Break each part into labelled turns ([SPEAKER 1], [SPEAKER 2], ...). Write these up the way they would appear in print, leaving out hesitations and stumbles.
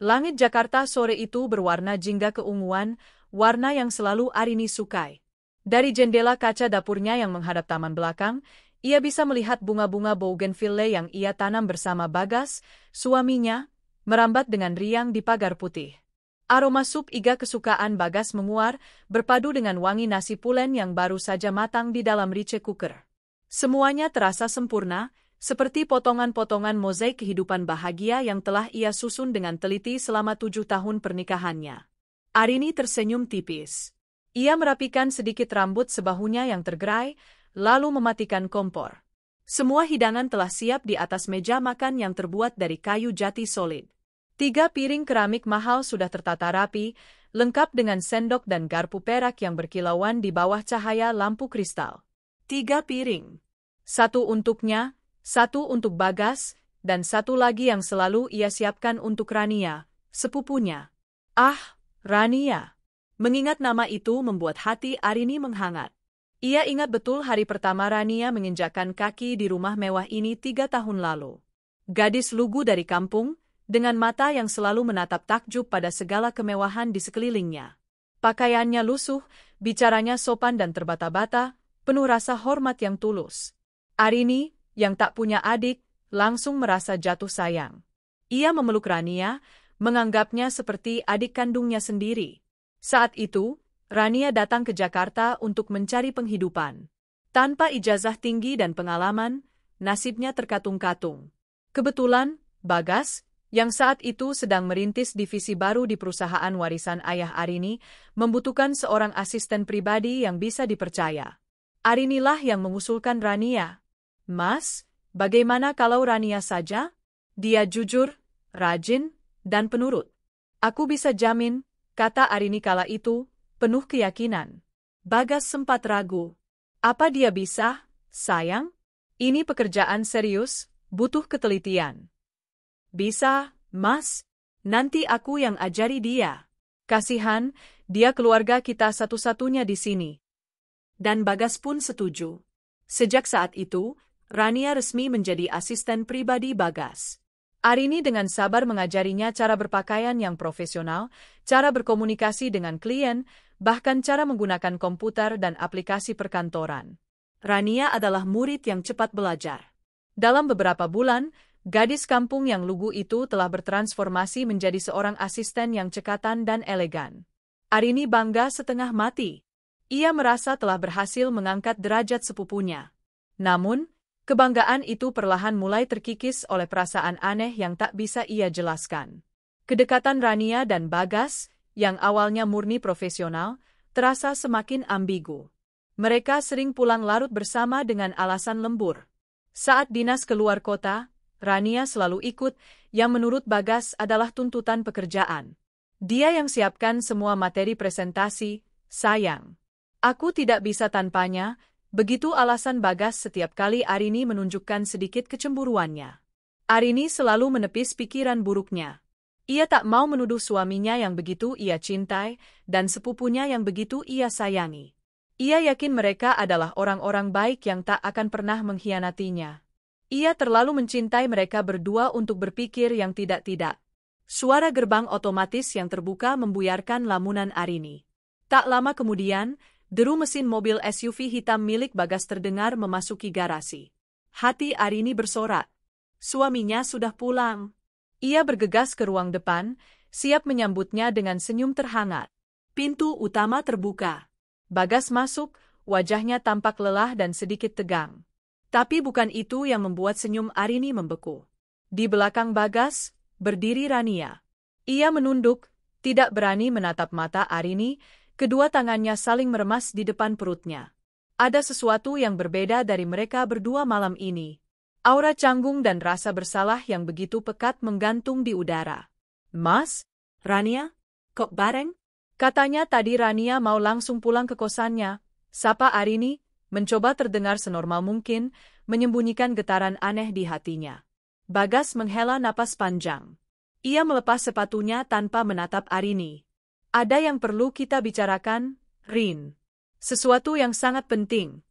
[SPEAKER 1] Langit Jakarta sore itu berwarna jingga keunguan, warna yang selalu Arini sukai. Dari jendela kaca dapurnya yang menghadap taman belakang, ia bisa melihat bunga-bunga bougainville yang ia tanam bersama Bagas, suaminya, merambat dengan riang di pagar putih. Aroma sup iga kesukaan Bagas menguar, berpadu dengan wangi nasi pulen yang baru saja matang di dalam rice cooker. Semuanya terasa sempurna, seperti potongan-potongan mozaik kehidupan bahagia yang telah ia susun dengan teliti selama 7 tahun pernikahannya. Arini tersenyum tipis. Ia merapikan sedikit rambut sebahunya yang tergerai, lalu mematikan kompor. Semua hidangan telah siap di atas meja makan yang terbuat dari kayu jati solid. 3 piring keramik mahal sudah tertata rapi, lengkap dengan sendok dan garpu perak yang berkilauan di bawah cahaya lampu kristal. 3 piring. 1 untuknya, 1 untuk Bagas, dan 1 lagi yang selalu ia siapkan untuk Rania, sepupunya. Ah, Rania. Mengingat nama itu membuat hati Arini menghangat. Ia ingat betul hari pertama Rania menginjakkan kaki di rumah mewah ini 3 tahun lalu. Gadis lugu dari kampung, dengan mata yang selalu menatap takjub pada segala kemewahan di sekelilingnya. Pakaiannya lusuh, bicaranya sopan dan terbata-bata, penuh rasa hormat yang tulus. Arini, yang tak punya adik, langsung merasa jatuh sayang. Ia memeluk Rania, menganggapnya seperti adik kandungnya sendiri. Saat itu, Rania datang ke Jakarta untuk mencari penghidupan. Tanpa ijazah tinggi dan pengalaman, nasibnya terkatung-katung. Kebetulan, Bagas, yang saat itu sedang merintis divisi baru di perusahaan warisan ayah Arini, membutuhkan seorang asisten pribadi yang bisa dipercaya. Arinilah yang mengusulkan Rania. Mas, bagaimana kalau Rania saja? Dia jujur, rajin, dan penurut. Aku bisa jamin, kata Arini kala itu, penuh keyakinan. Bagas sempat ragu. Apa dia bisa, sayang? Ini pekerjaan serius, butuh ketelitian. Bisa, Mas. Nanti aku yang ajari dia. Kasihan, dia keluarga kita satu-satunya di sini. Dan Bagas pun setuju. Sejak saat itu, Rania resmi menjadi asisten pribadi Bagas. Arini dengan sabar mengajarinya cara berpakaian yang profesional, cara berkomunikasi dengan klien, bahkan cara menggunakan komputer dan aplikasi perkantoran. Rania adalah murid yang cepat belajar. Dalam beberapa bulan, gadis kampung yang lugu itu telah bertransformasi menjadi seorang asisten yang cekatan dan elegan. Arini bangga setengah mati. Ia merasa telah berhasil mengangkat derajat sepupunya. Namun, kebanggaan itu perlahan mulai terkikis oleh perasaan aneh yang tak bisa ia jelaskan. Kedekatan Rania dan Bagas, yang awalnya murni profesional, terasa semakin ambigu. Mereka sering pulang larut bersama dengan alasan lembur. Saat dinas keluar kota, Rania selalu ikut, yang menurut Bagas adalah tuntutan pekerjaan. Dia yang siapkan semua materi presentasi, sayang. Aku tidak bisa tanpanya, begitu alasan Bagas setiap kali Arini menunjukkan sedikit kecemburuannya. Arini selalu menepis pikiran buruknya. Ia tak mau menuduh suaminya yang begitu ia cintai, dan sepupunya yang begitu ia sayangi. Ia yakin mereka adalah orang-orang baik yang tak akan pernah mengkhianatinya. Ia terlalu mencintai mereka berdua untuk berpikir yang tidak-tidak. Suara gerbang otomatis yang terbuka membuyarkan lamunan Arini. Tak lama kemudian, deru mesin mobil SUV hitam milik Bagas terdengar memasuki garasi. Hati Arini bersorak. Suaminya sudah pulang. Ia bergegas ke ruang depan, siap menyambutnya dengan senyum terhangat. Pintu utama terbuka. Bagas masuk, wajahnya tampak lelah dan sedikit tegang. Tapi bukan itu yang membuat senyum Arini membeku. Di belakang Bagas, berdiri Rania. Ia menunduk, tidak berani menatap mata Arini, kedua tangannya saling meremas di depan perutnya. Ada sesuatu yang berbeda dari mereka berdua malam ini. Aura canggung dan rasa bersalah yang begitu pekat menggantung di udara. Mas? Rania? Kok bareng? Katanya tadi Rania mau langsung pulang ke kosannya. Sapa Arini, mencoba terdengar senormal mungkin, menyembunyikan getaran aneh di hatinya. Bagas menghela napas panjang. Ia melepas sepatunya tanpa menatap Arini. Ada yang perlu kita bicarakan, Rin. Sesuatu yang sangat penting.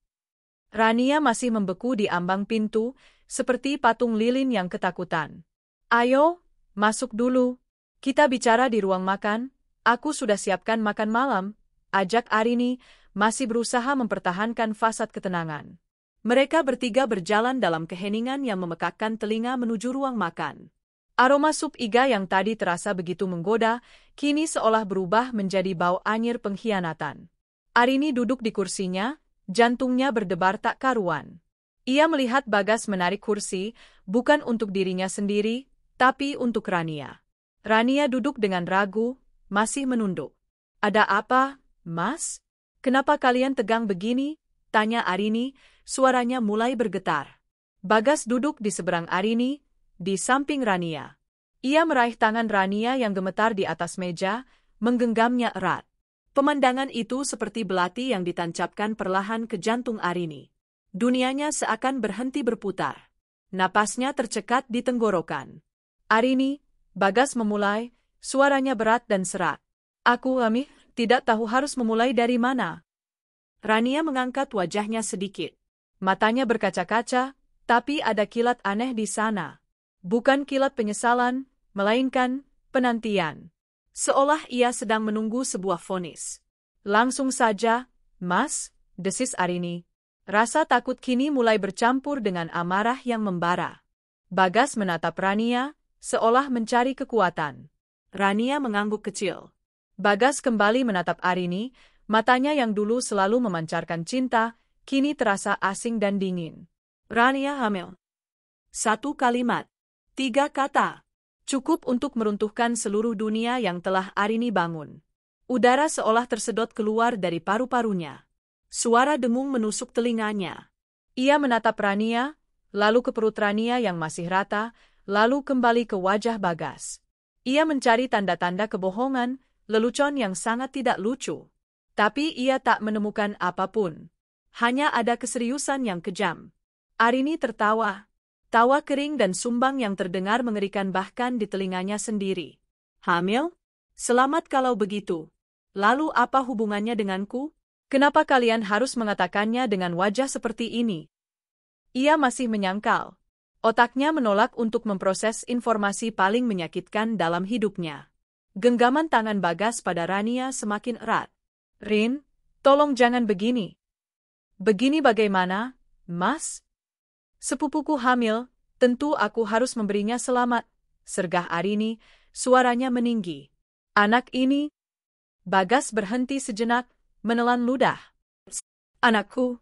[SPEAKER 1] Rania masih membeku di ambang pintu, seperti patung lilin yang ketakutan. Ayo, masuk dulu. Kita bicara di ruang makan, aku sudah siapkan makan malam, ajak Arini, masih berusaha mempertahankan fasad ketenangan. Mereka bertiga berjalan dalam keheningan yang memekakkan telinga menuju ruang makan. Aroma sup iga yang tadi terasa begitu menggoda, kini seolah berubah menjadi bau anyir pengkhianatan. Arini duduk di kursinya, jantungnya berdebar tak karuan. Ia melihat Bagas menarik kursi, bukan untuk dirinya sendiri, tapi untuk Rania. Rania duduk dengan ragu, masih menunduk. "Ada apa, Mas? Kenapa kalian tegang begini?" tanya Arini, suaranya mulai bergetar. Bagas duduk di seberang Arini, di samping Rania. Ia meraih tangan Rania yang gemetar di atas meja, menggenggamnya erat. Pemandangan itu seperti belati yang ditancapkan perlahan ke jantung Arini. Dunianya seakan berhenti berputar. Napasnya tercekat di tenggorokan. "Arini," Bagas memulai, suaranya berat dan serak. "Aku, tidak tahu harus memulai dari mana." Rania mengangkat wajahnya sedikit. Matanya berkaca-kaca, tapi ada kilat aneh di sana. Bukan kilat penyesalan, melainkan penantian. Seolah ia sedang menunggu sebuah vonis. "Langsung saja, Mas," desis Arini. Rasa takut kini mulai bercampur dengan amarah yang membara. Bagas menatap Rania, seolah mencari kekuatan. Rania mengangguk kecil. Bagas kembali menatap Arini, matanya yang dulu selalu memancarkan cinta, kini terasa asing dan dingin. "Rania hamil." Satu kalimat. 3 kata. Cukup untuk meruntuhkan seluruh dunia yang telah Arini bangun. Udara seolah tersedot keluar dari paru-parunya. Suara dengung menusuk telinganya. Ia menatap Rania, lalu ke perut Rania yang masih rata, lalu kembali ke wajah Bagas. Ia mencari tanda-tanda kebohongan, lelucon yang sangat tidak lucu. Tapi ia tak menemukan apapun. Hanya ada keseriusan yang kejam. Arini tertawa. Tawa kering dan sumbang yang terdengar mengerikan bahkan di telinganya sendiri. "Hamil? Selamat kalau begitu. Lalu apa hubungannya denganku? Kenapa kalian harus mengatakannya dengan wajah seperti ini?" Ia masih menyangkal. Otaknya menolak untuk memproses informasi paling menyakitkan dalam hidupnya. Genggaman tangan Bagas pada Rania semakin erat. "Rin, tolong jangan begini." "Begini bagaimana, Mas? Sepupuku hamil, tentu aku harus memberinya selamat," sergah Arini, suaranya meninggi. "Anak ini..." Bagas berhenti sejenak, menelan ludah. "Anakku."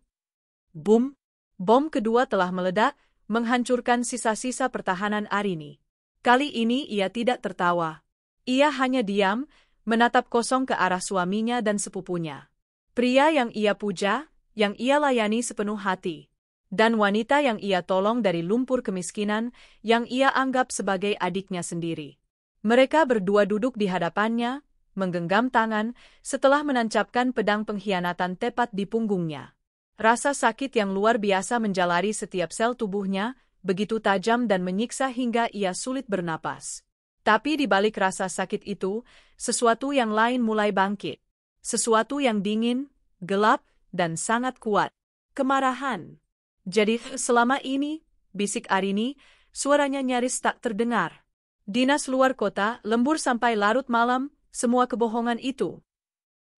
[SPEAKER 1] Bum! Bom kedua telah meledak, menghancurkan sisa-sisa pertahanan Arini. Kali ini ia tidak tertawa. Ia hanya diam, menatap kosong ke arah suaminya dan sepupunya. Pria yang ia puja, yang ia layani sepenuh hati. Dan wanita yang ia tolong dari lumpur kemiskinan, yang ia anggap sebagai adiknya sendiri. Mereka berdua duduk di hadapannya, menggenggam tangan, setelah menancapkan pedang pengkhianatan tepat di punggungnya. Rasa sakit yang luar biasa menjalari setiap sel tubuhnya, begitu tajam dan menyiksa hingga ia sulit bernapas. Tapi di balik rasa sakit itu, sesuatu yang lain mulai bangkit. Sesuatu yang dingin, gelap, dan sangat kuat. Kemarahan. "Jadi selama ini," bisik Arini, suaranya nyaris tak terdengar. "Dinas luar kota, lembur sampai larut malam, semua kebohongan itu."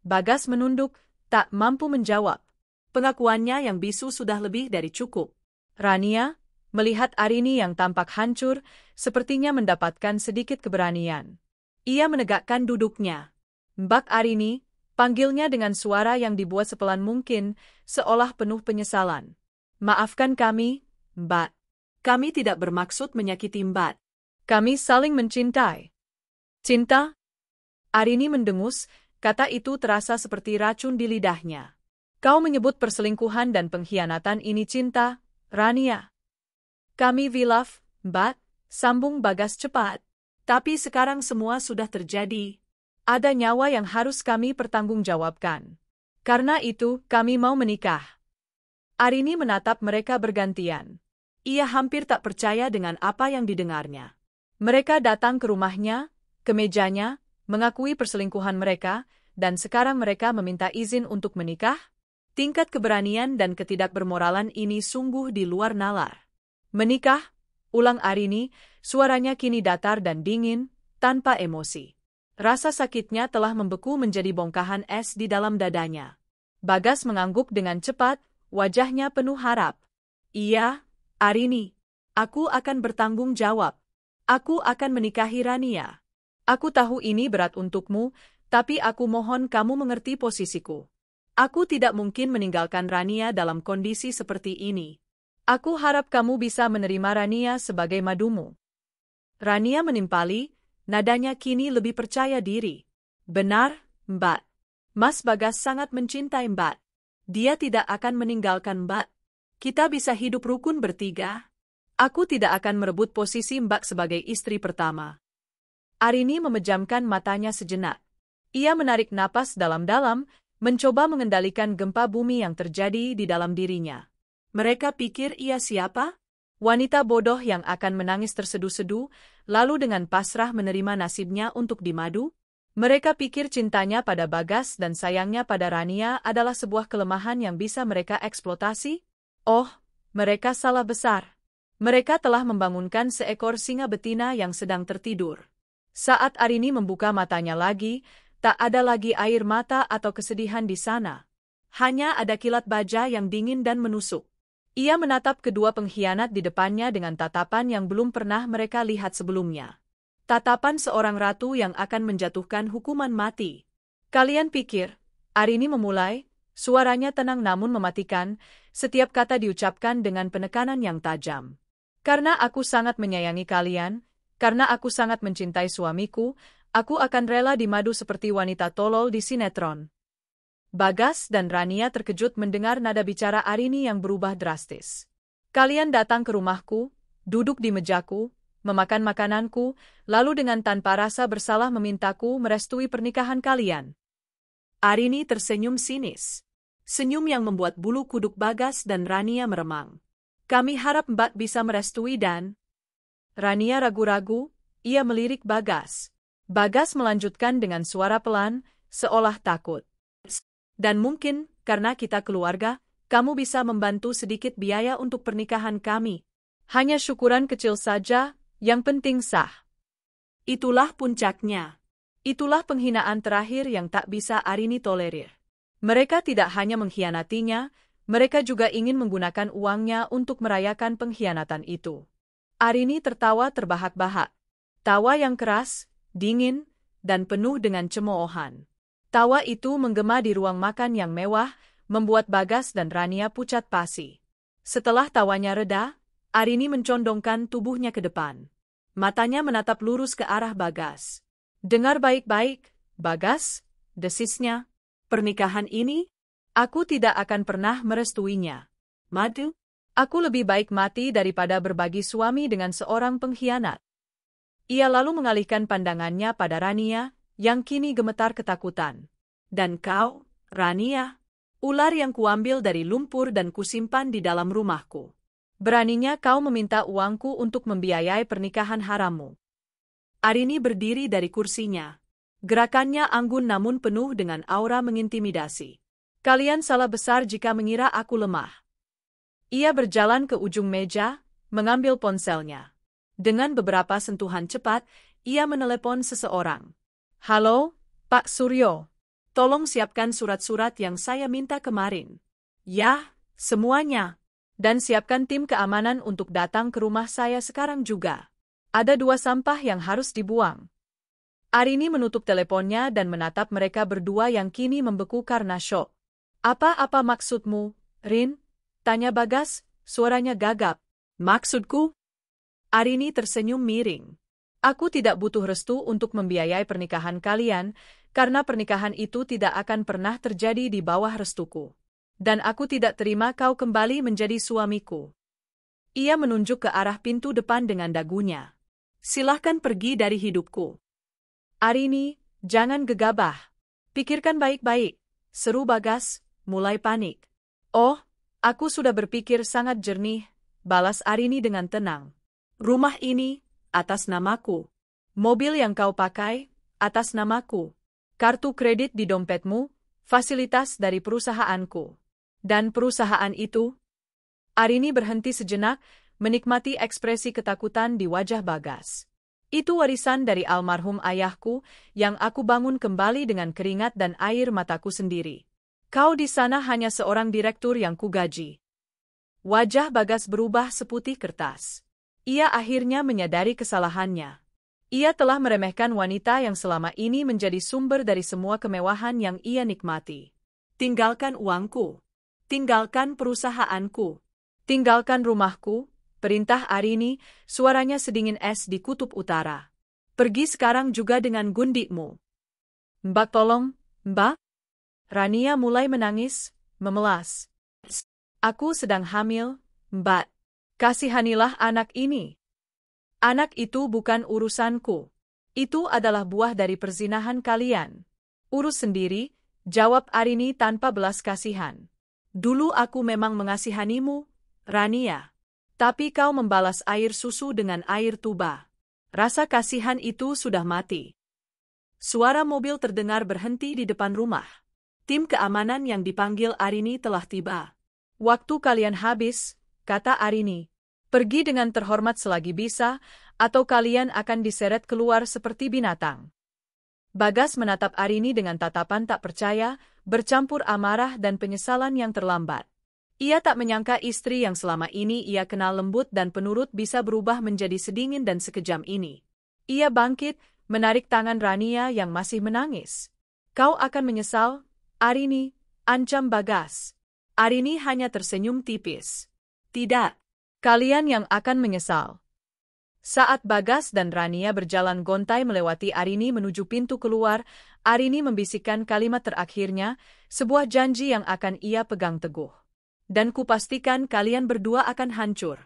[SPEAKER 1] Bagas menunduk, tak mampu menjawab. Pengakuannya yang bisu sudah lebih dari cukup. Rania, melihat Arini yang tampak hancur, sepertinya mendapatkan sedikit keberanian. Ia menegakkan duduknya. "Mbak Arini," panggilnya dengan suara yang dibuat sepelan mungkin, seolah penuh penyesalan. "Maafkan kami, Mbak. Kami tidak bermaksud menyakiti Mbak. Kami saling mencintai." "Cinta?" Arini mendengus, kata itu terasa seperti racun di lidahnya. "Kau menyebut perselingkuhan dan pengkhianatan ini cinta, Rania?" "Kami wilaf, Mbak," sambung Bagas cepat. "Tapi sekarang semua sudah terjadi. Ada nyawa yang harus kami pertanggungjawabkan. Karena itu, kami mau menikah." Arini menatap mereka bergantian. Ia hampir tak percaya dengan apa yang didengarnya. Mereka datang ke rumahnya, ke mejanya, mengakui perselingkuhan mereka, dan sekarang mereka meminta izin untuk menikah? Tingkat keberanian dan ketidakbermoralan ini sungguh di luar nalar. "Menikah?" ulang Arini, suaranya kini datar dan dingin. tanpa emosi. Rasa sakitnya telah membeku menjadi bongkahan es di dalam dadanya. Bagas mengangguk dengan cepat, wajahnya penuh harap. Iya, Arini. Aku akan bertanggung jawab. Aku akan menikahi Rania. Aku tahu ini berat untukmu, tapi aku mohon kamu mengerti posisiku. Aku tidak mungkin meninggalkan Rania dalam kondisi seperti ini. Aku harap kamu bisa menerima Rania sebagai madumu. Rania menimpali, nadanya kini lebih percaya diri. Benar, Mbak. Mas Bagas sangat mencintai Mbak. Dia tidak akan meninggalkan Mbak. Kita bisa hidup rukun bertiga. Aku tidak akan merebut posisi Mbak sebagai istri pertama. Arini memejamkan matanya sejenak. Ia menarik napas dalam-dalam, mencoba mengendalikan gempa bumi yang terjadi di dalam dirinya. Mereka pikir ia siapa? Wanita bodoh yang akan menangis terseduh-seduh, lalu dengan pasrah menerima nasibnya untuk dimadu? Mereka pikir cintanya pada Bagas dan sayangnya pada Rania adalah sebuah kelemahan yang bisa mereka eksploitasi? Oh, mereka salah besar. Mereka telah membangunkan seekor singa betina yang sedang tertidur. Saat Arini membuka matanya lagi, tak ada lagi air mata atau kesedihan di sana. Hanya ada kilat baja yang dingin dan menusuk. Ia menatap kedua pengkhianat di depannya dengan tatapan yang belum pernah mereka lihat sebelumnya. Tatapan seorang ratu yang akan menjatuhkan hukuman mati. Kalian pikir, Arini memulai, suaranya tenang namun mematikan, setiap kata diucapkan dengan penekanan yang tajam. Karena aku sangat menyayangi kalian, karena aku sangat mencintai suamiku, aku akan rela dimadu seperti wanita tolol di sinetron. Bagas dan Rania terkejut mendengar nada bicara Arini yang berubah drastis. Kalian datang ke rumahku, duduk di mejaku, memakan makananku, lalu dengan tanpa rasa bersalah memintaku merestui pernikahan kalian. Arini tersenyum sinis. Senyum yang membuat bulu kuduk Bagas dan Rania meremang. Kami harap Mbak bisa merestui dan... Rania ragu-ragu, ia melirik Bagas. Bagas melanjutkan dengan suara pelan, seolah takut. Dan mungkin, karena kita keluarga, kamu bisa membantu sedikit biaya untuk pernikahan kami. Hanya syukuran kecil saja, yang penting sah. Itulah puncaknya. Itulah penghinaan terakhir yang tak bisa Arini tolerir. Mereka tidak hanya mengkhianatinya, mereka juga ingin menggunakan uangnya untuk merayakan pengkhianatan itu. Arini tertawa terbahak-bahak. Tawa yang keras, dingin, dan penuh dengan cemoohan. Tawa itu menggema di ruang makan yang mewah, membuat Bagas dan Rania pucat pasi. Setelah tawanya reda, Arini mencondongkan tubuhnya ke depan. Matanya menatap lurus ke arah Bagas. Dengar baik-baik, Bagas, desisnya. Pernikahan ini, aku tidak akan pernah merestuinya. Madu, aku lebih baik mati daripada berbagi suami dengan seorang pengkhianat. Ia lalu mengalihkan pandangannya pada Rania, yang kini gemetar ketakutan. Dan kau, Rania, ular yang kuambil dari lumpur dan kusimpan di dalam rumahku. Beraninya kau meminta uangku untuk membiayai pernikahan harammu. Arini berdiri dari kursinya. Gerakannya anggun namun penuh dengan aura mengintimidasi. Kalian salah besar jika mengira aku lemah. Ia berjalan ke ujung meja, mengambil ponselnya. Dengan beberapa sentuhan cepat, ia menelepon seseorang. Halo, Pak Suryo. Tolong siapkan surat-surat yang saya minta kemarin. Ya, semuanya. Dan siapkan tim keamanan untuk datang ke rumah saya sekarang juga. Ada 2 sampah yang harus dibuang. Arini menutup teleponnya dan menatap mereka berdua yang kini membeku karena syok. Apa-apa maksudmu, Rin? Tanya Bagas, suaranya gagap. Maksudku? Arini tersenyum miring. Aku tidak butuh restu untuk membiayai pernikahan kalian, karena pernikahan itu tidak akan pernah terjadi di bawah restuku. Dan aku tidak terima kau kembali menjadi suamiku. Ia menunjuk ke arah pintu depan dengan dagunya. Silahkan pergi dari hidupku. Arini, jangan gegabah. Pikirkan baik-baik, seru Bagas, mulai panik. Oh, aku sudah berpikir sangat jernih, balas Arini dengan tenang. Rumah ini, atas namaku. Mobil yang kau pakai, atas namaku. Kartu kredit di dompetmu, fasilitas dari perusahaanku. Dan perusahaan itu? Arini berhenti sejenak, menikmati ekspresi ketakutan di wajah Bagas. Itu warisan dari almarhum ayahku yang aku bangun kembali dengan keringat dan air mataku sendiri. Kau di sana hanya seorang direktur yang kugaji. Wajah Bagas berubah seputih kertas. Ia akhirnya menyadari kesalahannya. Ia telah meremehkan wanita yang selama ini menjadi sumber dari semua kemewahan yang ia nikmati. Tinggalkan uangku. Tinggalkan perusahaanku. Tinggalkan rumahku. Perintah Arini, suaranya sedingin es di kutub utara. Pergi sekarang juga dengan gundikmu. Mbak tolong, Mbak. Rania mulai menangis, memelas. Aku sedang hamil, Mbak. Kasihanilah anak ini. Anak itu bukan urusanku. Itu adalah buah dari perzinahan kalian. Urus sendiri, jawab Arini tanpa belas kasihan. Dulu aku memang mengasihanimu, Rania. Tapi kau membalas air susu dengan air tuba. Rasa kasihan itu sudah mati. Suara mobil terdengar berhenti di depan rumah. Tim keamanan yang dipanggil Arini telah tiba. Waktu kalian habis, kata Arini. Pergi dengan terhormat selagi bisa, atau kalian akan diseret keluar seperti binatang. Bagas menatap Arini dengan tatapan tak percaya, bercampur amarah dan penyesalan yang terlambat. Ia tak menyangka istri yang selama ini ia kenal lembut dan penurut bisa berubah menjadi sedingin dan sekejam ini. Ia bangkit, menarik tangan Rania yang masih menangis. Kau akan menyesal, Arini, ancam Bagas. Arini hanya tersenyum tipis. Tidak, kalian yang akan menyesal. Saat Bagas dan Rania berjalan gontai melewati Arini menuju pintu keluar, Arini membisikkan kalimat terakhirnya, sebuah janji yang akan ia pegang teguh. Dan kupastikan kalian berdua akan hancur.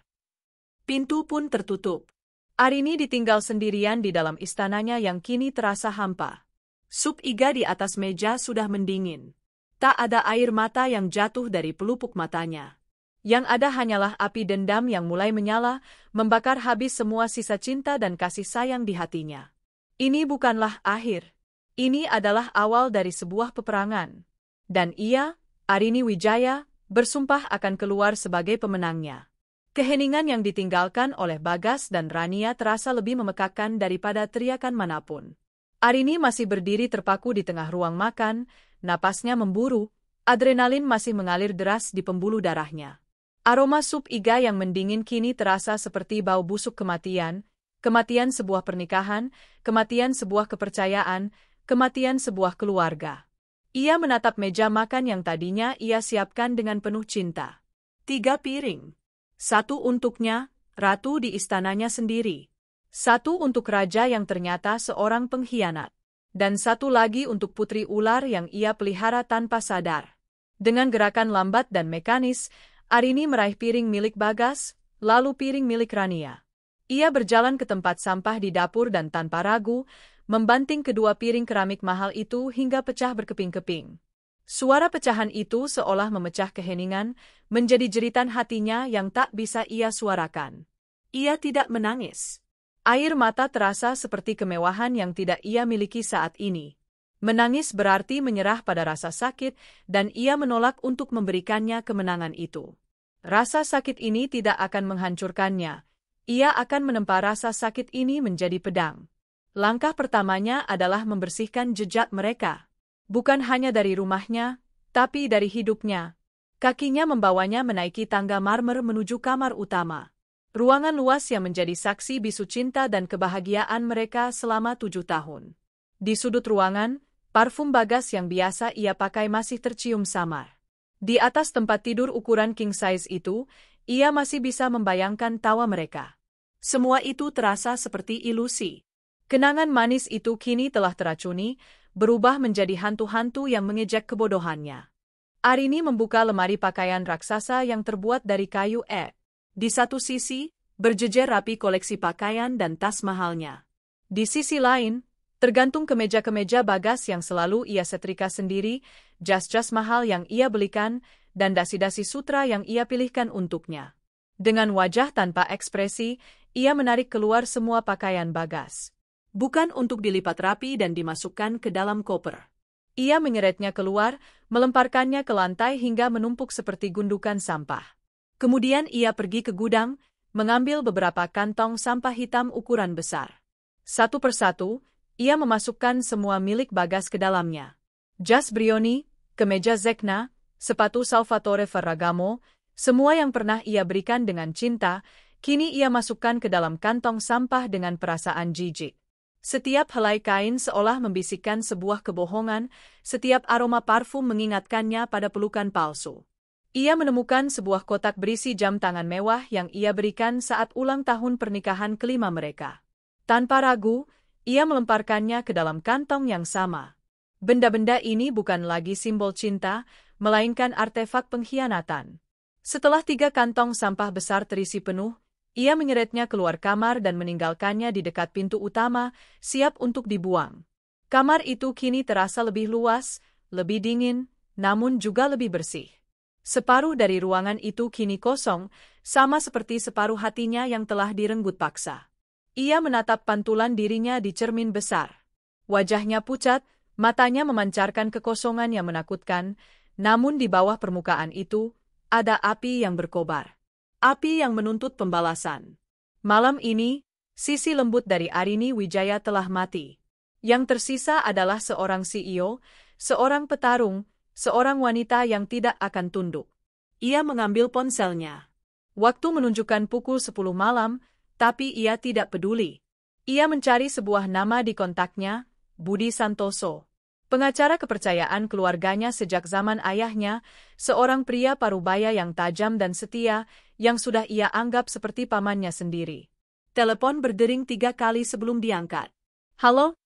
[SPEAKER 1] Pintu pun tertutup. Arini ditinggal sendirian di dalam istananya yang kini terasa hampa. Sup iga di atas meja sudah mendingin. Tak ada air mata yang jatuh dari pelupuk matanya. Yang ada hanyalah api dendam yang mulai menyala, membakar habis semua sisa cinta dan kasih sayang di hatinya. Ini bukanlah akhir. Ini adalah awal dari sebuah peperangan. Dan ia, Arini Wijaya, bersumpah akan keluar sebagai pemenangnya. Keheningan yang ditinggalkan oleh Bagas dan Rania terasa lebih memekakkan daripada teriakan manapun. Arini masih berdiri terpaku di tengah ruang makan, napasnya memburu, adrenalin masih mengalir deras di pembuluh darahnya. Aroma sup iga yang mendingin kini terasa seperti bau busuk kematian, kematian sebuah pernikahan, kematian sebuah kepercayaan, kematian sebuah keluarga. Ia menatap meja makan yang tadinya ia siapkan dengan penuh cinta. 3 piring. 1 untuknya, ratu di istananya sendiri. 1 untuk raja yang ternyata seorang pengkhianat. Dan 1 lagi untuk putri ular yang ia pelihara tanpa sadar. Dengan gerakan lambat dan mekanis, Arini meraih piring milik Bagas, lalu piring milik Rania. Ia berjalan ke tempat sampah di dapur dan tanpa ragu, membanting kedua piring keramik mahal itu hingga pecah berkeping-keping. Suara pecahan itu seolah memecah keheningan, menjadi jeritan hatinya yang tak bisa ia suarakan. Ia tidak menangis. Air mata terasa seperti kemewahan yang tidak ia miliki saat ini. Menangis berarti menyerah pada rasa sakit, dan ia menolak untuk memberikannya kemenangan itu. Rasa sakit ini tidak akan menghancurkannya. Ia akan menempa rasa sakit ini menjadi pedang. Langkah pertamanya adalah membersihkan jejak mereka. Bukan hanya dari rumahnya, tapi dari hidupnya. Kakinya membawanya menaiki tangga marmer menuju kamar utama. Ruangan luas yang menjadi saksi bisu cinta dan kebahagiaan mereka selama 7 tahun. Di sudut ruangan, parfum Bagas yang biasa ia pakai masih tercium samar. Di atas tempat tidur ukuran king size itu, ia masih bisa membayangkan tawa mereka. Semua itu terasa seperti ilusi. Kenangan manis itu kini telah teracuni, berubah menjadi hantu-hantu yang mengejek kebodohannya. Arini membuka lemari pakaian raksasa yang terbuat dari kayu ek. Di satu sisi, berjejer rapi koleksi pakaian dan tas mahalnya. Di sisi lain, tergantung kemeja-kemeja Bagas yang selalu ia setrika sendiri, jas-jas mahal yang ia belikan, dan dasi-dasi sutra yang ia pilihkan untuknya. Dengan wajah tanpa ekspresi, ia menarik keluar semua pakaian Bagas. Bukan untuk dilipat rapi dan dimasukkan ke dalam koper. Ia menyeretnya keluar, melemparkannya ke lantai hingga menumpuk seperti gundukan sampah. Kemudian ia pergi ke gudang, mengambil beberapa kantong sampah hitam ukuran besar. Satu persatu, ia memasukkan semua milik Bagas ke dalamnya. Jas Brioni, kemeja Zekna, sepatu Salvatore Ferragamo, semua yang pernah ia berikan dengan cinta, kini ia masukkan ke dalam kantong sampah dengan perasaan jijik. Setiap helai kain seolah membisikkan sebuah kebohongan, setiap aroma parfum mengingatkannya pada pelukan palsu. Ia menemukan sebuah kotak berisi jam tangan mewah yang ia berikan saat ulang tahun pernikahan kelima mereka. Tanpa ragu, ia melemparkannya ke dalam kantong yang sama. Benda-benda ini bukan lagi simbol cinta, melainkan artefak pengkhianatan. Setelah 3 kantong sampah besar terisi penuh, ia menyeretnya keluar kamar dan meninggalkannya di dekat pintu utama, siap untuk dibuang. Kamar itu kini terasa lebih luas, lebih dingin, namun juga lebih bersih. Separuh dari ruangan itu kini kosong, sama seperti separuh hatinya yang telah direnggut paksa. Ia menatap pantulan dirinya di cermin besar. Wajahnya pucat, matanya memancarkan kekosongan yang menakutkan, namun di bawah permukaan itu, ada api yang berkobar. Api yang menuntut pembalasan. Malam ini, sisi lembut dari Arini Wijaya telah mati. Yang tersisa adalah seorang CEO, seorang petarung, seorang wanita yang tidak akan tunduk. Ia mengambil ponselnya. Waktu menunjukkan pukul 10 malam, tapi ia tidak peduli. Ia mencari sebuah nama di kontaknya, Budi Santoso. Pengacara kepercayaan keluarganya sejak zaman ayahnya, seorang pria parubaya yang tajam dan setia, yang sudah ia anggap seperti pamannya sendiri. Telepon berdering 3 kali sebelum diangkat. Halo?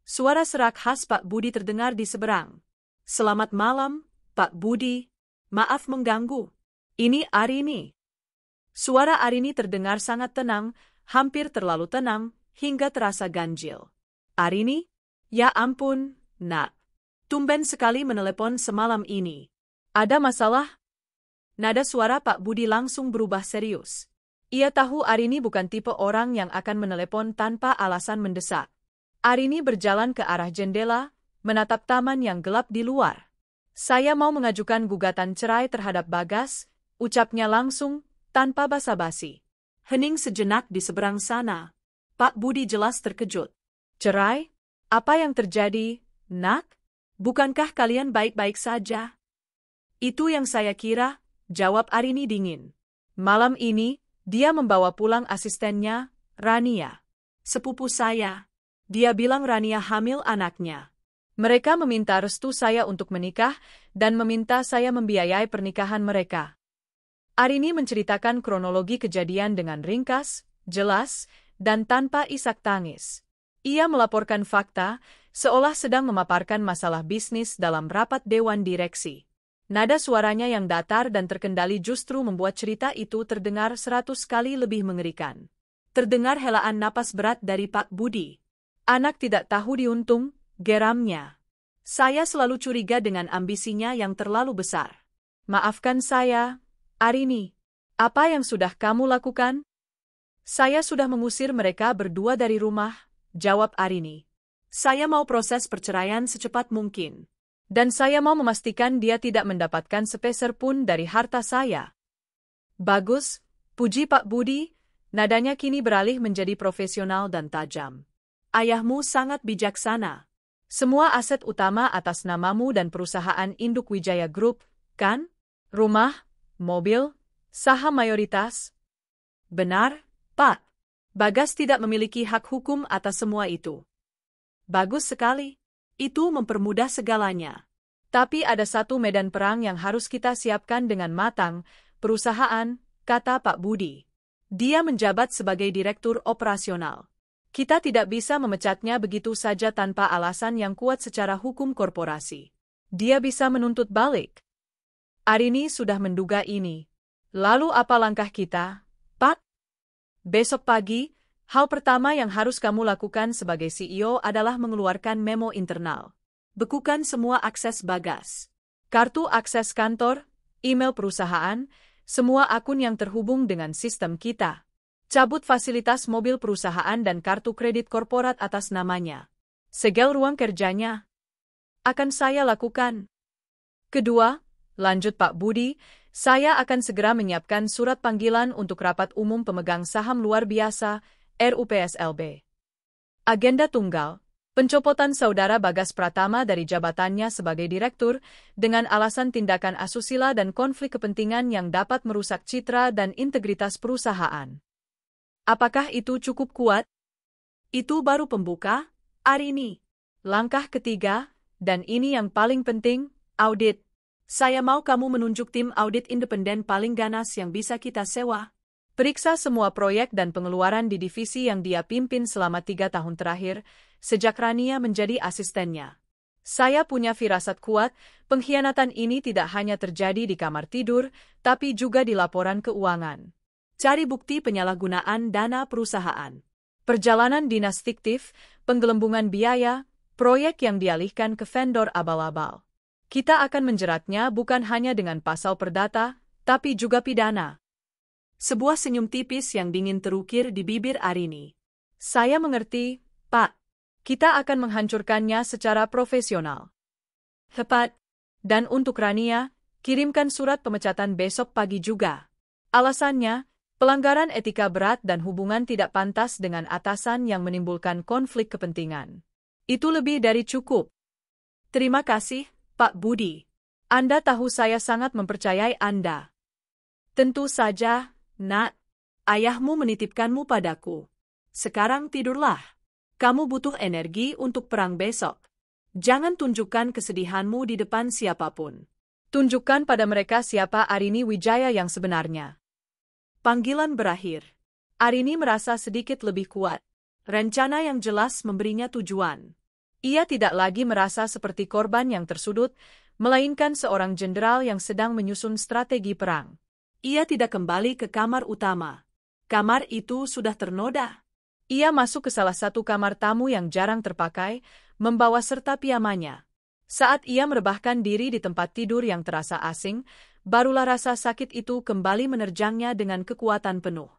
[SPEAKER 1] Suara serak khas Pak Budi terdengar di seberang. Selamat malam, Pak Budi. Maaf mengganggu. Ini Arini. Suara Arini terdengar sangat tenang, hampir terlalu tenang, hingga terasa ganjil. Arini? Ya ampun, Nak. Tumben sekali menelepon semalam ini. Ada masalah? Nada suara Pak Budi langsung berubah serius. Ia tahu Arini bukan tipe orang yang akan menelepon tanpa alasan mendesak. Arini berjalan ke arah jendela, menatap taman yang gelap di luar. Saya mau mengajukan gugatan cerai terhadap Bagas, ucapnya langsung, tanpa basa-basi. Hening sejenak di seberang sana. Pak Budi jelas terkejut. Cerai? Apa yang terjadi, Nak? Bukankah kalian baik-baik saja? Itu yang saya kira, jawab Arini dingin. Malam ini, dia membawa pulang asistennya, Rania. Sepupu saya. Dia bilang Rania hamil anaknya. Mereka meminta restu saya untuk menikah, dan meminta saya membiayai pernikahan mereka. Arini menceritakan kronologi kejadian dengan ringkas, jelas, dan tanpa isak tangis. Ia melaporkan fakta, seolah sedang memaparkan masalah bisnis dalam rapat dewan direksi. Nada suaranya yang datar dan terkendali justru membuat cerita itu terdengar 100 kali lebih mengerikan. Terdengar helaan napas berat dari Pak Budi. Anak tidak tahu diuntung, geramnya. Saya selalu curiga dengan ambisinya yang terlalu besar. Maafkan saya, Arini. Apa yang sudah kamu lakukan? Saya sudah mengusir mereka berdua dari rumah, jawab Arini. Saya mau proses perceraian secepat mungkin. Dan saya mau memastikan dia tidak mendapatkan sepeser pun dari harta saya. Bagus, puji Pak Budi, nadanya kini beralih menjadi profesional dan tajam. Ayahmu sangat bijaksana. Semua aset utama atas namamu dan perusahaan induk Wijaya Group, kan? Rumah, mobil, saham mayoritas. Benar, Pak. Bagas tidak memiliki hak hukum atas semua itu. Bagus sekali. Itu mempermudah segalanya. Tapi ada satu medan perang yang harus kita siapkan dengan matang, perusahaan, kata Pak Budi. Dia menjabat sebagai direktur operasional. Kita tidak bisa memecatnya begitu saja tanpa alasan yang kuat secara hukum korporasi. Dia bisa menuntut balik. Arini sudah menduga ini. Lalu apa langkah kita, Pak? Besok pagi, hal pertama yang harus kamu lakukan sebagai CEO adalah mengeluarkan memo internal. Bekukan semua akses Bagas. Kartu akses kantor, email perusahaan, semua akun yang terhubung dengan sistem kita. Cabut fasilitas mobil perusahaan dan kartu kredit korporat atas namanya. Segel ruang kerjanya. Akan saya lakukan. Kedua, lanjut Pak Budi, saya akan segera menyiapkan surat panggilan untuk rapat umum pemegang saham luar biasa, RUPSLB. Agenda tunggal, pencopotan Saudara Bagas Pratama dari jabatannya sebagai direktur dengan alasan tindakan asusila dan konflik kepentingan yang dapat merusak citra dan integritas perusahaan. Apakah itu cukup kuat? Itu baru pembuka, Arini. Langkah ketiga, dan ini yang paling penting, audit. Saya mau kamu menunjuk tim audit independen paling ganas yang bisa kita sewa. Periksa semua proyek dan pengeluaran di divisi yang dia pimpin selama 3 tahun terakhir, sejak Rania menjadi asistennya. Saya punya firasat kuat, pengkhianatan ini tidak hanya terjadi di kamar tidur, tapi juga di laporan keuangan. Cari bukti penyalahgunaan dana perusahaan. Perjalanan dinas fiktif, penggelembungan biaya, proyek yang dialihkan ke vendor abal-abal. Kita akan menjeratnya bukan hanya dengan pasal perdata, tapi juga pidana. Sebuah senyum tipis yang dingin terukir di bibir Arini. Saya mengerti, Pak. Kita akan menghancurkannya secara profesional. Tepat. Dan untuk Rania, kirimkan surat pemecatan besok pagi juga. Alasannya, pelanggaran etika berat dan hubungan tidak pantas dengan atasan yang menimbulkan konflik kepentingan. Itu lebih dari cukup. Terima kasih, Pak Budi. Anda tahu saya sangat mempercayai Anda. Tentu saja, Nak. Ayahmu menitipkanmu padaku. Sekarang tidurlah. Kamu butuh energi untuk perang besok. Jangan tunjukkan kesedihanmu di depan siapapun. Tunjukkan pada mereka siapa Arini Wijaya yang sebenarnya. Panggilan berakhir. Arini merasa sedikit lebih kuat. Rencana yang jelas memberinya tujuan. Ia tidak lagi merasa seperti korban yang tersudut, melainkan seorang jenderal yang sedang menyusun strategi perang. Ia tidak kembali ke kamar utama. Kamar itu sudah ternoda. Ia masuk ke salah satu kamar tamu yang jarang terpakai, membawa serta piyamanya. Saat ia merebahkan diri di tempat tidur yang terasa asing, barulah rasa sakit itu kembali menerjangnya dengan kekuatan penuh.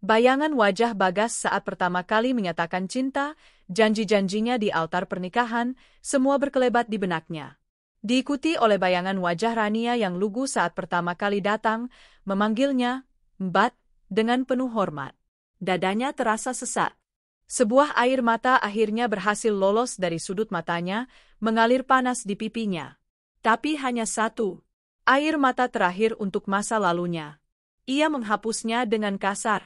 [SPEAKER 1] Bayangan wajah Bagas saat pertama kali menyatakan cinta, janji-janjinya di altar pernikahan, semua berkelebat di benaknya. Diikuti oleh bayangan wajah Rania yang lugu saat pertama kali datang, memanggilnya, Mbak, dengan penuh hormat. Dadanya terasa sesak. Sebuah air mata akhirnya berhasil lolos dari sudut matanya, mengalir panas di pipinya. Tapi hanya satu. Air mata terakhir untuk masa lalunya. Ia menghapusnya dengan kasar.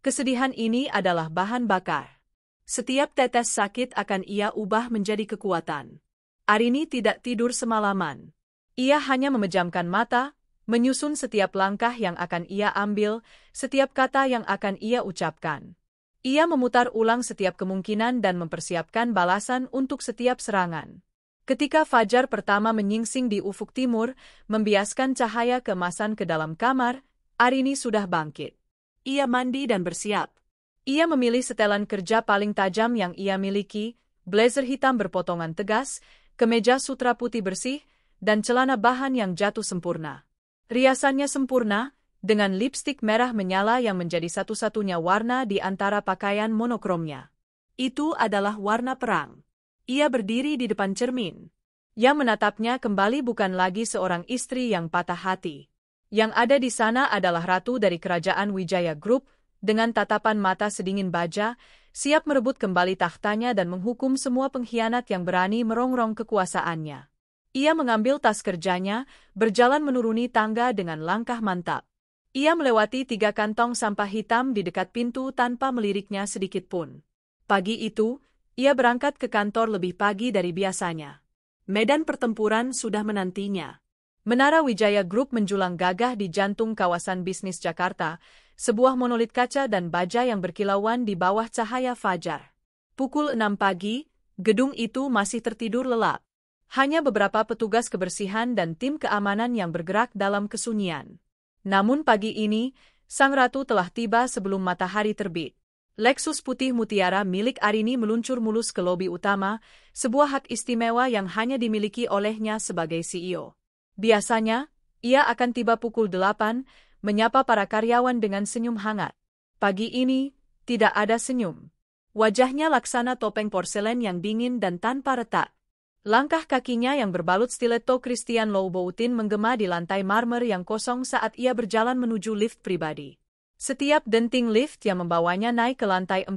[SPEAKER 1] Kesedihan ini adalah bahan bakar. Setiap tetes sakit akan ia ubah menjadi kekuatan. Arini tidak tidur semalaman. Ia hanya memejamkan mata, menyusun setiap langkah yang akan ia ambil, setiap kata yang akan ia ucapkan. Ia memutar ulang setiap kemungkinan dan mempersiapkan balasan untuk setiap serangan. Ketika fajar pertama menyingsing di ufuk timur, membiaskan cahaya keemasan ke dalam kamar, Arini sudah bangkit. Ia mandi dan bersiap. Ia memilih setelan kerja paling tajam yang ia miliki, blazer hitam berpotongan tegas, kemeja sutra putih bersih, dan celana bahan yang jatuh sempurna. Riasannya sempurna, dengan lipstik merah menyala yang menjadi satu-satunya warna di antara pakaian monokromnya. Itu adalah warna perang. Ia berdiri di depan cermin. Yang menatapnya kembali bukan lagi seorang istri yang patah hati. Yang ada di sana adalah ratu dari kerajaan Wijaya Group, dengan tatapan mata sedingin baja, siap merebut kembali tahtanya dan menghukum semua pengkhianat yang berani merongrong kekuasaannya. Ia mengambil tas kerjanya, berjalan menuruni tangga dengan langkah mantap. Ia melewati 3 kantong sampah hitam di dekat pintu tanpa meliriknya sedikit pun. Pagi itu, ia berangkat ke kantor lebih pagi dari biasanya. Medan pertempuran sudah menantinya. Menara Wijaya Group menjulang gagah di jantung kawasan bisnis Jakarta, sebuah monolit kaca dan baja yang berkilauan di bawah cahaya fajar. Pukul 6 pagi, gedung itu masih tertidur lelap. Hanya beberapa petugas kebersihan dan tim keamanan yang bergerak dalam kesunyian. Namun pagi ini, sang ratu telah tiba sebelum matahari terbit. Lexus putih mutiara milik Arini meluncur mulus ke lobi utama, sebuah hak istimewa yang hanya dimiliki olehnya sebagai CEO. Biasanya, ia akan tiba pukul 8, menyapa para karyawan dengan senyum hangat. Pagi ini, tidak ada senyum. Wajahnya laksana topeng porselen yang dingin dan tanpa retak. Langkah kakinya yang berbalut stiletto Christian Louboutin menggema di lantai marmer yang kosong saat ia berjalan menuju lift pribadi. Setiap denting lift yang membawanya naik ke lantai 40,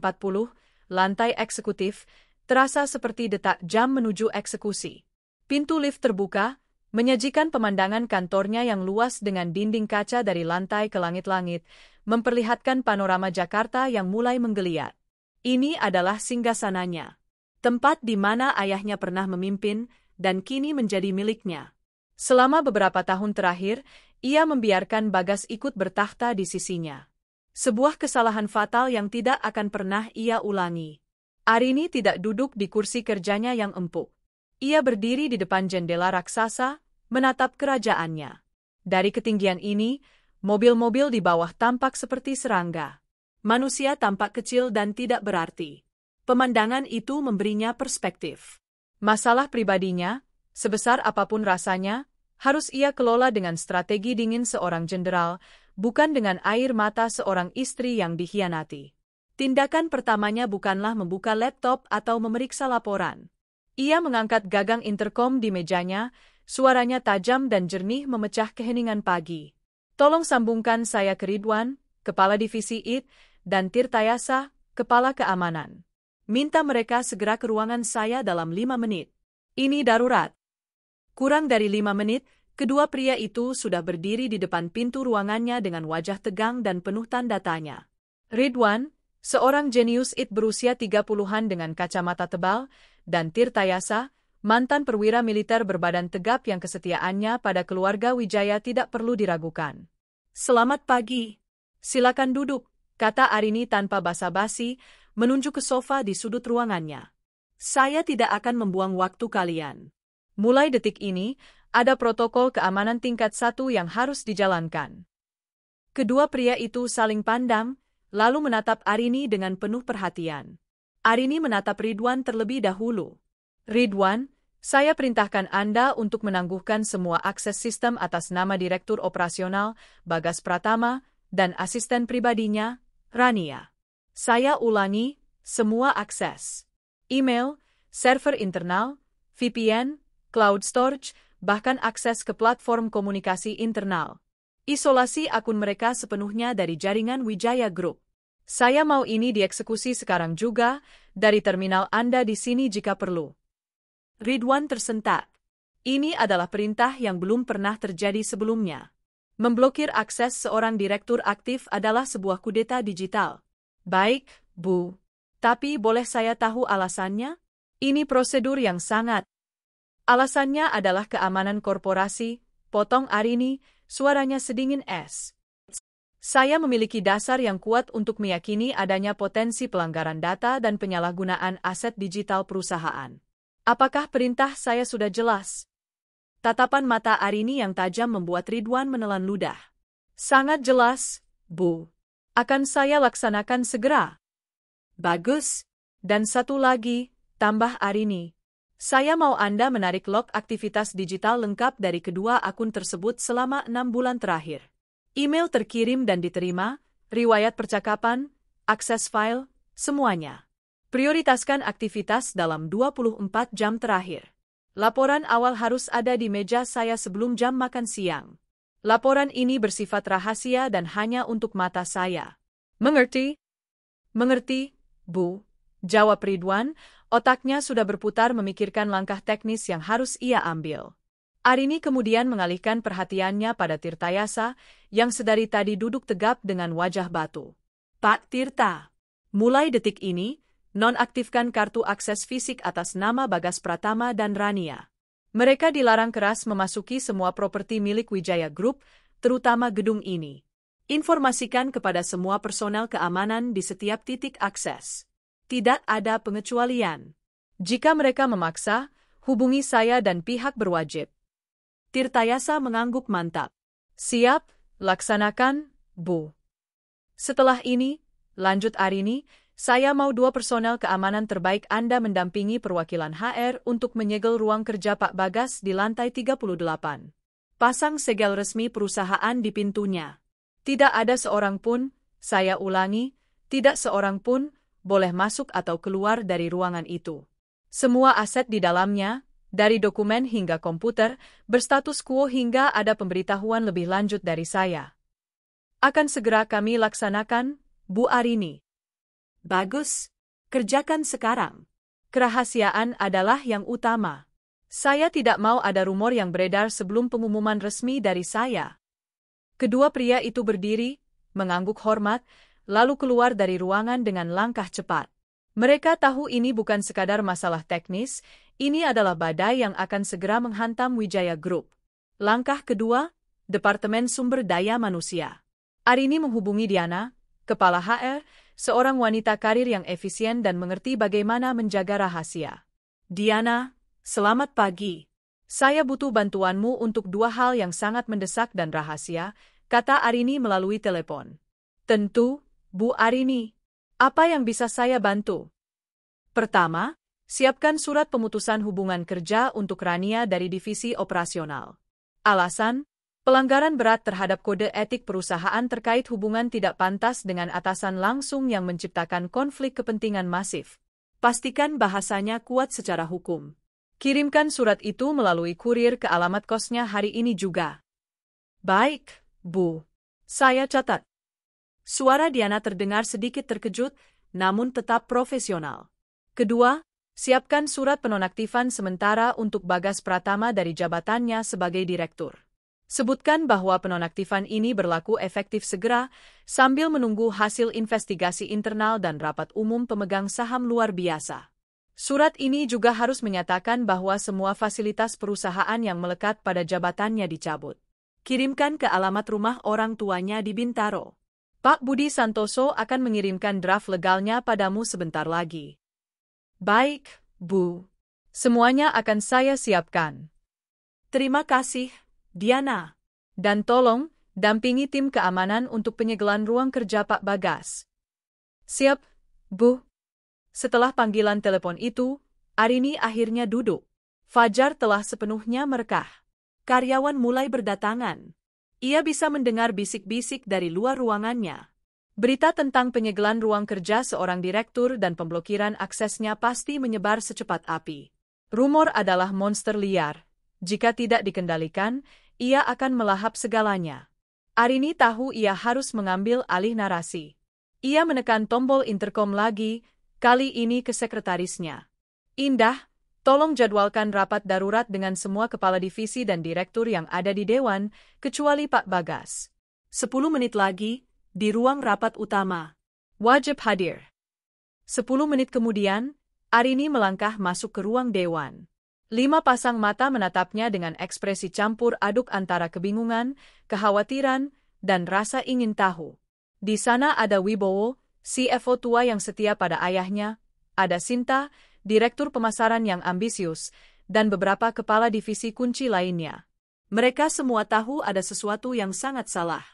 [SPEAKER 1] lantai eksekutif, terasa seperti detak jam menuju eksekusi. Pintu lift terbuka, menyajikan pemandangan kantornya yang luas dengan dinding kaca dari lantai ke langit-langit, memperlihatkan panorama Jakarta yang mulai menggeliat. Ini adalah singgasananya. Tempat di mana ayahnya pernah memimpin dan kini menjadi miliknya. Selama beberapa tahun terakhir, ia membiarkan Bagas ikut bertakhta di sisinya. Sebuah kesalahan fatal yang tidak akan pernah ia ulangi. Arini tidak duduk di kursi kerjanya yang empuk. Ia berdiri di depan jendela raksasa, menatap kerajaannya. Dari ketinggian ini, mobil-mobil di bawah tampak seperti serangga. Manusia tampak kecil dan tidak berarti. Pemandangan itu memberinya perspektif. Masalah pribadinya, sebesar apapun rasanya, harus ia kelola dengan strategi dingin seorang jenderal, bukan dengan air mata seorang istri yang dikhianati. Tindakan pertamanya bukanlah membuka laptop atau memeriksa laporan. Ia mengangkat gagang interkom di mejanya, suaranya tajam dan jernih memecah keheningan pagi. Tolong sambungkan saya ke Ridwan, Kepala Divisi IT, dan Tirtayasa, Kepala Keamanan. Minta mereka segera ke ruangan saya dalam 5 menit. Ini darurat. Kurang dari 5 menit, kedua pria itu sudah berdiri di depan pintu ruangannya dengan wajah tegang dan penuh tanda tanya. Ridwan, seorang jenius IT berusia 30-an dengan kacamata tebal, dan Tirtayasa, mantan perwira militer berbadan tegap yang kesetiaannya pada keluarga Wijaya tidak perlu diragukan. Selamat pagi. Silakan duduk, kata Arini tanpa basa-basi, menunjuk ke sofa di sudut ruangannya. Saya tidak akan membuang waktu kalian. Mulai detik ini, ada protokol keamanan tingkat 1 yang harus dijalankan. Kedua pria itu saling pandang, lalu menatap Arini dengan penuh perhatian. Arini menatap Ridwan terlebih dahulu. Ridwan, saya perintahkan Anda untuk menangguhkan semua akses sistem atas nama Direktur Operasional, Bagas Pratama, dan asisten pribadinya, Rania. Saya ulangi, semua akses. Email, server internal, VPN, cloud storage, bahkan akses ke platform komunikasi internal. Isolasi akun mereka sepenuhnya dari jaringan Wijaya Group. Saya mau ini dieksekusi sekarang juga, dari terminal Anda di sini jika perlu. Ridwan tersentak. Ini adalah perintah yang belum pernah terjadi sebelumnya. Memblokir akses seorang direktur aktif adalah sebuah kudeta digital. Baik, Bu. Tapi boleh saya tahu alasannya? Ini prosedur yang sangat. Alasannya adalah keamanan korporasi, potong Arini, suaranya sedingin es. Saya memiliki dasar yang kuat untuk meyakini adanya potensi pelanggaran data dan penyalahgunaan aset digital perusahaan. Apakah perintah saya sudah jelas? Tatapan mata Arini yang tajam membuat Ridwan menelan ludah. Sangat jelas, Bu. Akan saya laksanakan segera. Bagus. Dan satu lagi, tambah Arini. Saya mau Anda menarik log aktivitas digital lengkap dari kedua akun tersebut selama 6 bulan terakhir. Email terkirim dan diterima, riwayat percakapan, akses file, semuanya. Prioritaskan aktivitas dalam 24 jam terakhir. Laporan awal harus ada di meja saya sebelum jam makan siang. Laporan ini bersifat rahasia dan hanya untuk mata saya. Mengerti? Mengerti, Bu. Jawab Ridwan, otaknya sudah berputar memikirkan langkah teknis yang harus ia ambil. Arini kemudian mengalihkan perhatiannya pada Tirtayasa, yang sedari tadi duduk tegap dengan wajah batu. Pak Tirta, mulai detik ini, nonaktifkan kartu akses fisik atas nama Bagas Pratama dan Rania. Mereka dilarang keras memasuki semua properti milik Wijaya Group, terutama gedung ini. Informasikan kepada semua personel keamanan di setiap titik akses. Tidak ada pengecualian. Jika mereka memaksa, hubungi saya dan pihak berwajib. Tirtayasa mengangguk mantap. Siap, laksanakan, Bu. Setelah ini, lanjut Arini, saya mau 2 personel keamanan terbaik Anda mendampingi perwakilan HR untuk menyegel ruang kerja Pak Bagas di lantai 38. Pasang segel resmi perusahaan di pintunya. Tidak ada seorang pun, saya ulangi, tidak seorang pun, boleh masuk atau keluar dari ruangan itu. Semua aset di dalamnya, dari dokumen hingga komputer, berstatus quo hingga ada pemberitahuan lebih lanjut dari saya. Akan segera kami laksanakan, Bu Arini. Bagus.
[SPEAKER 2] Kerjakan sekarang.
[SPEAKER 1] Kerahasiaan adalah yang utama. Saya tidak mau ada rumor yang beredar sebelum pengumuman resmi dari saya. Kedua pria itu berdiri, mengangguk hormat, lalu keluar dari ruangan dengan langkah cepat. Mereka tahu ini bukan sekadar masalah teknis, ini adalah badai yang akan segera menghantam Wijaya Group. Langkah kedua, Departemen Sumber Daya Manusia. Arini menghubungi Diana, kepala HR, seorang wanita karir yang efisien dan mengerti bagaimana menjaga rahasia. Diana, selamat pagi. Saya butuh bantuanmu untuk dua hal yang sangat mendesak dan rahasia, kata Arini melalui telepon. Tentu, Bu Arini. Apa yang bisa saya bantu? Pertama, siapkan surat pemutusan hubungan kerja untuk Rania dari divisi operasional. Alasan, pelanggaran berat terhadap kode etik perusahaan terkait hubungan tidak pantas dengan atasan langsung yang menciptakan konflik kepentingan masif. Pastikan bahasanya kuat secara hukum. Kirimkan surat itu melalui kurir ke alamat kosnya hari ini juga. Baik, Bu. Saya catat. Suara Diana terdengar sedikit terkejut, namun tetap profesional. Kedua, siapkan surat penonaktifan sementara untuk Bagas Pratama dari jabatannya sebagai direktur. Sebutkan bahwa penonaktifan ini berlaku efektif segera, sambil menunggu hasil investigasi internal dan rapat umum pemegang saham luar biasa. Surat ini juga harus menyatakan bahwa semua fasilitas perusahaan yang melekat pada jabatannya dicabut. Kirimkan ke alamat rumah orang tuanya di Bintaro. Pak Budi Santoso akan mengirimkan draft legalnya padamu sebentar lagi. Baik, Bu. Semuanya akan saya siapkan. Terima kasih, Diana. Dan tolong, dampingi tim keamanan untuk penyegelan ruang kerja Pak Bagas. Siap, Bu. Setelah panggilan telepon itu, Arini akhirnya duduk. Fajar telah sepenuhnya merekah. Karyawan mulai berdatangan. Ia bisa mendengar bisik-bisik dari luar ruangannya. Berita tentang penyegelan ruang kerja seorang direktur dan pemblokiran aksesnya pasti menyebar secepat api. Rumor adalah monster liar. Jika tidak dikendalikan, ia akan melahap segalanya. Arini tahu ia harus mengambil alih narasi. Ia menekan tombol intercom lagi, kali ini ke sekretarisnya. Indah, tolong jadwalkan rapat darurat dengan semua kepala divisi dan direktur yang ada di Dewan, kecuali Pak Bagas. 10 menit lagi, di ruang rapat utama. Wajib hadir. 10 menit kemudian, Arini melangkah masuk ke ruang Dewan. 5 pasang mata menatapnya dengan ekspresi campur aduk antara kebingungan, kekhawatiran, dan rasa ingin tahu. Di sana ada Wibowo, CFO tua yang setia pada ayahnya, ada Sinta, direktur pemasaran yang ambisius, dan beberapa kepala divisi kunci lainnya. Mereka semua tahu ada sesuatu yang sangat salah.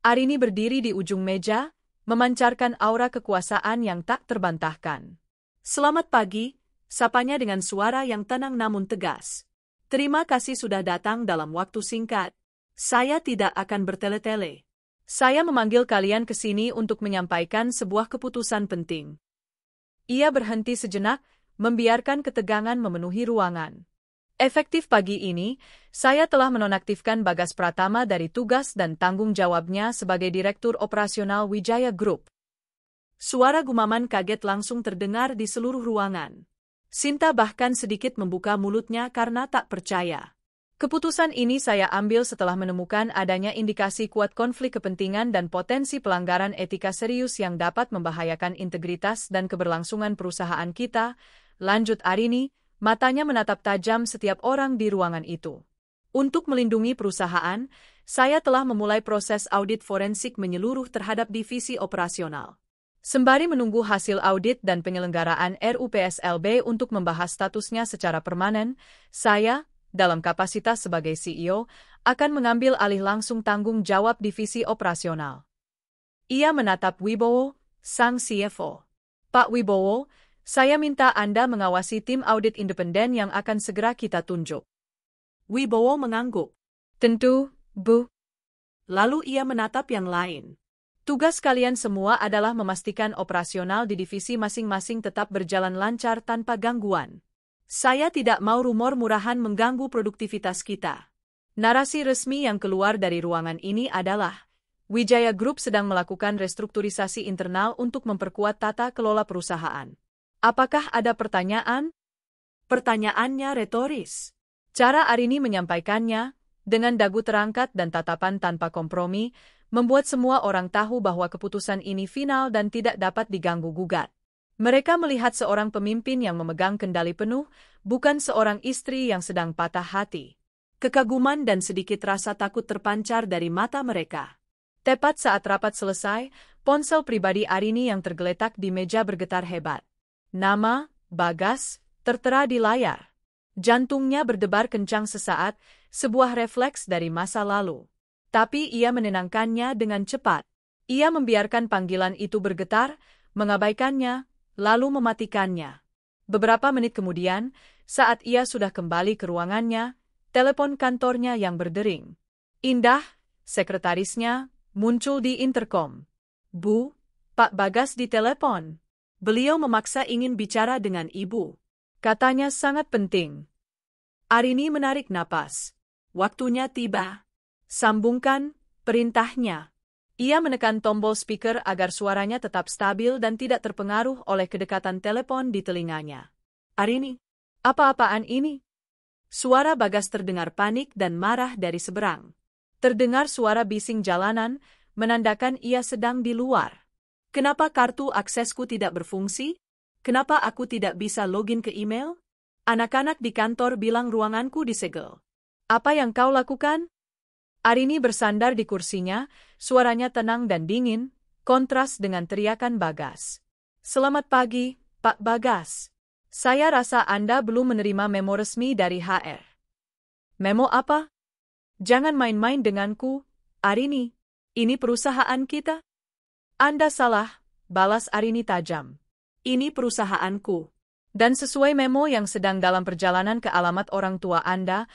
[SPEAKER 1] Arini berdiri di ujung meja, memancarkan aura kekuasaan yang tak terbantahkan. Selamat pagi, sapanya dengan suara yang tenang namun tegas. Terima kasih sudah datang dalam waktu singkat. Saya tidak akan bertele-tele. Saya memanggil kalian ke sini untuk menyampaikan sebuah keputusan penting. Ia berhenti sejenak, membiarkan ketegangan memenuhi ruangan. Efektif pagi ini, saya telah menonaktifkan Bagas Pratama dari tugas dan tanggung jawabnya sebagai Direktur Operasional Wijaya Group. Suara gumaman kaget langsung terdengar di seluruh ruangan. Sinta bahkan sedikit membuka mulutnya karena tak percaya. Keputusan ini saya ambil setelah menemukan adanya indikasi kuat konflik kepentingan dan potensi pelanggaran etika serius yang dapat membahayakan integritas dan keberlangsungan perusahaan kita, lanjut Arini, matanya menatap tajam setiap orang di ruangan itu. Untuk melindungi perusahaan, saya telah memulai proses audit forensik menyeluruh terhadap divisi operasional. Sembari menunggu hasil audit dan penyelenggaraan RUPSLB untuk membahas statusnya secara permanen, saya, dalam kapasitas sebagai CEO, akan mengambil alih langsung tanggung jawab divisi operasional. Ia menatap Wibowo, sang CFO. Pak Wibowo, saya minta Anda mengawasi tim audit independen yang akan segera kita tunjuk. Wibowo mengangguk. Tentu, Bu. Lalu ia menatap yang lain. Tugas kalian semua adalah memastikan operasional di divisi masing-masing tetap berjalan lancar tanpa gangguan. Saya tidak mau rumor murahan mengganggu produktivitas kita. Narasi resmi yang keluar dari ruangan ini adalah, Wijaya Group sedang melakukan restrukturisasi internal untuk memperkuat tata kelola perusahaan. Apakah ada pertanyaan?
[SPEAKER 2] Pertanyaannya retoris.
[SPEAKER 1] Cara Arini menyampaikannya, dengan dagu terangkat dan tatapan tanpa kompromi, membuat semua orang tahu bahwa keputusan ini final dan tidak dapat diganggu-gugat. Mereka melihat seorang pemimpin yang memegang kendali penuh, bukan seorang istri yang sedang patah hati.
[SPEAKER 2] Kekaguman dan sedikit rasa takut terpancar dari mata mereka.
[SPEAKER 1] Tepat saat rapat selesai, ponsel pribadi Arini yang tergeletak di meja bergetar hebat. Nama, Bagas, tertera di layar. Jantungnya berdebar kencang sesaat, sebuah refleks dari masa lalu. Tapi ia menenangkannya dengan cepat. Ia membiarkan panggilan itu bergetar, mengabaikannya, lalu mematikannya. Beberapa menit kemudian, saat ia sudah kembali ke ruangannya, telepon kantornya yang berdering. Indah, sekretarisnya, muncul di interkom. Bu, Pak Bagas ditelepon.
[SPEAKER 2] Beliau memaksa ingin bicara dengan ibu.
[SPEAKER 1] Katanya sangat penting.
[SPEAKER 2] Arini menarik napas. Waktunya tiba.
[SPEAKER 1] Sambungkan, perintahnya. Ia menekan tombol speaker agar suaranya tetap stabil dan tidak terpengaruh oleh kedekatan telepon di telinganya.
[SPEAKER 2] Arini,
[SPEAKER 1] apa-apaan ini?
[SPEAKER 2] Suara Bagas terdengar panik dan marah dari seberang.
[SPEAKER 1] Terdengar suara bising jalanan, menandakan ia sedang di luar.
[SPEAKER 2] Kenapa kartu aksesku tidak berfungsi? Kenapa aku tidak bisa login ke email? Anak-anak di kantor bilang ruanganku disegel.
[SPEAKER 1] Apa yang kau lakukan? Arini bersandar di kursinya, suaranya tenang dan dingin, kontras dengan teriakan Bagas. Selamat pagi, Pak Bagas. Saya rasa Anda belum menerima memo resmi dari HR. Memo apa? Jangan main-main denganku, Arini. Ini perusahaan kita. Anda salah, balas Arini tajam.
[SPEAKER 2] Ini perusahaanku.
[SPEAKER 1] Dan sesuai memo yang sedang dalam perjalanan ke alamat orang tua Anda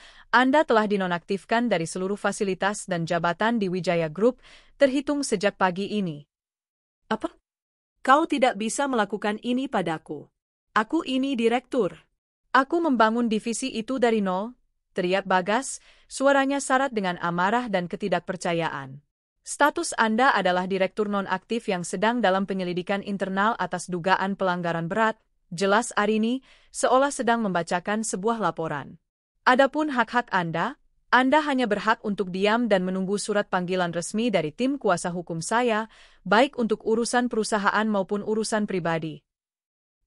[SPEAKER 1] telah dinonaktifkan dari seluruh fasilitas dan jabatan di Wijaya Group, terhitung sejak pagi ini.
[SPEAKER 2] Apa? Kau tidak bisa melakukan ini padaku. Aku ini direktur.
[SPEAKER 1] Aku membangun divisi itu dari nol, teriak Bagas, suaranya syarat dengan amarah dan ketidakpercayaan. Status Anda adalah direktur nonaktif yang sedang dalam penyelidikan internal atas dugaan pelanggaran berat, jelas Arini, seolah sedang membacakan sebuah laporan. Adapun hak-hak Anda hanya berhak untuk diam dan menunggu surat panggilan resmi dari tim kuasa hukum saya, baik untuk urusan perusahaan maupun urusan pribadi.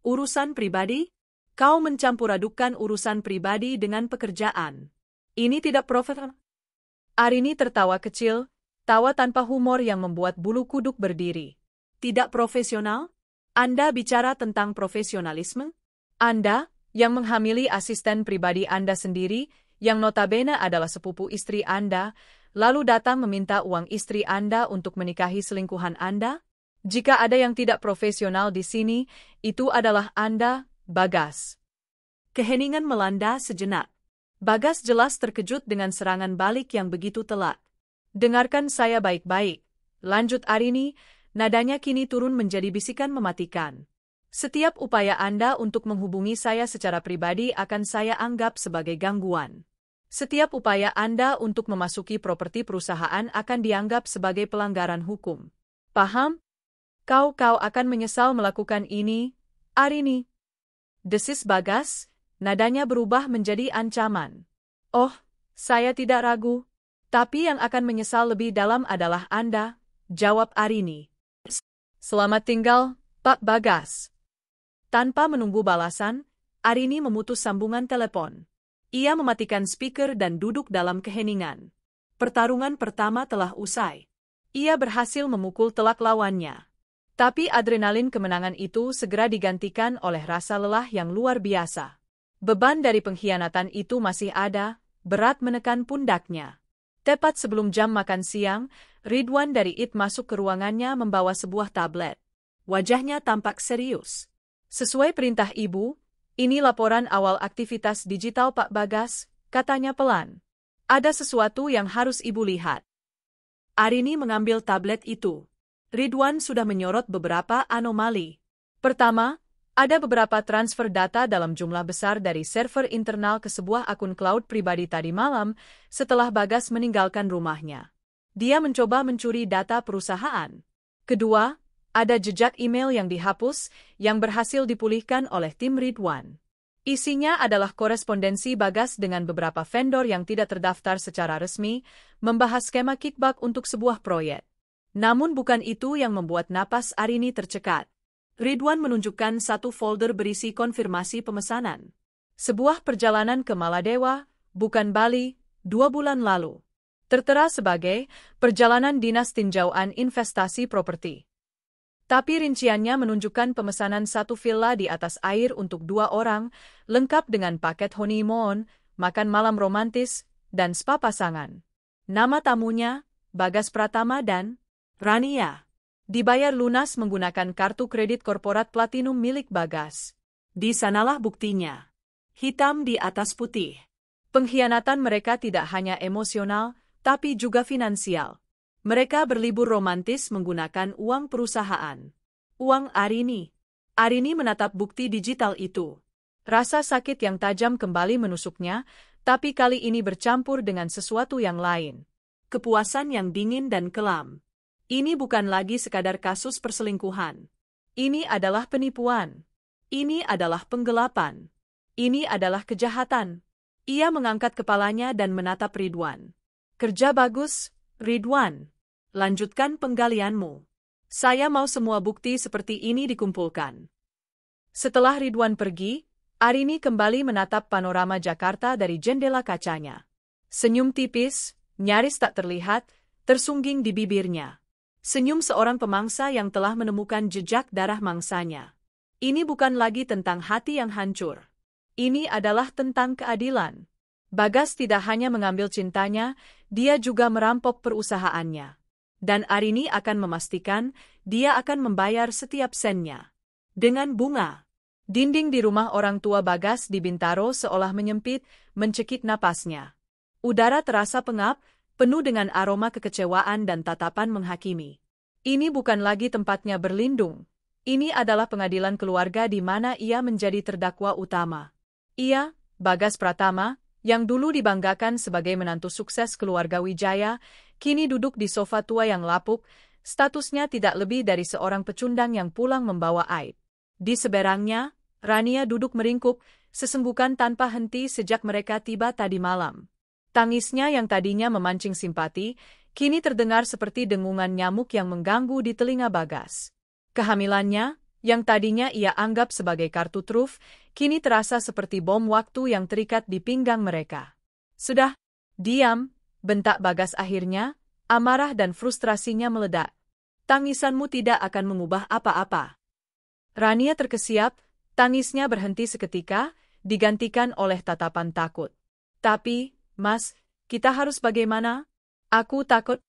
[SPEAKER 2] Urusan pribadi? Kau mencampur-adukan urusan pribadi dengan pekerjaan. Ini tidak profesional.
[SPEAKER 1] Arini tertawa kecil, tawa tanpa humor yang membuat bulu kuduk berdiri.
[SPEAKER 2] Tidak profesional? Anda bicara tentang profesionalisme?
[SPEAKER 1] Anda, yang menghamili asisten pribadi Anda sendiri, yang notabene adalah sepupu istri Anda, lalu datang meminta uang istri Anda untuk menikahi selingkuhan Anda? Jika ada yang tidak profesional di sini, itu adalah Anda, Bagas.
[SPEAKER 2] Keheningan melanda sejenak.
[SPEAKER 1] Bagas jelas terkejut dengan serangan balik yang begitu telak. Dengarkan saya baik-baik, lanjut Arini, nadanya kini turun menjadi bisikan mematikan. Setiap upaya Anda untuk menghubungi saya secara pribadi akan saya anggap sebagai gangguan. Setiap upaya Anda untuk memasuki properti perusahaan akan dianggap sebagai pelanggaran hukum. Paham? Kau akan menyesal melakukan ini, Arini. Desis Bagas, nadanya berubah menjadi ancaman. Oh, saya tidak ragu. Tapi yang akan menyesal lebih dalam adalah Anda, jawab Arini. Selamat tinggal, Pak Bagas. Tanpa menunggu balasan, Arini memutus sambungan telepon. Ia mematikan speaker dan duduk dalam keheningan. Pertarungan pertama telah usai. Ia berhasil memukul telak lawannya. Tapi adrenalin kemenangan itu segera digantikan oleh rasa lelah yang luar biasa. Beban dari pengkhianatan itu masih ada, berat menekan pundaknya. Tepat sebelum jam makan siang, Ridwan dari IT masuk ke ruangannya membawa sebuah tablet. Wajahnya tampak serius. Sesuai perintah Ibu, ini laporan awal aktivitas digital Pak Bagas, katanya pelan. Ada sesuatu yang harus Ibu lihat. Arini mengambil tablet itu. Ridwan sudah menyorot beberapa anomali. Pertama, ada beberapa transfer data dalam jumlah besar dari server internal ke sebuah akun cloud pribadi tadi malam setelah Bagas meninggalkan rumahnya. Dia mencoba mencuri data perusahaan. Kedua, Ada jejak email yang dihapus, yang berhasil dipulihkan oleh tim Ridwan. Isinya adalah korespondensi Bagas dengan beberapa vendor yang tidak terdaftar secara resmi, membahas skema kickback untuk sebuah proyek. Namun bukan itu yang membuat napas Arini tercekat. Ridwan menunjukkan satu folder berisi konfirmasi pemesanan. Sebuah perjalanan ke Maladewa, bukan Bali, 2 bulan lalu. Tertera sebagai perjalanan dinas tinjauan investasi properti. Tapi rinciannya menunjukkan pemesanan satu villa di atas air untuk 2 orang, lengkap dengan paket honeymoon, makan malam romantis, dan spa pasangan. Nama tamunya, Bagas Pratama dan Rania. Dibayar lunas menggunakan kartu kredit korporat platinum milik Bagas.
[SPEAKER 2] Di sanalah buktinya. Hitam di atas putih.
[SPEAKER 1] Pengkhianatan mereka tidak hanya emosional, tapi juga finansial. Mereka berlibur romantis menggunakan uang perusahaan. Uang Arini. Arini menatap bukti digital itu. Rasa sakit yang tajam kembali menusuknya, tapi kali ini bercampur dengan sesuatu yang lain.
[SPEAKER 2] Kepuasan yang dingin dan kelam.
[SPEAKER 1] Ini bukan lagi sekadar kasus perselingkuhan. Ini adalah penipuan. Ini adalah penggelapan. Ini adalah kejahatan. Ia mengangkat kepalanya dan menatap Ridwan. Kerja bagus, Ridwan. Lanjutkan penggalianmu. Saya mau semua bukti seperti ini dikumpulkan. Setelah Ridwan pergi, Arini kembali menatap panorama Jakarta dari jendela kacanya. Senyum tipis, nyaris tak terlihat, tersungging di bibirnya. Senyum seorang pemangsa yang telah menemukan jejak darah mangsanya. Ini bukan lagi tentang hati yang hancur. Ini adalah tentang keadilan. Bagas tidak hanya mengambil cintanya, dia juga merampok perusahaannya. Dan Arini akan memastikan dia akan membayar setiap sennya. Dengan bunga. Dinding di rumah orang tua Bagas di Bintaro seolah menyempit, mencekik napasnya. Udara terasa pengap, penuh dengan aroma kekecewaan dan tatapan menghakimi. Ini bukan lagi tempatnya berlindung. Ini adalah pengadilan keluarga di mana ia menjadi terdakwa utama. Ia, Bagas Pratama, yang dulu dibanggakan sebagai menantu sukses keluarga Wijaya, kini duduk di sofa tua yang lapuk, statusnya tidak lebih dari seorang pecundang yang pulang membawa aib. Di seberangnya, Rania duduk meringkuk, sesenggukan tanpa henti sejak mereka tiba tadi malam. Tangisnya yang tadinya memancing simpati, kini terdengar seperti dengungan nyamuk yang mengganggu di telinga Bagas. Kehamilannya, yang tadinya ia anggap sebagai kartu truf, kini terasa seperti bom waktu yang terikat di pinggang mereka. Sudah, diam, bentak Bagas akhirnya, amarah dan frustrasinya meledak. Tangisanmu tidak akan mengubah apa-apa. Rania terkesiap, tangisnya berhenti seketika, digantikan oleh tatapan takut. Tapi, Mas, kita harus bagaimana? Aku takut.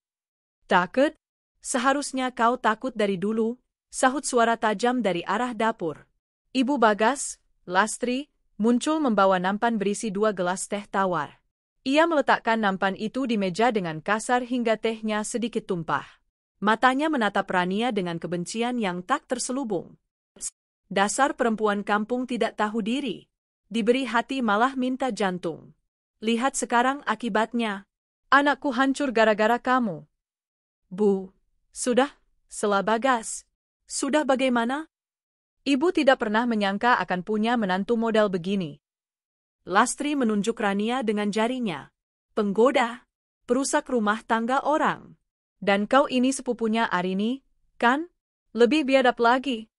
[SPEAKER 1] Takut? Seharusnya kau takut dari dulu, sahut suara tajam dari arah dapur. Ibu Bagas, Lastri, muncul membawa nampan berisi 2 gelas teh tawar. Ia meletakkan nampan itu di meja dengan kasar hingga tehnya sedikit tumpah. Matanya menatap Rania dengan kebencian yang tak terselubung. Dasar perempuan kampung tidak tahu diri. Diberi hati malah minta jantung. Lihat sekarang akibatnya. Anakku hancur gara-gara kamu. Bu, sudah, sela Bagas. Sudah bagaimana? Ibu tidak pernah menyangka akan punya menantu modal begini. Lastri menunjuk Rania dengan jarinya. Penggoda, perusak rumah tangga orang. Dan kau ini sepupunya Arini, kan? Lebih biadab lagi.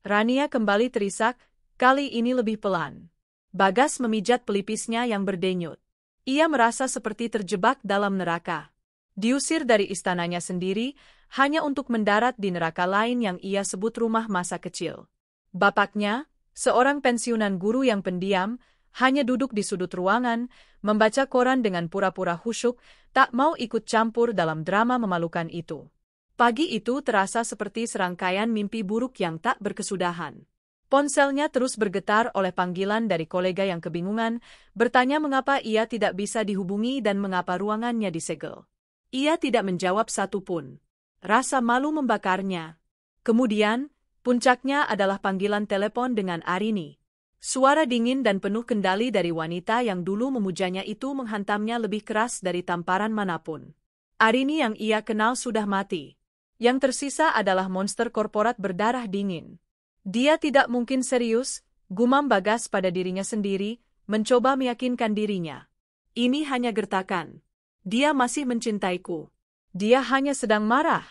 [SPEAKER 1] Rania kembali terisak, kali ini lebih pelan. Bagas memijat pelipisnya yang berdenyut. Ia merasa seperti terjebak dalam neraka. Diusir dari istananya sendiri, hanya untuk mendarat di neraka lain yang ia sebut rumah masa kecil. Bapaknya, seorang pensiunan guru yang pendiam, hanya duduk di sudut ruangan, membaca koran dengan pura-pura khusyuk, tak mau ikut campur dalam drama memalukan itu. Pagi itu terasa seperti serangkaian mimpi buruk yang tak berkesudahan. Ponselnya terus bergetar oleh panggilan dari kolega yang kebingungan, bertanya mengapa ia tidak bisa dihubungi dan mengapa ruangannya disegel. Ia tidak menjawab satupun. Rasa malu membakarnya. Kemudian, puncaknya adalah panggilan telepon dengan Arini. Suara dingin dan penuh kendali dari wanita yang dulu memujanya itu menghantamnya lebih keras dari tamparan manapun. Arini yang ia kenal sudah mati. Yang tersisa adalah monster korporat berdarah dingin. Dia tidak mungkin serius, gumam Bagas pada dirinya sendiri, mencoba meyakinkan dirinya.
[SPEAKER 2] Ini hanya gertakan. Dia masih mencintaiku.
[SPEAKER 1] Dia hanya sedang marah.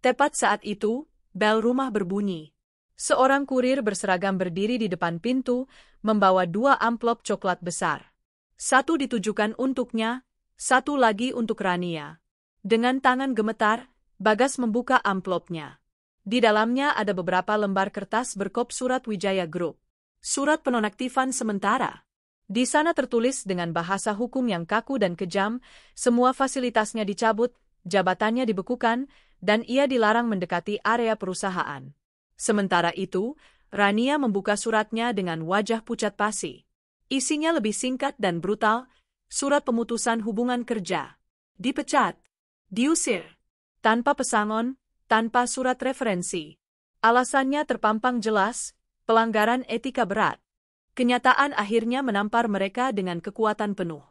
[SPEAKER 2] Tepat saat itu, bel rumah berbunyi.
[SPEAKER 1] Seorang kurir berseragam berdiri di depan pintu, membawa 2 amplop coklat besar.
[SPEAKER 2] Satu ditujukan untuknya, satu lagi untuk Rania. Dengan tangan gemetar, Bagas membuka amplopnya. Di dalamnya ada beberapa lembar kertas berkop surat Wijaya Group. Surat penonaktifan sementara.
[SPEAKER 1] Di sana tertulis dengan bahasa hukum yang kaku dan kejam, semua fasilitasnya dicabut, jabatannya dibekukan, dan ia dilarang mendekati area perusahaan. Sementara itu, Rania membuka suratnya dengan wajah pucat pasi. Isinya lebih singkat dan brutal, surat pemutusan hubungan kerja. Dipecat. Diusir. Tanpa pesangon, tanpa surat referensi. Alasannya terpampang jelas, pelanggaran etika berat. Kenyataan akhirnya menampar mereka dengan kekuatan penuh.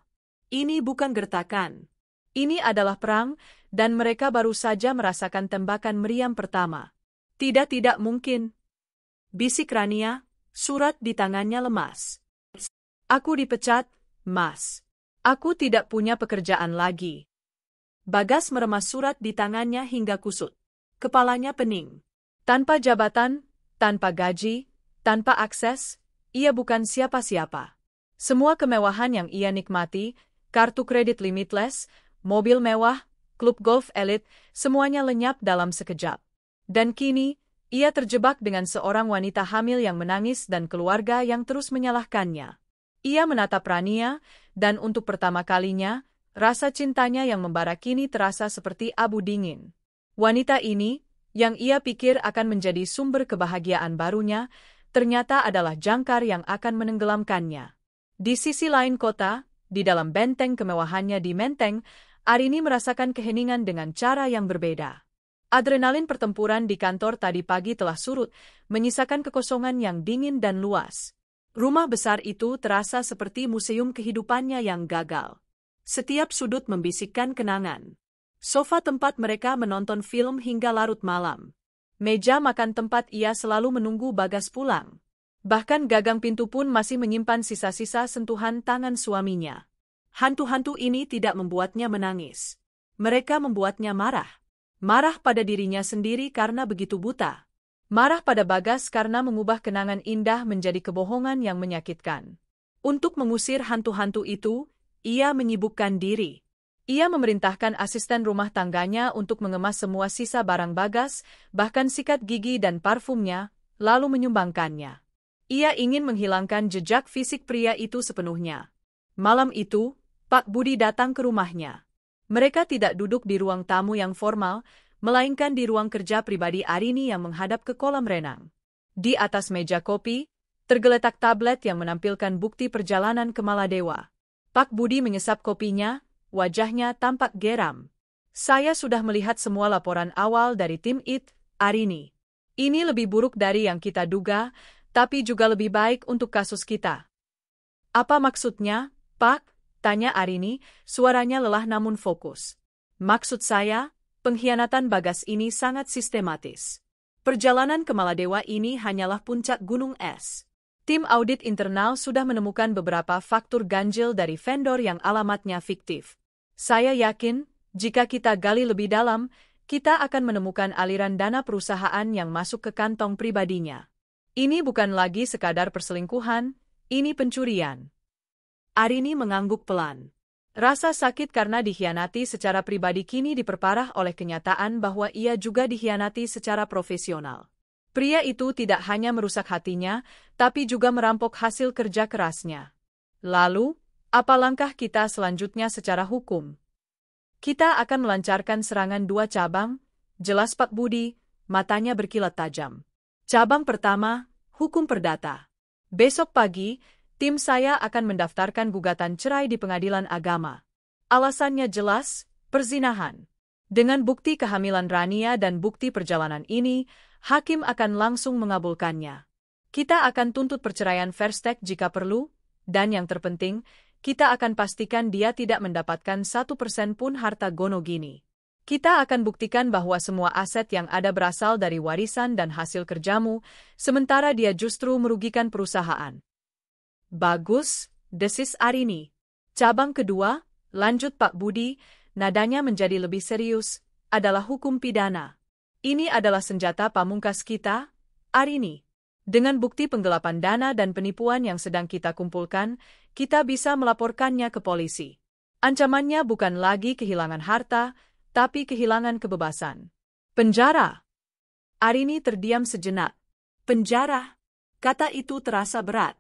[SPEAKER 1] Ini bukan gertakan. Ini adalah perang, dan mereka baru saja merasakan tembakan meriam pertama. Tidak mungkin. Bisik Rania, surat di tangannya lemas. Aku dipecat, Mas. Aku tidak punya pekerjaan lagi. Bagas meremas surat di tangannya hingga kusut. Kepalanya pening. Tanpa jabatan, tanpa gaji, tanpa akses, ia bukan siapa-siapa. Semua kemewahan yang ia nikmati, kartu kredit limitless, mobil mewah, klub golf elit, semuanya lenyap dalam sekejap. Dan kini, ia terjebak dengan seorang wanita hamil yang menangis dan keluarga yang terus menyalahkannya. Ia menatap Rania, dan untuk pertama kalinya, rasa cintanya yang membara kini terasa seperti abu dingin. Wanita ini, yang ia pikir akan menjadi sumber kebahagiaan barunya, ternyata adalah jangkar yang akan menenggelamkannya. Di sisi lain kota, di dalam benteng kemewahannya di Menteng, Arini merasakan keheningan dengan cara yang berbeda. Adrenalin pertempuran di kantor tadi pagi telah surut, menyisakan kekosongan yang dingin dan luas. Rumah besar itu terasa seperti museum kehidupannya yang gagal. Setiap sudut membisikkan kenangan. Sofa tempat mereka menonton film hingga larut malam. Meja makan tempat ia selalu menunggu Bagas pulang. Bahkan gagang pintu pun masih menyimpan sisa-sisa sentuhan tangan suaminya. Hantu-hantu ini tidak membuatnya menangis. Mereka membuatnya marah. Marah pada dirinya sendiri karena begitu buta. Marah pada Bagas karena mengubah kenangan indah menjadi kebohongan yang menyakitkan. Untuk mengusir hantu-hantu itu, ia menyibukkan diri. Ia memerintahkan asisten rumah tangganya untuk mengemas semua sisa barang Bagas, bahkan sikat gigi dan parfumnya, lalu menyumbangkannya. Ia ingin menghilangkan jejak fisik pria itu sepenuhnya. Malam itu, Pak Budi datang ke rumahnya. Mereka tidak duduk di ruang tamu yang formal, melainkan di ruang kerja pribadi Arini yang menghadap ke kolam renang. Di atas meja kopi, tergeletak tablet yang menampilkan bukti perjalanan ke Maladewa. Pak Budi mengesap kopinya, wajahnya tampak geram. Saya sudah melihat semua laporan awal dari tim IT, Arini. Ini lebih buruk dari yang kita duga, tapi juga lebih baik untuk kasus kita. Apa maksudnya, Pak? Tanya Arini, suaranya lelah namun fokus. Maksud saya, pengkhianatan Bagas ini sangat sistematis. Perjalanan ke Maladewa ini hanyalah puncak gunung es. Tim audit internal sudah menemukan beberapa faktur ganjil dari vendor yang alamatnya fiktif. Saya yakin, jika kita gali lebih dalam, kita akan menemukan aliran dana perusahaan yang masuk ke kantong pribadinya. Ini bukan lagi sekadar perselingkuhan, ini pencurian. Arini mengangguk pelan. Rasa sakit karena dikhianati secara pribadi kini diperparah oleh kenyataan bahwa ia juga dikhianati secara profesional. Pria itu tidak hanya merusak hatinya, tapi juga merampok hasil kerja kerasnya. Lalu, apa langkah kita selanjutnya secara hukum? Kita akan melancarkan serangan 2 cabang, jelas Pak Budi, matanya berkilat tajam. Cabang pertama, hukum perdata. Besok pagi, tim saya akan mendaftarkan gugatan cerai di pengadilan agama. Alasannya jelas, perzinahan. Dengan bukti kehamilan Rania dan bukti perjalanan ini, hakim akan langsung mengabulkannya. Kita akan tuntut perceraian Verstek jika perlu, dan yang terpenting, kita akan pastikan dia tidak mendapatkan 1% pun harta Gonogini. Kita akan buktikan bahwa semua aset yang ada berasal dari warisan dan hasil kerjamu, sementara dia justru merugikan perusahaan. Bagus, desis Arini. Cabang kedua, lanjut Pak Budi, nadanya menjadi lebih serius, adalah hukum pidana. Ini adalah senjata pamungkas kita, Arini. Dengan bukti penggelapan dana dan penipuan yang sedang kita kumpulkan, kita bisa melaporkannya ke polisi. Ancamannya bukan lagi kehilangan harta, tapi kehilangan kebebasan. Penjara. Arini terdiam sejenak. Penjara. Kata itu terasa berat.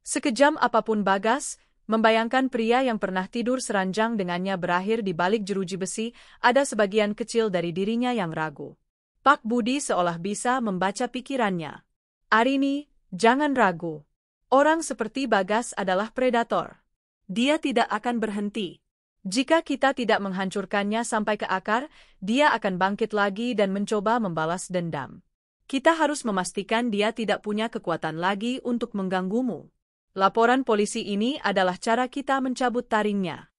[SPEAKER 1] Sekejam apapun Bagas, membayangkan pria yang pernah tidur seranjang dengannya berakhir di balik jeruji besi, ada sebagian kecil dari dirinya yang ragu. Pak Budi seolah bisa membaca pikirannya. Arini, jangan ragu. Orang seperti Bagas adalah predator. Dia tidak akan berhenti. Jika kita tidak menghancurkannya sampai ke akar, dia akan bangkit lagi dan mencoba membalas dendam. Kita harus memastikan dia tidak punya kekuatan lagi untuk mengganggumu. Laporan polisi ini adalah cara kita mencabut taringnya.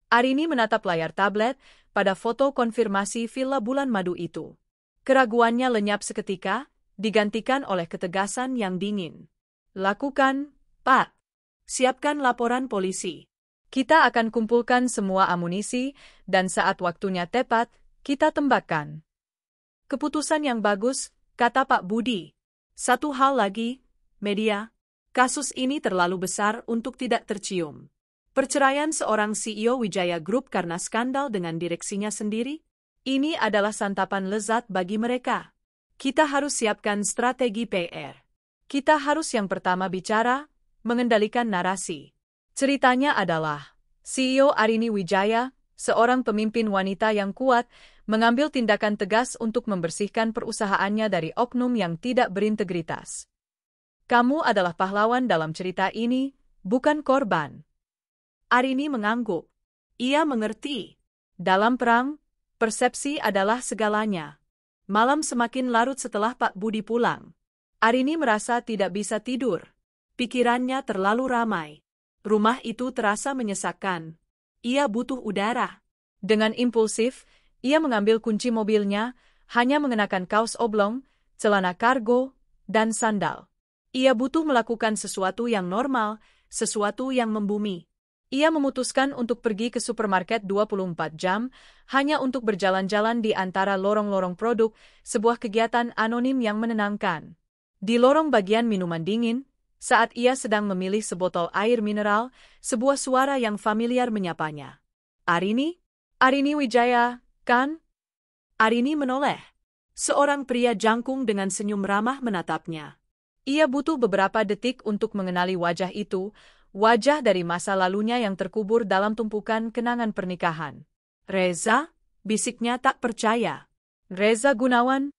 [SPEAKER 1] Arini menatap layar tablet pada foto konfirmasi Villa Bulan Madu itu. Keraguannya lenyap seketika, digantikan oleh ketegasan yang dingin. Lakukan, Pak. Siapkan laporan polisi. Kita akan kumpulkan semua amunisi, dan saat waktunya tepat, kita tembakkan. Keputusan yang bagus, kata Pak Budi. Satu hal lagi, media. Kasus ini terlalu besar untuk tidak tercium. Perceraian seorang CEO Wijaya Group karena skandal dengan direksinya sendiri? Ini adalah santapan lezat bagi mereka. Kita harus siapkan strategi PR. Kita harus yang pertama bicara, mengendalikan narasi. Ceritanya adalah, CEO Arini Wijaya, seorang pemimpin wanita yang kuat, mengambil tindakan tegas untuk membersihkan perusahaannya dari oknum yang tidak berintegritas. Kamu adalah pahlawan dalam cerita ini, bukan korban. Arini mengangguk. Ia mengerti. Dalam perang, persepsi adalah segalanya. Malam semakin larut setelah Pak Budi pulang. Arini merasa tidak bisa tidur. Pikirannya terlalu ramai. Rumah itu terasa menyesakkan. Ia butuh udara. Dengan impulsif, ia mengambil kunci mobilnya, hanya mengenakan kaos oblong, celana kargo, dan sandal. Ia butuh melakukan sesuatu yang normal, sesuatu yang membumi. Ia memutuskan untuk pergi ke supermarket 24 jam, hanya untuk berjalan-jalan di antara lorong-lorong produk, sebuah kegiatan anonim yang menenangkan. Di lorong bagian minuman dingin, saat ia sedang memilih sebotol air mineral, sebuah suara yang familiar menyapanya. Arini? Arini Wijaya, kan? Arini menoleh. Seorang pria jangkung dengan senyum ramah menatapnya. Ia butuh beberapa detik untuk mengenali wajah itu, wajah dari masa lalunya yang terkubur dalam tumpukan kenangan pernikahan. Reza? Bisiknya tak percaya. Reza Gunawan?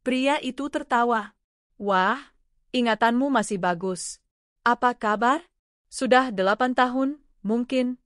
[SPEAKER 1] Pria itu tertawa. Wah, ingatanmu masih bagus. Apa kabar? Sudah 8 tahun, mungkin.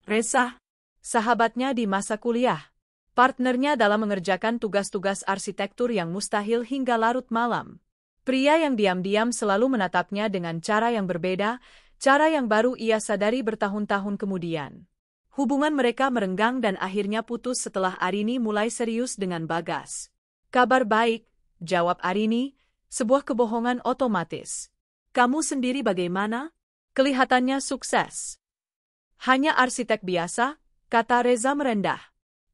[SPEAKER 1] Reza, sahabatnya di masa kuliah. Partnernya dalam mengerjakan tugas-tugas arsitektur yang mustahil hingga larut malam. Pria yang diam-diam selalu menatapnya dengan cara yang berbeda, cara yang baru ia sadari bertahun-tahun kemudian. Hubungan mereka merenggang dan akhirnya putus setelah Arini mulai serius dengan Bagas. Kabar baik, jawab Arini, sebuah kebohongan otomatis. Kamu sendiri bagaimana? Kelihatannya sukses. Hanya arsitek biasa, kata Reza merendah.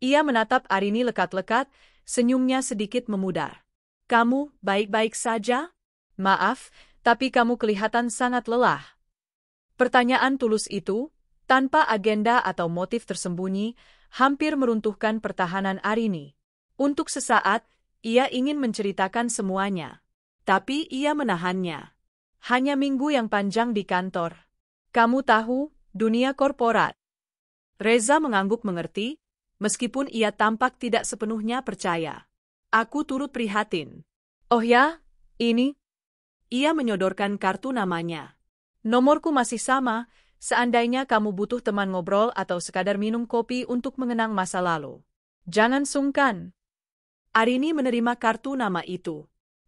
[SPEAKER 1] Ia menatap Arini lekat-lekat, senyumnya sedikit memudar. Kamu baik-baik saja? Maaf, tapi kamu kelihatan sangat lelah. Pertanyaan tulus itu, tanpa agenda atau motif tersembunyi, hampir meruntuhkan pertahanan Arini. Untuk sesaat, ia ingin menceritakan semuanya. Tapi ia menahannya. Hanya minggu yang panjang di kantor. Kamu tahu, dunia korporat. Reza mengangguk mengerti, meskipun ia tampak tidak sepenuhnya percaya. Aku turut prihatin. Oh ya, ini? Ia menyodorkan kartu namanya. Nomorku masih sama, seandainya kamu butuh teman ngobrol atau sekadar minum kopi untuk mengenang masa lalu. Jangan sungkan. Arini menerima kartu nama itu.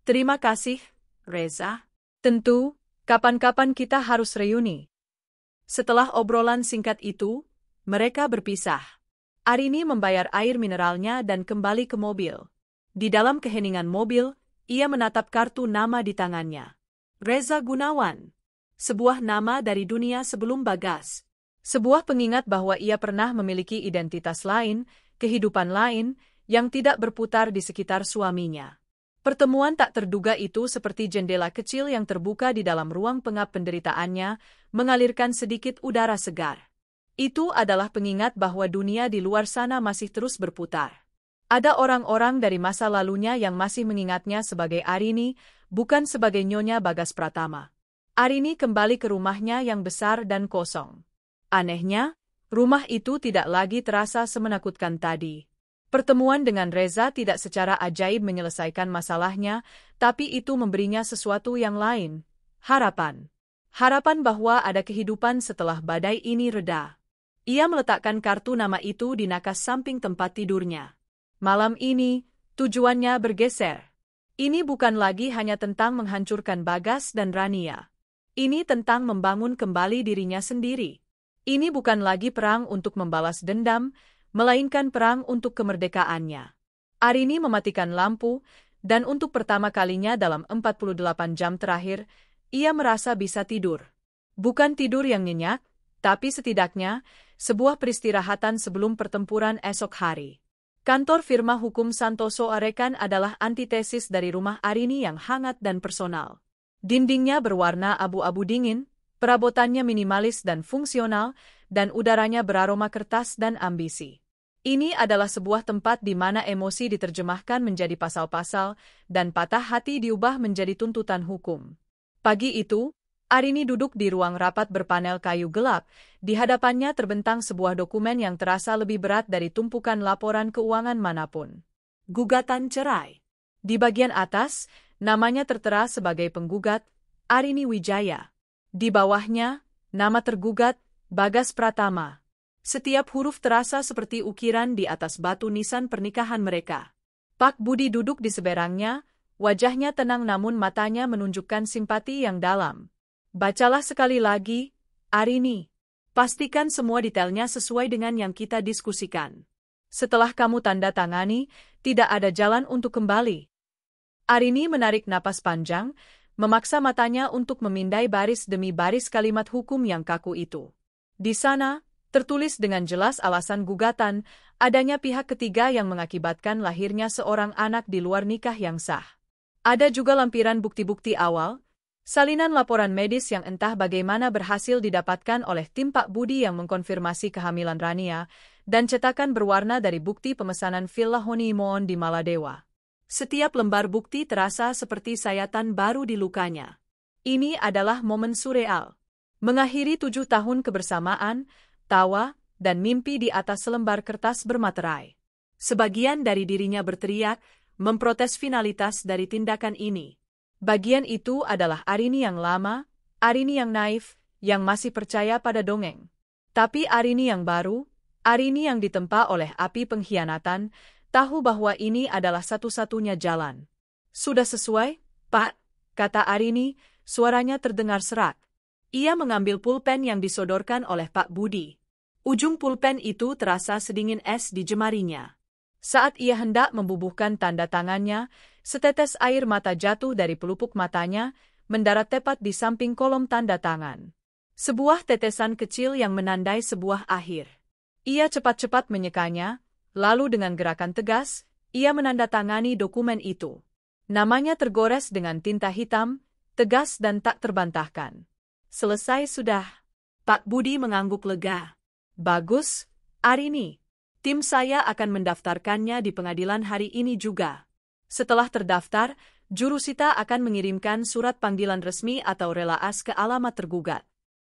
[SPEAKER 1] Terima kasih, Reza. Tentu, kapan-kapan kita harus reuni. Setelah obrolan singkat itu, mereka berpisah.
[SPEAKER 2] Arini membayar air mineralnya dan kembali ke mobil. Di dalam keheningan mobil, ia menatap kartu nama di tangannya. Reza Gunawan. Sebuah nama dari dunia sebelum Bagas. Sebuah pengingat bahwa ia pernah memiliki identitas lain, kehidupan lain, yang tidak berputar di sekitar suaminya. Pertemuan tak terduga itu seperti jendela kecil yang terbuka di dalam ruang pengap penderitaannya, mengalirkan sedikit udara segar. Itu adalah pengingat bahwa dunia di luar sana masih terus berputar. Ada orang-orang dari masa lalunya yang masih mengingatnya sebagai Arini, bukan sebagai Nyonya Bagas Pratama. Arini kembali ke rumahnya yang besar dan kosong. Anehnya, rumah itu tidak lagi terasa semenakutkan tadi. Pertemuan dengan Reza tidak secara ajaib menyelesaikan masalahnya, tapi itu memberinya sesuatu yang lain, harapan. Harapan bahwa ada kehidupan setelah badai ini reda. Ia meletakkan kartu nama itu di nakas samping tempat tidurnya. Malam ini, tujuannya bergeser. Ini bukan lagi hanya tentang menghancurkan Bagas dan Rania. Ini tentang membangun kembali dirinya sendiri. Ini bukan lagi perang untuk membalas dendam, melainkan perang untuk kemerdekaannya. Arini mematikan lampu, dan untuk pertama kalinya dalam 48 jam terakhir, ia merasa bisa tidur. Bukan tidur yang nyenyak, tapi setidaknya, sebuah peristirahatan sebelum pertempuran esok hari. Kantor firma hukum Santoso Arekan adalah antitesis dari rumah Arini yang hangat dan personal. Dindingnya berwarna abu-abu dingin, perabotannya minimalis dan fungsional, dan udaranya beraroma kertas dan ambisi. Ini adalah sebuah tempat di mana emosi diterjemahkan menjadi pasal-pasal, dan patah hati diubah menjadi tuntutan hukum. Pagi itu, Arini duduk di ruang rapat berpanel kayu gelap, di hadapannya terbentang sebuah dokumen yang terasa lebih berat dari tumpukan laporan keuangan manapun. Gugatan cerai. Di bagian atas, namanya tertera sebagai penggugat, Arini Wijaya. Di bawahnya, nama tergugat, Bagas Pratama. Setiap huruf terasa seperti ukiran di atas batu nisan pernikahan mereka. Pak Budi duduk di seberangnya, wajahnya tenang namun matanya menunjukkan simpati yang dalam. Bacalah sekali lagi, Arini. Pastikan semua detailnya sesuai dengan yang kita diskusikan. Setelah kamu tanda tangani, tidak ada jalan untuk kembali. Arini menarik napas panjang, memaksa matanya untuk memindai baris demi baris kalimat hukum yang kaku itu. Di sana, tertulis dengan jelas alasan gugatan, adanya pihak ketiga yang mengakibatkan lahirnya seorang anak di luar nikah yang sah. Ada juga lampiran bukti-bukti awal, salinan laporan medis yang entah bagaimana berhasil didapatkan oleh tim Pak Budi yang mengkonfirmasi kehamilan Rania, dan cetakan berwarna dari bukti pemesanan Villa Honeymoon di Maladewa. Setiap lembar bukti terasa seperti sayatan baru di lukanya. Ini adalah momen surreal. Mengakhiri 7 tahun kebersamaan, tawa, dan mimpi di atas selembar kertas bermaterai. Sebagian dari dirinya berteriak, memprotes finalitas dari tindakan ini. Bagian itu adalah Arini yang lama, Arini yang naif, yang masih percaya pada dongeng. Tapi Arini yang baru, Arini yang ditempa oleh api pengkhianatan, tahu bahwa ini adalah satu-satunya jalan. Sudah sesuai, Pak, kata Arini, suaranya terdengar serak. Ia mengambil pulpen yang disodorkan oleh Pak Budi. Ujung pulpen itu terasa sedingin es di jemarinya. Saat ia hendak membubuhkan tanda tangannya, setetes air mata jatuh dari pelupuk matanya, mendarat tepat di samping kolom tanda tangan. Sebuah tetesan kecil yang menandai sebuah akhir. Ia cepat-cepat menyekanya, lalu dengan gerakan tegas, ia menandatangani dokumen itu. Namanya tergores dengan tinta hitam, tegas dan tak terbantahkan. Selesai sudah. Pak Budi mengangguk lega. Bagus, Arini. Tim saya akan mendaftarkannya di pengadilan hari ini juga. Setelah terdaftar, jurusita akan mengirimkan surat panggilan resmi atau relaas ke alamat tergugat.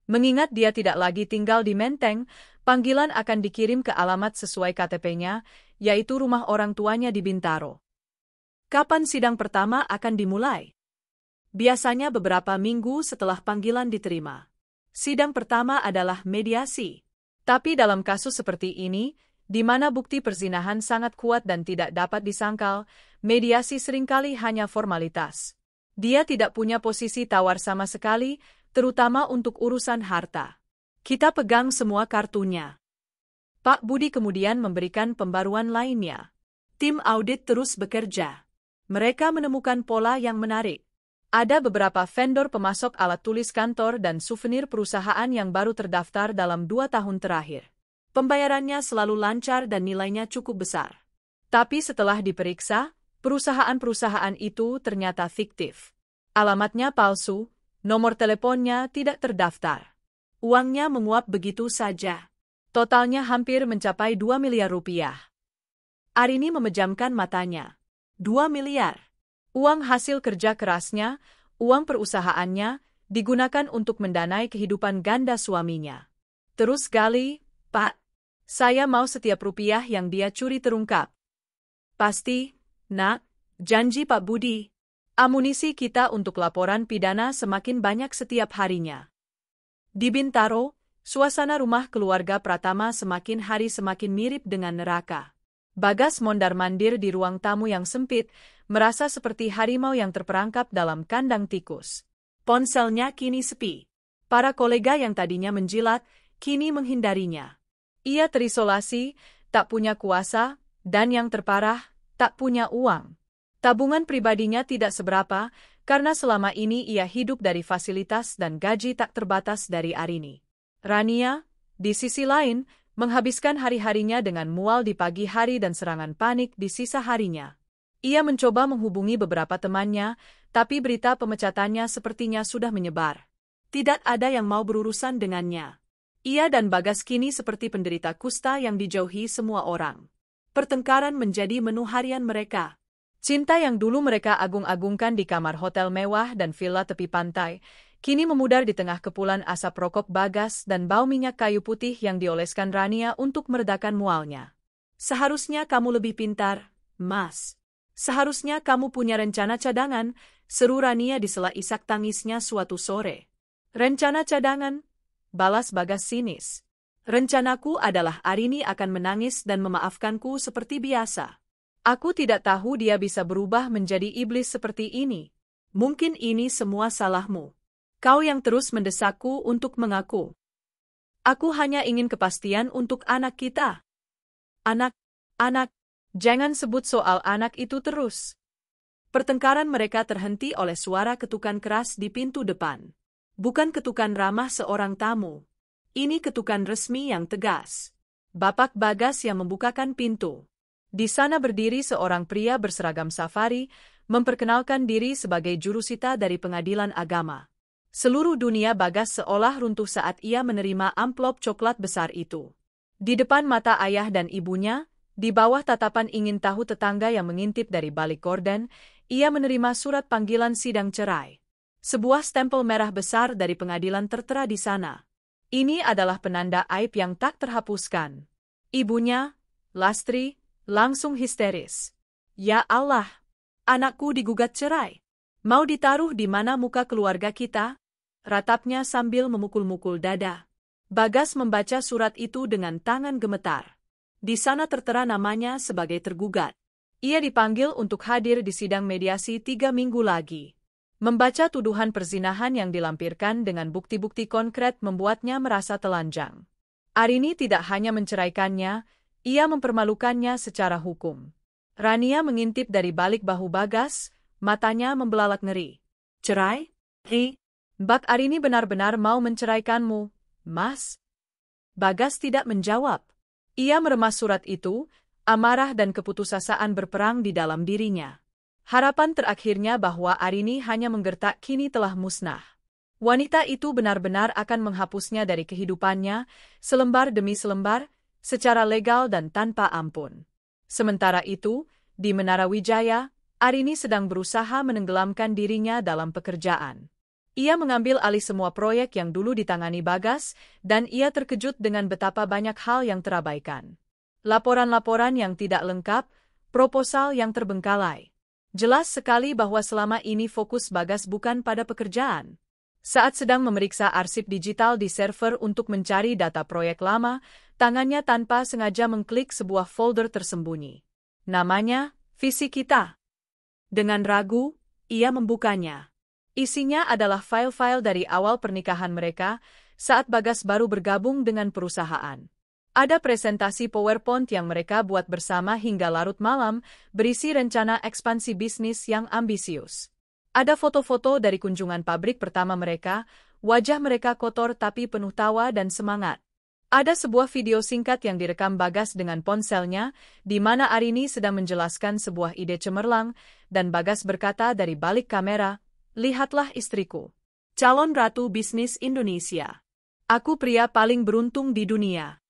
[SPEAKER 2] Mengingat dia tidak lagi tinggal di Menteng, panggilan akan dikirim ke alamat sesuai KTP-nya, yaitu rumah orang tuanya di Bintaro. Kapan sidang pertama akan dimulai? Biasanya beberapa minggu setelah panggilan diterima. Sidang pertama adalah mediasi. Tapi dalam kasus seperti ini, di mana bukti perzinahan sangat kuat dan tidak dapat disangkal, mediasi seringkali hanya formalitas. Dia tidak punya posisi tawar sama sekali, terutama untuk urusan harta. Kita pegang semua kartunya. Pak Budi kemudian memberikan pembaruan lainnya. Tim audit terus bekerja. Mereka menemukan pola yang menarik. Ada beberapa vendor pemasok alat tulis kantor dan souvenir perusahaan yang baru terdaftar dalam 2 tahun terakhir. Pembayarannya selalu lancar dan nilainya cukup besar. Tapi setelah diperiksa, perusahaan-perusahaan itu ternyata fiktif. Alamatnya palsu, nomor teleponnya tidak terdaftar. Uangnya menguap begitu saja. Totalnya hampir mencapai 2 miliar rupiah. Arini memejamkan matanya. 2 miliar. Uang hasil kerja kerasnya, uang perusahaannya, digunakan untuk mendanai kehidupan ganda suaminya. Terus gali, Pak. Saya mau setiap rupiah yang dia curi terungkap. Pasti, Nak. Janji Pak Budi. Amunisi kita untuk laporan pidana semakin banyak setiap harinya. Di Bintaro, suasana rumah keluarga Pratama semakin hari semakin mirip dengan neraka. Bagas mondar-mandir di ruang tamu yang sempit, merasa seperti harimau yang terperangkap dalam kandang tikus. Ponselnya kini sepi. Para kolega yang tadinya menjilat, kini menghindarinya. Ia terisolasi, tak punya kuasa, dan yang terparah, tak punya uang. Tabungan pribadinya tidak seberapa, karena selama ini ia hidup dari fasilitas dan gaji tak terbatas dari Arini. Rania, di sisi lain, menghabiskan hari-harinya dengan mual di pagi hari dan serangan panik di sisa harinya. Ia mencoba menghubungi beberapa temannya, tapi berita pemecatannya sepertinya sudah menyebar. Tidak ada yang mau berurusan dengannya. Ia dan Bagas kini seperti penderita kusta yang dijauhi semua orang. Pertengkaran menjadi menu harian mereka. Cinta yang dulu mereka agung-agungkan di kamar hotel mewah dan villa tepi pantai, kini memudar di tengah kepulan asap rokok Bagas dan bau minyak kayu putih yang dioleskan Rania untuk meredakan mualnya. Seharusnya kamu lebih pintar, Mas. Seharusnya kamu punya rencana cadangan, seru Rania di sela isak tangisnya suatu sore. Rencana cadangan? Balas Bagas sinis. Rencanaku adalah Arini akan menangis dan memaafkanku seperti biasa. Aku tidak tahu dia bisa berubah menjadi iblis seperti ini. Mungkin ini semua salahmu. Kau yang terus mendesakku untuk mengaku. Aku hanya ingin kepastian untuk anak kita. Anak, jangan sebut soal anak itu terus. Pertengkaran mereka terhenti oleh suara ketukan keras di pintu depan. Bukan ketukan ramah seorang tamu. Ini ketukan resmi yang tegas. Bapak Bagas yang membukakan pintu. Di sana berdiri seorang pria berseragam safari, memperkenalkan diri sebagai jurusita dari pengadilan agama. Seluruh dunia Bagas seolah runtuh saat ia menerima amplop coklat besar itu. Di depan mata ayah dan ibunya, di bawah tatapan ingin tahu tetangga yang mengintip dari balik gorden, ia menerima surat panggilan sidang cerai. Sebuah stempel merah besar dari pengadilan tertera di sana. Ini adalah penanda aib yang tak terhapuskan. Ibunya, Lastri, langsung histeris. Ya Allah, anakku digugat cerai. Mau ditaruh di mana muka keluarga kita? Ratapnya sambil memukul-mukul dada. Bagas membaca surat itu dengan tangan gemetar. Di sana tertera namanya sebagai tergugat. Ia dipanggil untuk hadir di sidang mediasi 3 minggu lagi. Membaca tuduhan perzinahan yang dilampirkan dengan bukti-bukti konkret membuatnya merasa telanjang. Arini tidak hanya menceraikannya, ia mempermalukannya secara hukum. Rania mengintip dari balik bahu Bagas, matanya membelalak ngeri. Cerai? Mbak Arini benar-benar mau menceraikanmu, Mas? Bagas tidak menjawab. Ia meremas surat itu, amarah dan keputusasaan berperang di dalam dirinya. Harapan terakhirnya bahwa Arini hanya menggertak kini telah musnah. Wanita itu benar-benar akan menghapusnya dari kehidupannya, selembar demi selembar, secara legal dan tanpa ampun. Sementara itu, di Menara Wijaya, Arini sedang berusaha menenggelamkan dirinya dalam pekerjaan. Ia mengambil alih semua proyek yang dulu ditangani Bagas, dan ia terkejut dengan betapa banyak hal yang terabaikan. Laporan-laporan yang tidak lengkap, proposal yang terbengkalai. Jelas sekali bahwa selama ini fokus Bagas bukan pada pekerjaan. Saat sedang memeriksa arsip digital di server untuk mencari data proyek lama, tangannya tanpa sengaja mengklik sebuah folder tersembunyi. Namanya, Visi Kita. Dengan ragu, ia membukanya. Isinya adalah file-file dari awal pernikahan mereka, saat Bagas baru bergabung dengan perusahaan.
[SPEAKER 1] Ada presentasi PowerPoint yang mereka buat bersama hingga larut malam, berisi rencana ekspansi bisnis yang ambisius. Ada foto-foto dari kunjungan pabrik pertama mereka, wajah mereka kotor tapi penuh tawa dan semangat. Ada sebuah video singkat yang direkam Bagas dengan ponselnya, di mana Arini sedang menjelaskan sebuah ide cemerlang, dan Bagas berkata dari balik kamera, "Lihatlah istriku. Calon ratu bisnis Indonesia. Aku pria paling beruntung di dunia."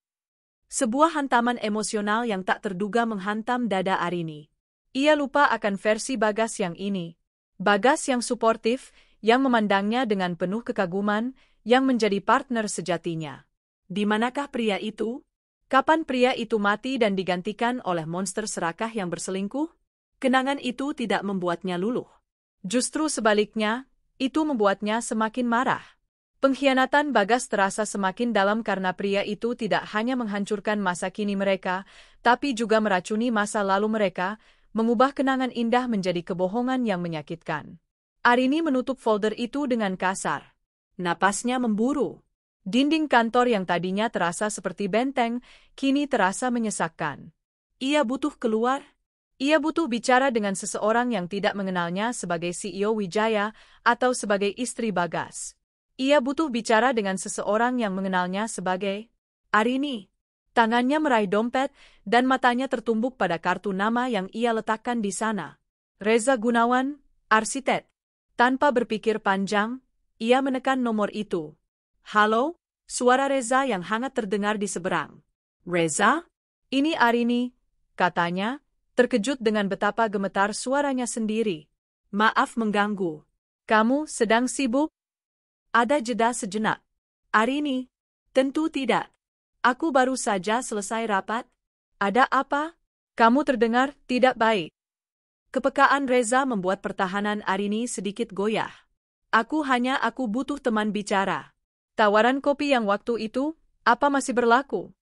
[SPEAKER 1] Sebuah hantaman emosional yang tak terduga menghantam dada Arini. Ia lupa akan versi Bagas yang ini. Bagas yang suportif, yang memandangnya dengan penuh kekaguman, yang menjadi partner sejatinya. Di manakah pria itu? Kapan pria itu mati dan digantikan oleh monster serakah yang berselingkuh? Kenangan itu tidak membuatnya luluh. Justru sebaliknya, itu membuatnya semakin marah. Pengkhianatan Bagas terasa semakin dalam karena pria itu tidak hanya menghancurkan masa kini mereka, tapi juga meracuni masa lalu mereka, mengubah kenangan indah menjadi kebohongan yang menyakitkan. Arini menutup folder itu dengan kasar. Napasnya memburu. Dinding kantor yang tadinya terasa seperti benteng, kini terasa menyesakkan. Ia butuh keluar. Ia butuh bicara dengan seseorang yang tidak mengenalnya sebagai CEO Wijaya atau sebagai istri Bagas. Ia butuh bicara dengan seseorang yang mengenalnya sebagai Arini. Tangannya meraih dompet dan matanya tertumbuk pada kartu nama yang ia letakkan di sana. Reza Gunawan, arsitek. Tanpa berpikir panjang, ia menekan nomor itu. "Halo?" Suara Reza yang hangat terdengar di seberang. "Reza? Ini Arini," katanya, terkejut dengan betapa gemetar suaranya sendiri. "Maaf mengganggu. Kamu sedang sibuk?" Ada jeda sejenak. "Arini, tentu tidak. Aku baru saja selesai rapat." "Ada apa?" "Kamu terdengar tidak baik." Kepekaan Reza membuat pertahanan Arini sedikit goyah. Aku butuh teman bicara." "Tawaran kopi yang waktu itu, apa masih berlaku?"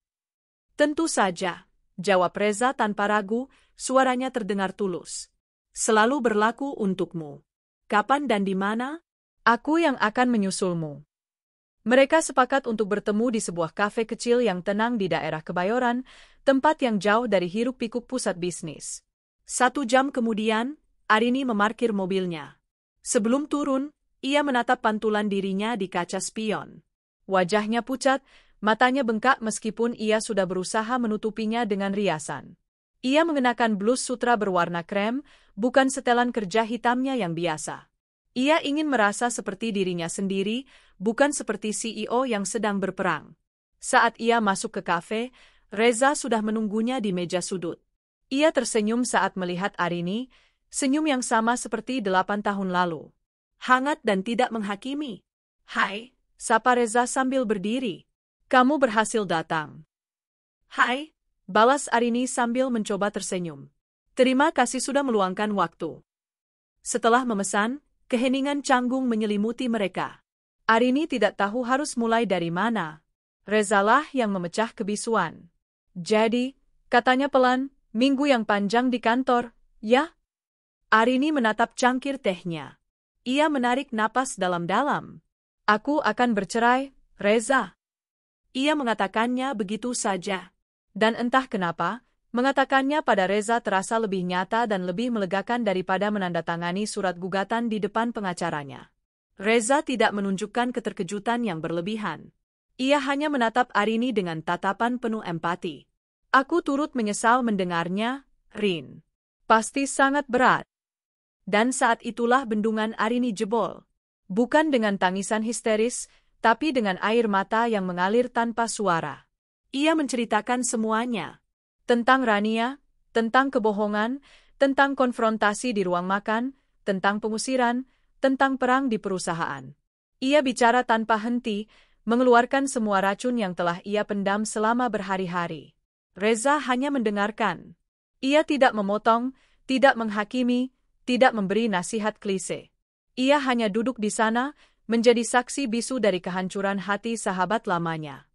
[SPEAKER 1] "Tentu saja," jawab Reza tanpa ragu, suaranya terdengar tulus. "Selalu berlaku untukmu. Kapan dan di mana?" "Aku yang akan menyusulmu." Mereka sepakat untuk bertemu di sebuah kafe kecil yang tenang di daerah Kebayoran, tempat yang jauh dari hiruk-pikuk pusat bisnis. 1 jam kemudian, Arini memarkir mobilnya. Sebelum turun, ia menatap pantulan dirinya di kaca spion. Wajahnya pucat, matanya bengkak meskipun ia sudah berusaha menutupinya dengan riasan. Ia mengenakan blus sutra berwarna krem, bukan setelan kerja hitamnya yang biasa. Ia ingin merasa seperti dirinya sendiri, bukan seperti CEO yang sedang berperang. Saat ia masuk ke kafe, Reza sudah menunggunya di meja sudut. Ia tersenyum saat melihat Arini, senyum yang sama seperti 8 tahun lalu. Hangat dan tidak menghakimi. "Hai," sapa Reza sambil berdiri. "Kamu berhasil datang." "Hai," balas Arini sambil mencoba tersenyum. "Terima kasih sudah meluangkan waktu." Setelah memesan, keheningan canggung menyelimuti mereka. Arini tidak tahu harus mulai dari mana. Rezalah yang memecah kebisuan. "Jadi," katanya pelan, "minggu yang panjang di kantor, ya?" Arini menatap cangkir tehnya. Ia menarik napas dalam-dalam. "Aku akan bercerai, Reza." Ia mengatakannya begitu saja. Dan entah kenapa, mengatakannya pada Reza terasa lebih nyata dan lebih melegakan daripada menandatangani surat gugatan di depan pengacaranya. Reza tidak menunjukkan keterkejutan yang berlebihan. Ia hanya menatap Arini dengan tatapan penuh empati. "Aku turut menyesal mendengarnya, Rin. Pasti sangat berat." Dan saat itulah bendungan Arini jebol. Bukan dengan tangisan histeris, tapi dengan air mata yang mengalir tanpa suara. Ia menceritakan semuanya. Tentang Rania, tentang kebohongan, tentang konfrontasi di ruang makan, tentang pengusiran, tentang perang di perusahaan. Ia bicara tanpa henti, mengeluarkan semua racun yang telah ia pendam selama berhari-hari. Reza hanya mendengarkan. Ia tidak memotong, tidak menghakimi, tidak memberi nasihat klise. Ia hanya duduk di sana, menjadi saksi bisu dari kehancuran hati sahabat lamanya.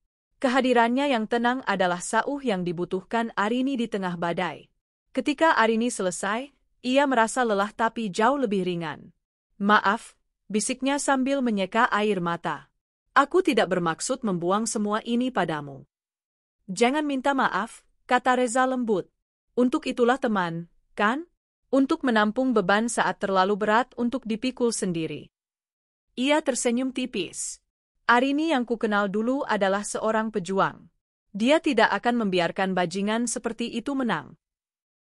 [SPEAKER 1] Kehadirannya yang tenang adalah sauh yang dibutuhkan Arini di tengah badai. Ketika Arini selesai, ia merasa lelah tapi jauh lebih ringan. "Maaf," bisiknya sambil menyeka air mata. "Aku tidak bermaksud membuang semua ini padamu."
[SPEAKER 2] Jangan minta maaf, kata Reza lembut. Untuk itulah teman, kan? Untuk menampung beban saat terlalu berat untuk dipikul sendiri. Ia tersenyum tipis. Arini yang kukenal dulu adalah seorang pejuang. Dia tidak akan membiarkan bajingan seperti itu menang.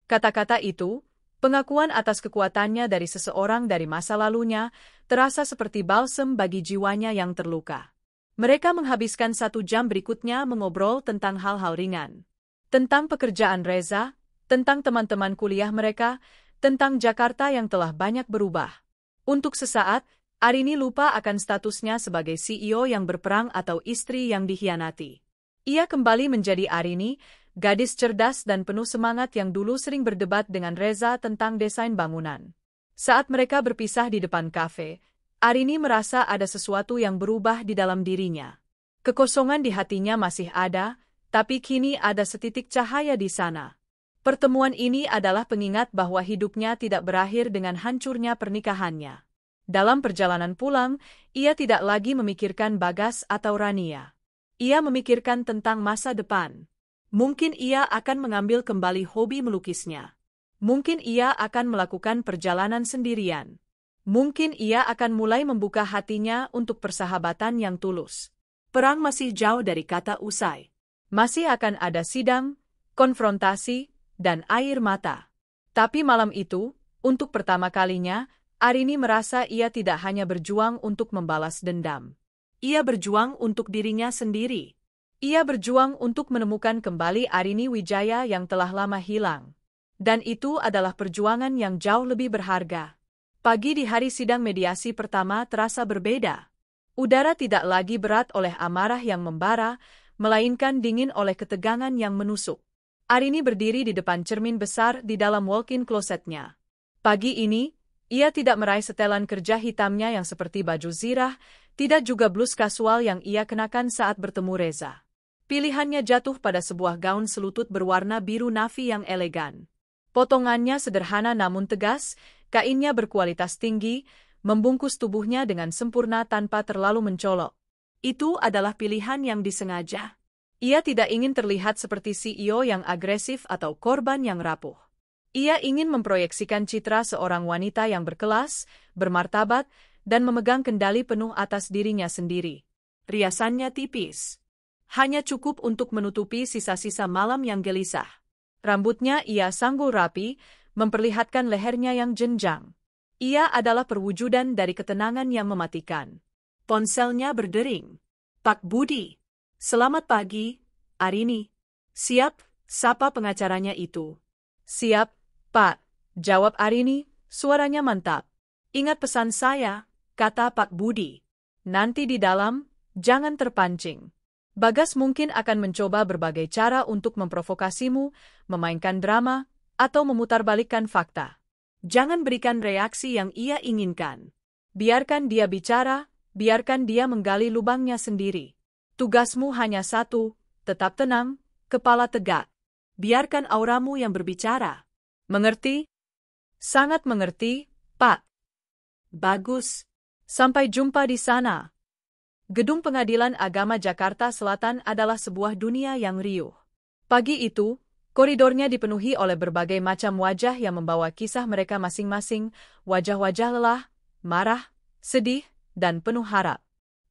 [SPEAKER 2] Kata-kata itu, pengakuan atas kekuatannya dari seseorang dari masa lalunya, terasa seperti balsem bagi jiwanya yang terluka. Mereka menghabiskan 1 jam berikutnya mengobrol tentang hal-hal ringan. Tentang pekerjaan Reza, tentang teman-teman kuliah mereka, tentang Jakarta yang telah banyak berubah. Untuk sesaat, Arini lupa akan statusnya sebagai CEO yang berperang atau istri yang dikhianati. Ia kembali menjadi Arini, gadis cerdas dan penuh semangat yang dulu sering berdebat dengan Reza tentang desain bangunan. Saat mereka berpisah di depan kafe, Arini merasa ada sesuatu yang berubah di dalam dirinya. Kekosongan di hatinya masih ada, tapi kini ada setitik cahaya di sana. Pertemuan ini adalah pengingat bahwa hidupnya tidak berakhir dengan hancurnya pernikahannya. Dalam perjalanan pulang, ia tidak lagi memikirkan Bagas atau Rania. Ia memikirkan tentang masa depan. Mungkin ia akan mengambil kembali hobi melukisnya. Mungkin ia akan melakukan perjalanan sendirian. Mungkin ia akan mulai membuka hatinya untuk persahabatan yang tulus. Perang masih jauh dari kata usai. Masih akan ada sidang, konfrontasi, dan air mata. Tapi malam itu, untuk pertama kalinya, Arini merasa ia tidak hanya berjuang untuk membalas dendam. Ia berjuang untuk dirinya sendiri. Ia berjuang untuk menemukan kembali Arini Wijaya yang telah lama hilang. Dan itu adalah perjuangan yang jauh lebih berharga. Pagi di hari sidang mediasi pertama terasa berbeda. Udara tidak lagi berat oleh amarah yang membara, melainkan dingin oleh ketegangan yang menusuk. Arini berdiri di depan cermin besar di dalam walk-in closetnya. Pagi ini, ia tidak meraih setelan kerja hitamnya yang seperti baju zirah, tidak juga blus kasual yang ia kenakan saat bertemu Reza. Pilihannya jatuh pada sebuah gaun selutut berwarna biru navy yang elegan. Potongannya sederhana namun tegas, kainnya berkualitas tinggi, membungkus tubuhnya dengan sempurna tanpa terlalu mencolok. Itu adalah pilihan yang disengaja. Ia tidak ingin terlihat seperti CEO yang agresif atau korban yang rapuh. Ia ingin memproyeksikan citra seorang wanita yang berkelas, bermartabat, dan memegang kendali penuh atas dirinya sendiri. Riasannya tipis. Hanya cukup untuk menutupi sisa-sisa malam yang gelisah. Rambutnya ia sanggul rapi, memperlihatkan lehernya yang jenjang. Ia adalah perwujudan dari ketenangan yang mematikan. Ponselnya berdering. Pak Budi. Selamat pagi, Arini. Siap, sapa pengacaranya itu. Siap, Pak, jawab Arini, suaranya mantap. Ingat pesan saya, kata Pak Budi. Nanti di dalam, jangan terpancing. Bagas mungkin akan mencoba berbagai cara untuk memprovokasimu, memainkan drama, atau memutarbalikkan fakta. Jangan berikan reaksi yang ia inginkan. Biarkan dia bicara, biarkan dia menggali lubangnya sendiri. Tugasmu hanya satu, tetap tenang, kepala tegak. Biarkan auramu yang berbicara. Mengerti? Sangat mengerti, Pak. Bagus. Sampai jumpa di sana. Gedung Pengadilan Agama Jakarta Selatan adalah sebuah dunia yang riuh. Pagi itu, koridornya dipenuhi oleh berbagai macam wajah yang membawa kisah mereka masing-masing, wajah-wajah lelah, marah, sedih, dan penuh harap.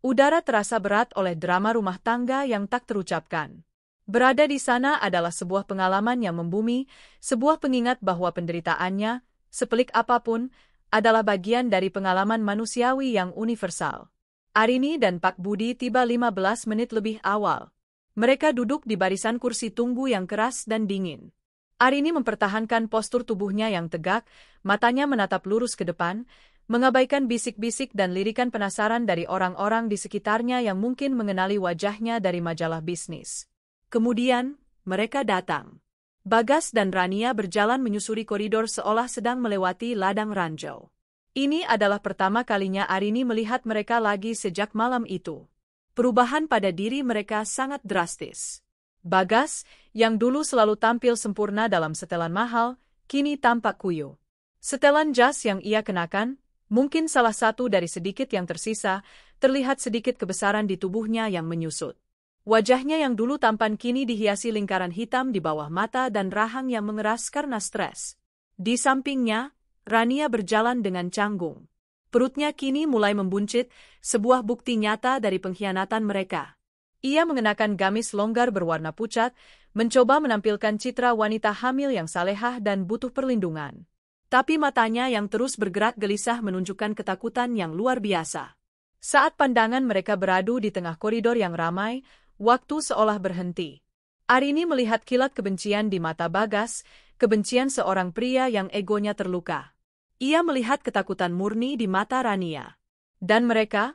[SPEAKER 2] Udara terasa berat oleh drama rumah tangga yang tak terucapkan. Berada di sana adalah sebuah pengalaman yang membumi, sebuah pengingat bahwa penderitaannya, sepelik apapun, adalah bagian dari pengalaman manusiawi yang universal. Arini dan Pak Budi tiba 15 menit lebih awal. Mereka duduk di barisan kursi tunggu yang keras dan dingin. Arini mempertahankan postur tubuhnya yang tegak, matanya menatap lurus ke depan, mengabaikan bisik-bisik dan lirikan penasaran dari orang-orang di sekitarnya yang mungkin mengenali wajahnya dari majalah bisnis. Kemudian, mereka datang. Bagas dan Rania berjalan menyusuri koridor seolah sedang melewati ladang ranjau. Ini adalah pertama kalinya Arini melihat mereka lagi sejak malam itu. Perubahan pada diri mereka sangat drastis. Bagas, yang dulu selalu tampil sempurna dalam setelan mahal, kini tampak kuyuh. Setelan jas yang ia kenakan, mungkin salah satu dari sedikit yang tersisa, terlihat sedikit kebesaran di tubuhnya yang menyusut. Wajahnya yang dulu tampan kini dihiasi lingkaran hitam di bawah mata dan rahang yang mengeras karena stres. Di sampingnya, Rania berjalan dengan canggung. Perutnya kini mulai membuncit, sebuah bukti nyata dari pengkhianatan mereka. Ia mengenakan gamis longgar berwarna pucat, mencoba menampilkan citra wanita hamil yang salehah dan butuh perlindungan. Tapi matanya yang terus bergerak gelisah menunjukkan ketakutan yang luar biasa. Saat pandangan mereka beradu di tengah koridor yang ramai, waktu seolah berhenti. Arini melihat kilat kebencian di mata Bagas, kebencian seorang pria yang egonya terluka. Ia melihat ketakutan murni di mata Rania. Dan mereka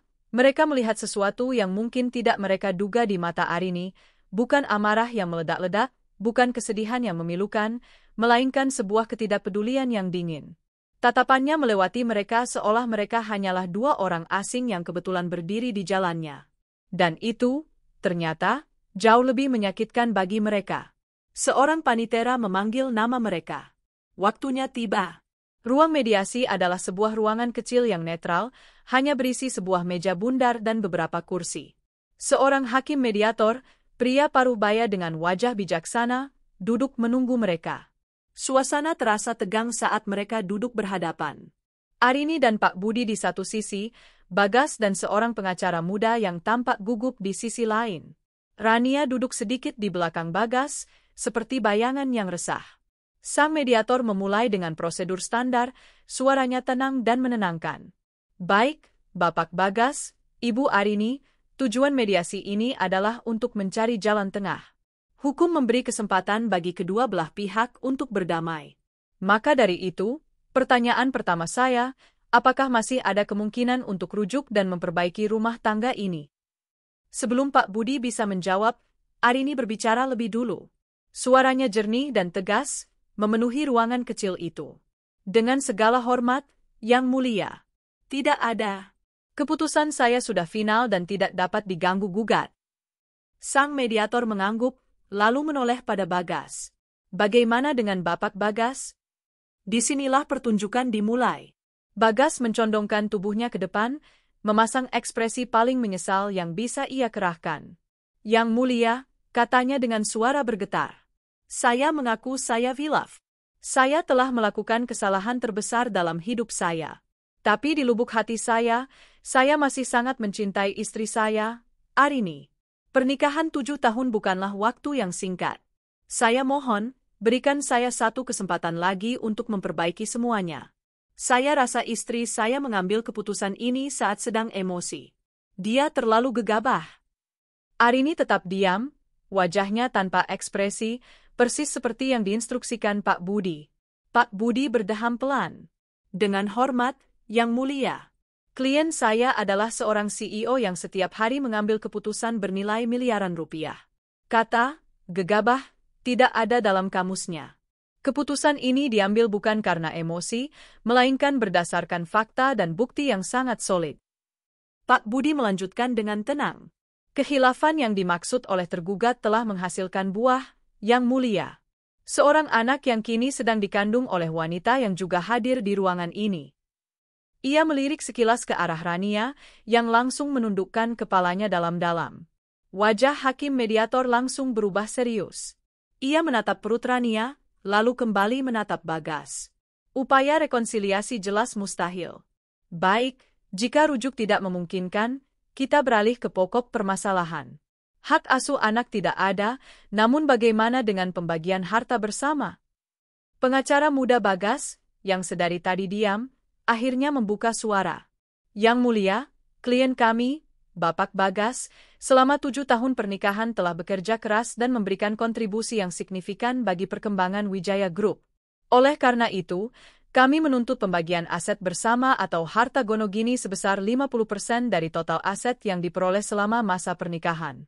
[SPEAKER 2] melihat sesuatu yang mungkin tidak mereka duga di mata Arini, bukan amarah yang meledak-ledak, bukan kesedihan yang memilukan, melainkan sebuah ketidakpedulian yang dingin. Tatapannya melewati mereka seolah mereka hanyalah dua orang asing yang kebetulan berdiri di jalannya. Dan itu, ternyata, jauh lebih menyakitkan bagi mereka. Seorang panitera memanggil nama mereka. Waktunya tiba. Ruang mediasi adalah sebuah ruangan kecil yang netral, hanya berisi sebuah meja bundar dan beberapa kursi. Seorang hakim mediator, pria paruh baya dengan wajah bijaksana, duduk menunggu mereka. Suasana terasa tegang saat mereka duduk berhadapan. Arini dan Pak Budi di satu sisi, Bagas dan seorang pengacara muda yang tampak gugup di sisi lain. Rania duduk sedikit di belakang Bagas, seperti bayangan yang resah. Sang mediator memulai dengan prosedur standar, suaranya tenang dan menenangkan. Baik, Bapak Bagas, Ibu Arini, tujuan mediasi ini adalah untuk mencari jalan tengah. Hukum memberi kesempatan bagi kedua belah pihak untuk berdamai. Maka dari itu, pertanyaan pertama saya, apakah masih ada kemungkinan untuk rujuk dan memperbaiki rumah tangga ini? Sebelum Pak Budi bisa menjawab, Arini berbicara lebih dulu. Suaranya jernih dan tegas, memenuhi ruangan kecil itu. Dengan segala hormat, Yang Mulia. Tidak ada. Keputusan saya sudah final dan tidak dapat diganggu-gugat. Sang mediator mengangguk, lalu menoleh pada Bagas. Bagaimana dengan Bapak Bagas? Disinilah pertunjukan dimulai. Bagas mencondongkan tubuhnya ke depan, memasang ekspresi paling menyesal yang bisa ia kerahkan. Yang Mulia, katanya dengan suara bergetar. Saya mengaku saya hilaf. Saya telah melakukan kesalahan terbesar dalam hidup saya. Tapi di lubuk hati saya masih sangat mencintai istri saya, Arini. Pernikahan 7 tahun bukanlah waktu yang singkat. Saya mohon, berikan saya satu kesempatan lagi untuk memperbaiki semuanya. Saya rasa istri saya mengambil keputusan ini saat sedang emosi. Dia terlalu gegabah. Arini tetap diam, wajahnya tanpa ekspresi, persis seperti yang diinstruksikan Pak Budi. Pak Budi berdeham pelan. Dengan hormat, Yang Mulia. Klien saya adalah seorang CEO yang setiap hari mengambil keputusan bernilai miliaran rupiah. Kata, gegabah, tidak ada dalam kamusnya. Keputusan ini diambil bukan karena emosi, melainkan berdasarkan fakta dan bukti yang sangat solid. Pak Budi melanjutkan dengan tenang. Kehilafan yang dimaksud oleh tergugat telah menghasilkan buah, Yang Mulia. Seorang anak yang kini sedang dikandung oleh wanita yang juga hadir di ruangan ini. Ia melirik sekilas ke arah Rania, yang langsung menundukkan kepalanya dalam-dalam. Wajah hakim mediator langsung berubah serius. Ia menatap perut Rania, lalu kembali menatap Bagas. Upaya rekonsiliasi jelas mustahil. Baik, jika rujuk tidak memungkinkan, kita beralih ke pokok permasalahan. Hak asuh anak tidak ada, namun bagaimana dengan pembagian harta bersama? Pengacara muda Bagas, yang sedari tadi diam, akhirnya membuka suara. Yang Mulia, klien kami, Bapak Bagas, selama 7 tahun pernikahan telah bekerja keras dan memberikan kontribusi yang signifikan bagi perkembangan Wijaya Group. Oleh karena itu, kami menuntut pembagian aset bersama atau harta gonogini sebesar 50% dari total aset yang diperoleh selama masa pernikahan.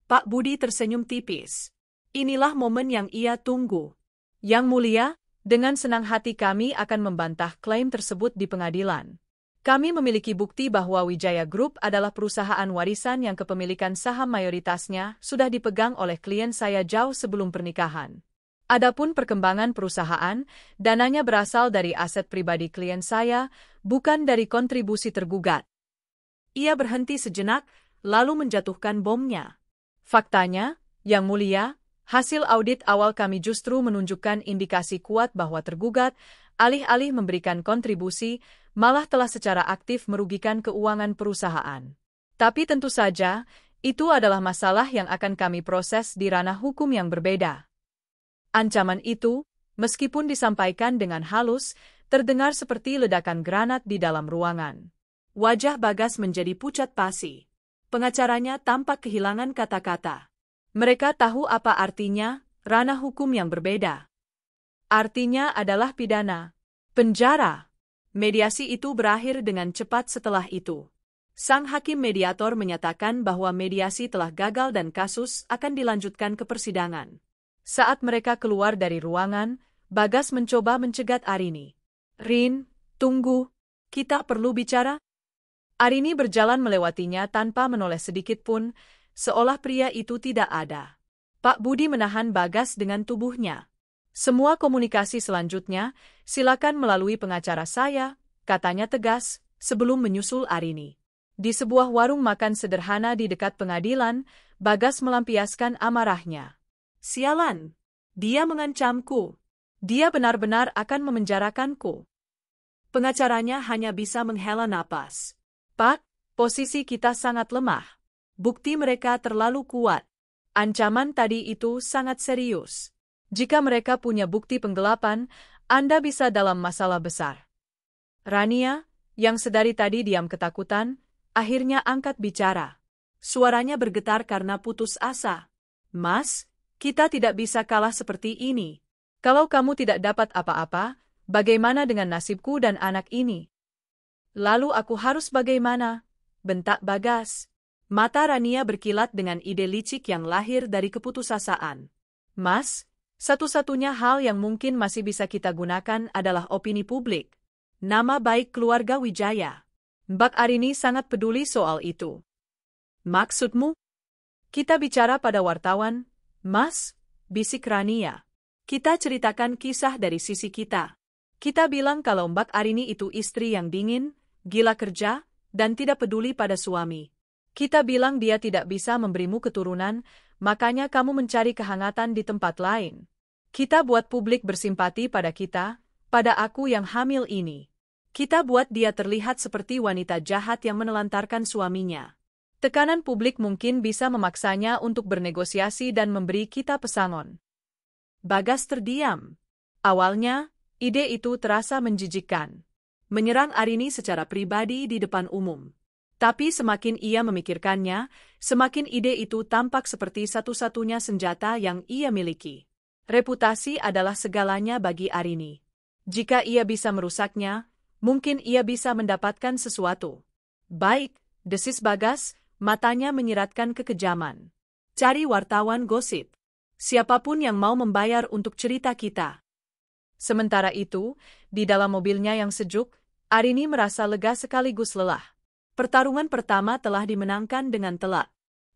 [SPEAKER 2] Pak Budi tersenyum tipis. Inilah momen yang ia tunggu. Yang Mulia, dengan senang hati kami akan membantah klaim tersebut di pengadilan. Kami memiliki bukti bahwa Wijaya Group adalah perusahaan warisan yang kepemilikan saham mayoritasnya sudah dipegang oleh klien saya jauh sebelum pernikahan. Adapun perkembangan perusahaan, dananya berasal dari aset pribadi klien saya, bukan dari kontribusi tergugat. Ia berhenti sejenak, lalu menjatuhkan bomnya.
[SPEAKER 1] Faktanya, Yang Mulia, hasil audit awal kami justru menunjukkan indikasi kuat bahwa tergugat, alih-alih memberikan kontribusi, malah telah secara aktif merugikan keuangan perusahaan. Tapi tentu saja, itu adalah masalah yang akan kami proses di ranah hukum yang berbeda. Ancaman itu, meskipun disampaikan dengan halus, terdengar seperti ledakan granat di dalam ruangan.
[SPEAKER 2] Wajah Bagas menjadi pucat pasi. Pengacaranya tampak kehilangan kata-kata.
[SPEAKER 1] Mereka tahu apa artinya ranah hukum yang berbeda. Artinya adalah pidana, penjara.
[SPEAKER 2] Mediasi itu berakhir dengan cepat setelah itu. Sang hakim mediator menyatakan bahwa mediasi telah gagal dan kasus akan dilanjutkan ke persidangan.
[SPEAKER 1] Saat mereka keluar dari ruangan, Bagas mencoba mencegat Arini. "Rin, tunggu. Kita perlu bicara." Arini berjalan melewatinya tanpa menoleh sedikit pun, seolah pria itu tidak ada. Pak Budi menahan Bagas dengan tubuhnya. "Semua komunikasi selanjutnya, silakan melalui pengacara saya," katanya tegas, sebelum menyusul Arini. Di sebuah warung makan sederhana di dekat pengadilan, Bagas melampiaskan amarahnya.
[SPEAKER 2] "Sialan! Dia mengancamku.
[SPEAKER 1] Dia benar-benar akan memenjarakanku."
[SPEAKER 2] Pengacaranya hanya bisa menghela napas.
[SPEAKER 1] "Pak, posisi kita sangat lemah. Bukti mereka terlalu kuat. Ancaman tadi itu sangat serius. Jika mereka punya bukti penggelapan, Anda bisa dalam masalah besar." Rania, yang sedari tadi diam ketakutan, akhirnya angkat bicara.
[SPEAKER 2] Suaranya bergetar karena putus asa.
[SPEAKER 1] "Mas, kita tidak bisa kalah seperti ini. Kalau kamu tidak dapat apa-apa, bagaimana dengan nasibku dan anak ini?" "Lalu aku harus bagaimana?" bentak Bagas.
[SPEAKER 2] Mata Rania berkilat dengan ide licik yang lahir dari keputusasaan.
[SPEAKER 1] "Mas, satu-satunya hal yang mungkin masih bisa kita gunakan adalah opini publik. Nama baik keluarga Wijaya. Mbak Arini sangat peduli soal itu."
[SPEAKER 2] "Maksudmu?"
[SPEAKER 1] "Kita bicara pada wartawan, Mas," bisik Rania.
[SPEAKER 2] "Kita ceritakan kisah dari sisi kita.
[SPEAKER 1] Kita bilang kalau Mbak Arini itu istri yang dingin, gila kerja, dan tidak peduli pada suami. Kita bilang dia tidak bisa memberimu keturunan, makanya kamu mencari kehangatan di tempat lain. Kita buat publik bersimpati pada kita, pada aku yang hamil ini. Kita buat dia terlihat seperti wanita jahat yang menelantarkan suaminya. Tekanan publik mungkin bisa memaksanya untuk bernegosiasi dan memberi kita pesangon."
[SPEAKER 2] Bagas terdiam.
[SPEAKER 1] Awalnya, ide itu terasa menjijikkan.
[SPEAKER 2] Menyerang Arini secara pribadi di depan umum. Tapi semakin ia memikirkannya, semakin ide itu tampak seperti satu-satunya senjata yang ia miliki.
[SPEAKER 1] Reputasi adalah segalanya bagi Arini. Jika ia bisa merusaknya, mungkin ia bisa mendapatkan sesuatu.
[SPEAKER 2] "Baik," desis Bagas, matanya menyiratkan kekejaman. "Cari wartawan gosip. Siapapun yang mau membayar untuk cerita kita."
[SPEAKER 1] Sementara itu, di dalam mobilnya yang sejuk, Arini merasa lega sekaligus lelah.
[SPEAKER 2] Pertarungan pertama telah dimenangkan dengan telak.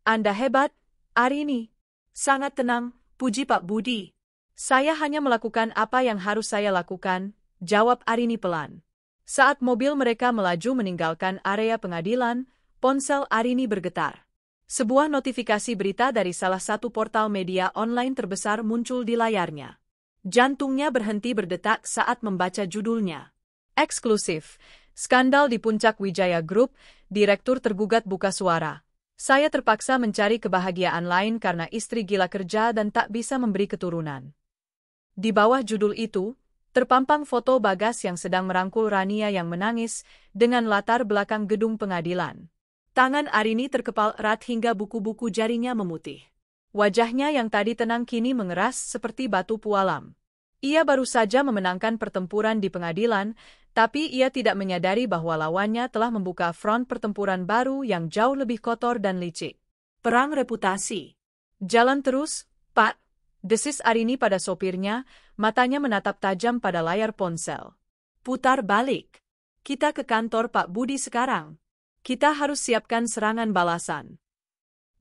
[SPEAKER 1] "Anda hebat, Arini."
[SPEAKER 2] "Sangat tenang, puji Pak Budi."
[SPEAKER 1] "Saya hanya melakukan apa yang harus saya lakukan," jawab Arini pelan. Saat mobil mereka melaju meninggalkan area pengadilan, ponsel Arini bergetar. Sebuah notifikasi berita dari salah satu portal media online terbesar muncul di layarnya.
[SPEAKER 2] Jantungnya berhenti berdetak saat membaca judulnya.
[SPEAKER 1] Eksklusif. Skandal di puncak Wijaya Group, direktur tergugat buka suara. "Saya terpaksa mencari kebahagiaan lain karena istri gila kerja dan tak bisa memberi keturunan." Di bawah judul itu, terpampang foto Bagas yang sedang merangkul Rania yang menangis dengan latar belakang gedung pengadilan.
[SPEAKER 2] Tangan Arini terkepal erat hingga buku-buku jarinya memutih.
[SPEAKER 1] Wajahnya yang tadi tenang kini mengeras seperti batu pualam. Ia baru saja memenangkan pertempuran di pengadilan, tapi ia tidak menyadari bahwa lawannya telah membuka front pertempuran baru yang jauh lebih kotor dan licik.
[SPEAKER 2] Perang reputasi.
[SPEAKER 1] "Jalan terus, Pak," desis Arini pada sopirnya, matanya menatap tajam pada layar ponsel.
[SPEAKER 2] "Putar balik. Kita ke kantor Pak Budi sekarang. Kita harus siapkan serangan balasan."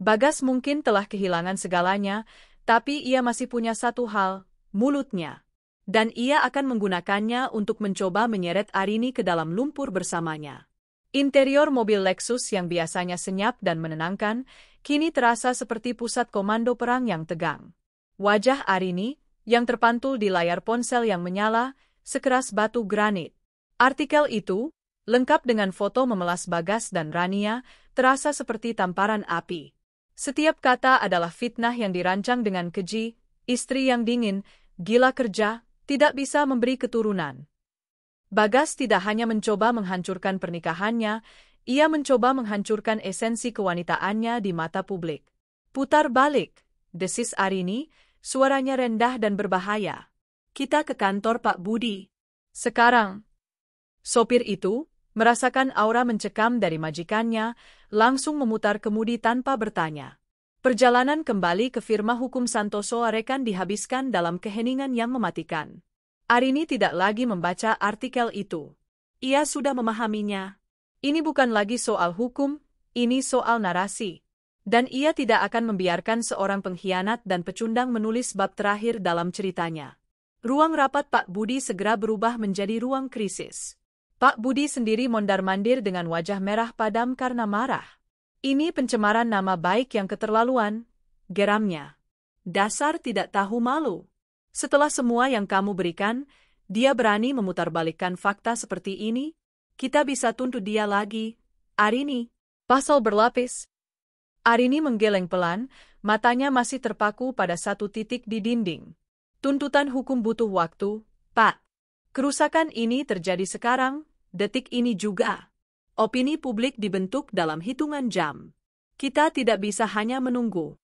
[SPEAKER 1] Bagas mungkin telah kehilangan segalanya, tapi ia masih punya satu hal, mulutnya.
[SPEAKER 2] Dan ia akan menggunakannya untuk mencoba menyeret Arini ke dalam lumpur bersamanya.
[SPEAKER 1] Interior mobil Lexus yang biasanya senyap dan menenangkan, kini terasa seperti pusat komando perang yang tegang. Wajah Arini, yang terpantul di layar ponsel yang menyala, sekeras batu granit. Artikel itu, lengkap dengan foto memelas Bagas dan Rania, terasa seperti tamparan api. Setiap kata adalah fitnah yang dirancang dengan keji, istri yang dingin, gila kerja, tidak bisa memberi keturunan. Bagas tidak hanya mencoba menghancurkan pernikahannya, ia mencoba menghancurkan esensi kewanitaannya di mata publik. Putar balik, desis Arini, suaranya rendah dan berbahaya. Kita ke kantor Pak Budi. Sekarang. Sopir itu, merasakan aura mencekam dari majikannya, langsung memutar kemudi tanpa bertanya. Perjalanan kembali ke firma hukum Santoso Arekan dihabiskan dalam keheningan yang mematikan. Arini tidak lagi membaca artikel itu. Ia sudah memahaminya. Ini bukan lagi soal hukum, ini soal narasi. Dan ia tidak akan membiarkan seorang pengkhianat dan pecundang menulis bab terakhir dalam ceritanya. Ruang rapat Pak Budi segera berubah menjadi ruang krisis. Pak Budi sendiri mondar-mandir dengan wajah merah padam karena marah. Ini pencemaran nama baik yang keterlaluan, geramnya. Dasar tidak tahu malu. Setelah semua yang kamu berikan, dia berani memutarbalikkan fakta seperti ini? Kita bisa tuntut dia lagi, Arini. Pasal berlapis. Arini menggeleng pelan, matanya masih terpaku pada satu titik di dinding. Tuntutan hukum butuh waktu, Pak. Kerusakan ini terjadi sekarang, detik ini juga. Opini publik dibentuk dalam hitungan jam. Kita tidak bisa hanya menunggu.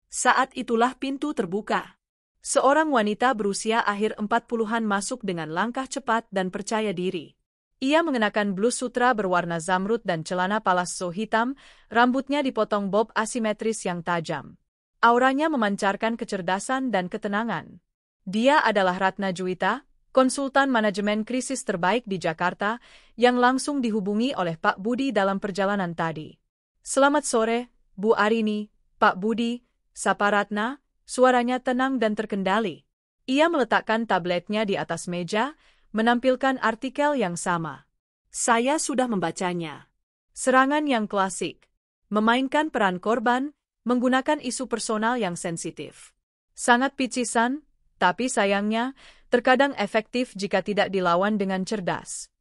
[SPEAKER 1] Saat itulah pintu terbuka. Seorang wanita berusia akhir 40-an masuk dengan langkah cepat dan percaya diri. Ia mengenakan blus sutra berwarna zamrud dan celana palazzo hitam, rambutnya dipotong bob asimetris yang tajam. Auranya memancarkan kecerdasan dan ketenangan. Dia adalah Ratna Juwita, konsultan manajemen krisis terbaik di Jakarta, yang langsung dihubungi oleh Pak Budi dalam perjalanan tadi. Selamat sore, Bu Arini, Pak Budi, sapa Ratna, suaranya tenang dan terkendali. Ia meletakkan tabletnya di atas meja, menampilkan artikel yang sama. Saya sudah membacanya. Serangan yang klasik. Memainkan peran korban, menggunakan isu personal yang sensitif. Sangat picisan, tapi sayangnya, terkadang efektif jika tidak dilawan dengan cerdas.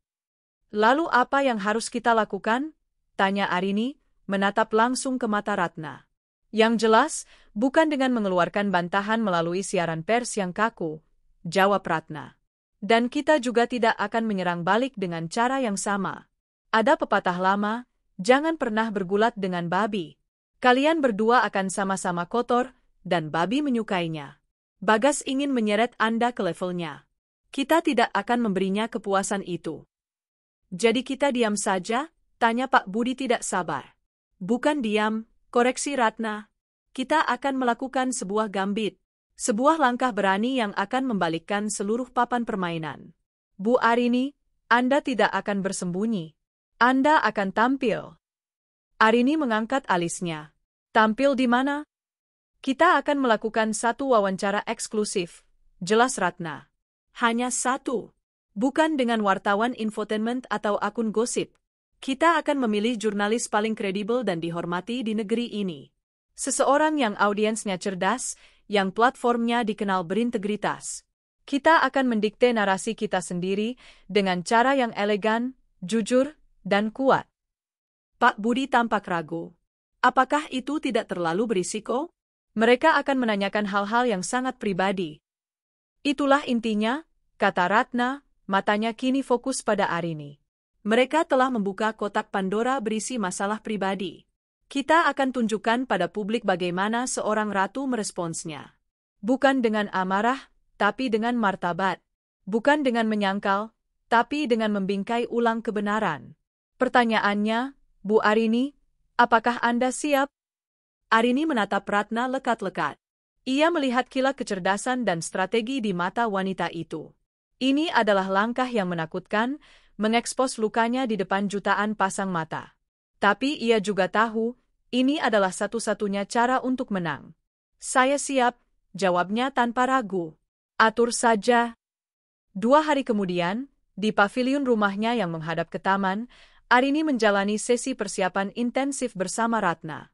[SPEAKER 1] Lalu apa yang harus kita lakukan? Tanya Arini, menatap langsung ke mata Ratna. Yang jelas, bukan dengan mengeluarkan bantahan melalui siaran pers yang kaku, jawab Ratna. Dan kita juga tidak akan menyerang balik dengan cara yang sama. Ada pepatah lama, jangan pernah bergulat dengan babi. Kalian berdua akan sama-sama kotor, dan babi menyukainya. Bagas ingin menyeret Anda ke levelnya. Kita tidak akan memberinya kepuasan itu. Jadi kita diam saja? Tanya Pak Budi tidak sabar. Bukan diam, koreksi Ratna. Kita akan melakukan sebuah gambit. Sebuah langkah berani yang akan membalikkan seluruh papan permainan. Bu Arini, Anda tidak akan bersembunyi. Anda akan tampil. Arini mengangkat alisnya. Tampil di mana? Kita akan melakukan satu wawancara eksklusif, jelas Ratna. Hanya satu. Bukan dengan wartawan infotainment atau akun gosip. Kita akan memilih jurnalis paling kredibel dan dihormati di negeri ini. Seseorang yang audiensnya cerdas, yang platformnya dikenal berintegritas. Kita akan mendikte narasi kita sendiri dengan cara yang elegan, jujur, dan kuat. Pak Budi tampak ragu. Apakah itu tidak terlalu berisiko? Mereka akan menanyakan hal-hal yang sangat pribadi. Itulah intinya, kata Ratna, matanya kini fokus pada Arini. Mereka telah membuka kotak Pandora berisi masalah pribadi. Kita akan tunjukkan pada publik bagaimana seorang ratu meresponsnya. Bukan dengan amarah, tapi dengan martabat. Bukan dengan menyangkal, tapi dengan membingkai ulang kebenaran. Pertanyaannya, Bu Arini, apakah Anda siap? Arini menatap Ratna lekat-lekat. Ia melihat kilat kecerdasan dan strategi di mata wanita itu. Ini adalah langkah yang menakutkan, mengekspos lukanya di depan jutaan pasang mata. Tapi ia juga tahu, ini adalah satu-satunya cara untuk menang. Saya siap, jawabnya tanpa ragu. Atur saja. 2 hari kemudian, di pavilion rumahnya yang menghadap ke taman, Arini menjalani sesi persiapan intensif bersama Ratna.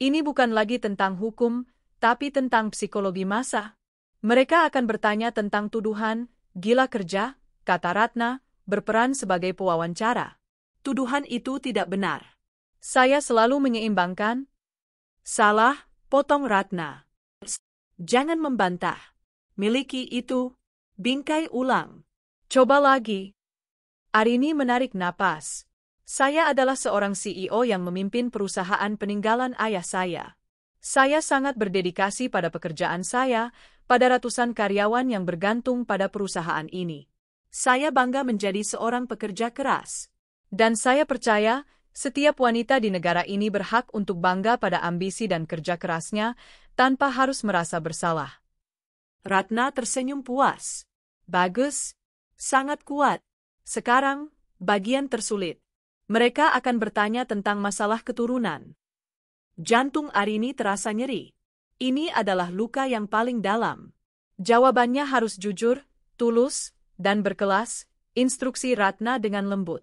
[SPEAKER 1] Ini bukan lagi tentang hukum, tapi tentang psikologi massa. Mereka akan bertanya tentang tuduhan, gila kerja, kata Ratna, berperan sebagai pewawancara.
[SPEAKER 2] Tuduhan itu tidak benar.
[SPEAKER 1] Saya selalu menyeimbangkan.
[SPEAKER 2] Salah, potong Ratna. Jangan membantah. Miliki itu. Bingkai ulang.
[SPEAKER 1] Coba lagi. Arini menarik napas. Saya adalah seorang CEO yang memimpin perusahaan peninggalan ayah saya. Saya sangat berdedikasi pada pekerjaan saya, pada ratusan karyawan yang bergantung pada perusahaan ini.
[SPEAKER 2] Saya bangga menjadi seorang pekerja keras.
[SPEAKER 1] Dan saya percaya, setiap wanita di negara ini berhak untuk bangga pada ambisi dan kerja kerasnya, tanpa harus merasa bersalah.
[SPEAKER 2] Ratna tersenyum puas. Bagus. Sangat kuat. Sekarang, bagian tersulit. Mereka akan bertanya tentang masalah keturunan. Jantung Arini terasa nyeri. Ini adalah luka yang paling dalam.
[SPEAKER 1] Jawabannya harus jujur, tulus, dan berkelas, instruksi Ratna dengan lembut.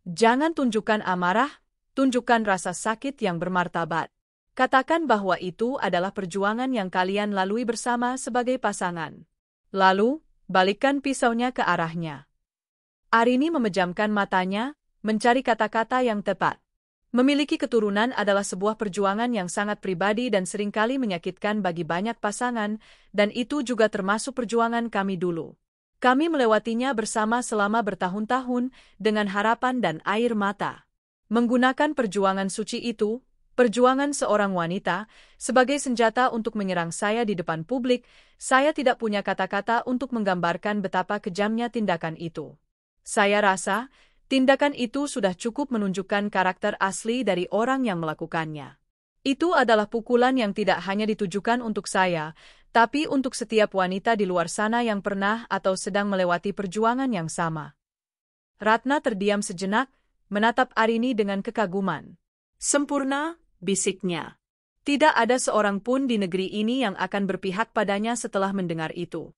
[SPEAKER 1] Jangan tunjukkan amarah, tunjukkan rasa sakit yang bermartabat. Katakan bahwa itu adalah perjuangan yang kalian lalui bersama sebagai pasangan. Lalu, balikkan pisaunya ke arahnya. Arini memejamkan matanya, mencari kata-kata yang tepat. Memiliki keturunan adalah sebuah perjuangan yang sangat pribadi dan seringkali menyakitkan bagi banyak pasangan, dan itu juga termasuk perjuangan kami dulu. Kami melewatinya bersama selama bertahun-tahun dengan harapan dan air mata. Menggunakan perjuangan suci itu, perjuangan seorang wanita, sebagai senjata untuk menyerang saya di depan publik, saya tidak punya kata-kata untuk menggambarkan betapa kejamnya tindakan itu. Saya rasa, tindakan itu sudah cukup menunjukkan karakter asli dari orang yang melakukannya. Itu adalah pukulan yang tidak hanya ditujukan untuk saya, tapi untuk setiap wanita di luar sana yang pernah atau sedang melewati perjuangan yang sama. Ratna terdiam sejenak, menatap Arini dengan kekaguman.
[SPEAKER 2] Sempurna, bisiknya.
[SPEAKER 1] Tidak ada seorang pun di negeri ini yang akan berpihak padanya setelah mendengar itu.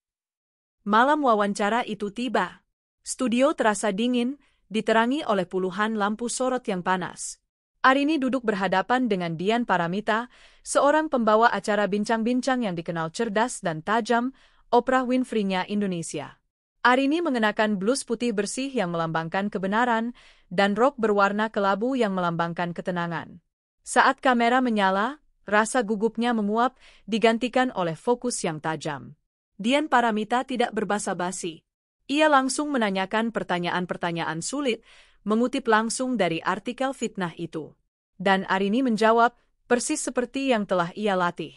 [SPEAKER 2] Malam wawancara itu tiba. Studio terasa dingin, diterangi oleh puluhan lampu sorot yang panas.
[SPEAKER 1] Arini duduk berhadapan dengan Dian Paramita, seorang pembawa acara bincang-bincang yang dikenal cerdas dan tajam, Oprah Winfrey-nya Indonesia. Arini mengenakan blus putih bersih yang melambangkan kebenaran, dan rok berwarna kelabu yang melambangkan ketenangan. Saat kamera menyala, rasa gugupnya menguap, digantikan oleh fokus yang tajam.
[SPEAKER 2] Dian Paramita tidak berbasa-basi. Ia langsung menanyakan pertanyaan-pertanyaan sulit, mengutip langsung dari artikel fitnah itu.
[SPEAKER 1] Dan Arini menjawab, persis seperti yang telah ia latih.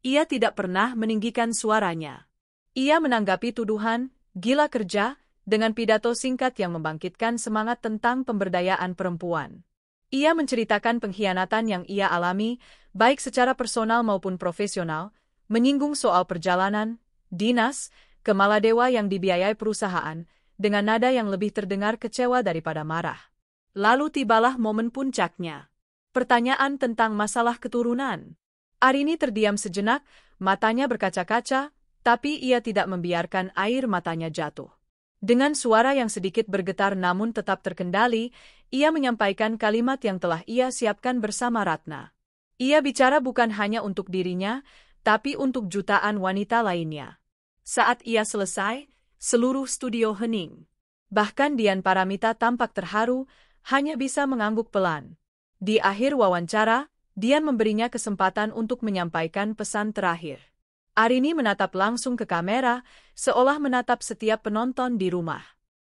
[SPEAKER 2] Ia tidak pernah meninggikan suaranya.
[SPEAKER 1] Ia menanggapi tuduhan, gila kerja, dengan pidato singkat yang membangkitkan semangat tentang pemberdayaan perempuan. Ia menceritakan pengkhianatan yang ia alami, baik secara personal maupun profesional, menyinggung soal perjalanan, dinas, ke Maladewa yang dibiayai perusahaan, dengan nada yang lebih terdengar kecewa daripada marah.
[SPEAKER 2] Lalu tibalah momen puncaknya. Pertanyaan tentang masalah keturunan.
[SPEAKER 1] Arini terdiam sejenak, matanya berkaca-kaca, tapi ia tidak membiarkan air matanya jatuh. Dengan suara yang sedikit bergetar namun tetap terkendali, ia menyampaikan kalimat yang telah ia siapkan bersama Ratna. Ia bicara bukan hanya untuk dirinya, tapi untuk jutaan wanita lainnya.
[SPEAKER 2] Saat ia selesai, seluruh studio hening.
[SPEAKER 1] Bahkan Dian Paramita tampak terharu, hanya bisa mengangguk pelan. Di akhir wawancara, Dian memberinya kesempatan untuk menyampaikan pesan terakhir. Arini menatap langsung ke kamera, seolah menatap setiap penonton di rumah.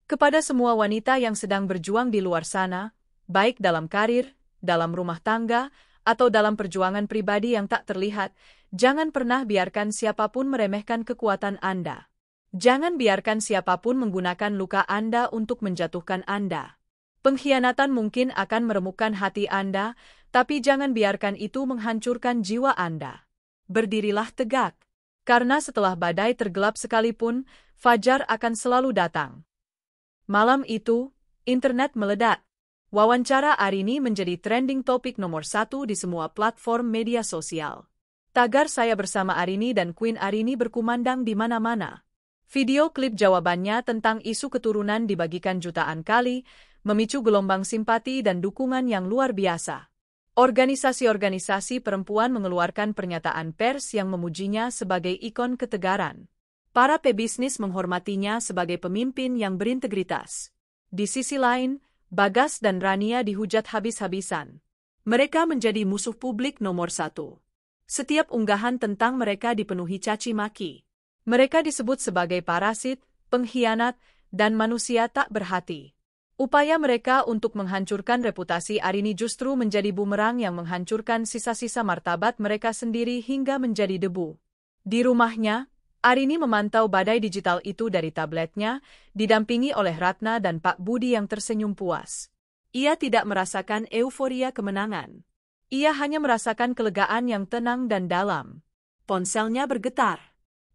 [SPEAKER 1] Kepada semua wanita yang sedang berjuang di luar sana, baik dalam karir, dalam rumah tangga, atau dalam perjuangan pribadi yang tak terlihat, jangan pernah biarkan siapapun meremehkan kekuatan Anda. Jangan biarkan siapapun menggunakan luka Anda untuk menjatuhkan Anda. Pengkhianatan mungkin akan meremukkan hati Anda, tapi jangan biarkan itu menghancurkan jiwa Anda. Berdirilah tegak, karena setelah badai tergelap sekalipun, fajar akan selalu datang. Malam itu, internet meledak. Wawancara Arini menjadi trending topik nomor 1 di semua platform media sosial. Tagar saya bersama Arini dan Queen Arini berkumandang di mana-mana. Video klip jawabannya tentang isu keturunan dibagikan jutaan kali, memicu gelombang simpati dan dukungan yang luar biasa. Organisasi-organisasi perempuan mengeluarkan pernyataan pers yang memujinya sebagai ikon ketegaran. Para pebisnis menghormatinya sebagai pemimpin yang berintegritas. Di sisi lain, Bagas dan Rania dihujat habis-habisan. Mereka menjadi musuh publik nomor 1. Setiap unggahan tentang mereka dipenuhi caci maki. Mereka disebut sebagai parasit, pengkhianat, dan manusia tak berhati. Upaya mereka untuk menghancurkan reputasi Arini justru menjadi bumerang yang menghancurkan sisa-sisa martabat mereka sendiri hingga menjadi debu. Di rumahnya, Arini memantau badai digital itu dari tabletnya, didampingi oleh Ratna dan Pak Budi yang tersenyum puas. Ia tidak merasakan euforia kemenangan. Ia hanya merasakan kelegaan yang tenang dan dalam. Ponselnya bergetar.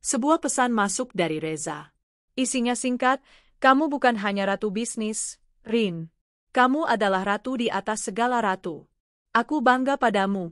[SPEAKER 1] Sebuah pesan masuk dari Reza. Isinya singkat, "Kamu bukan hanya ratu bisnis, Rin. Kamu adalah ratu di atas segala ratu. Aku bangga padamu."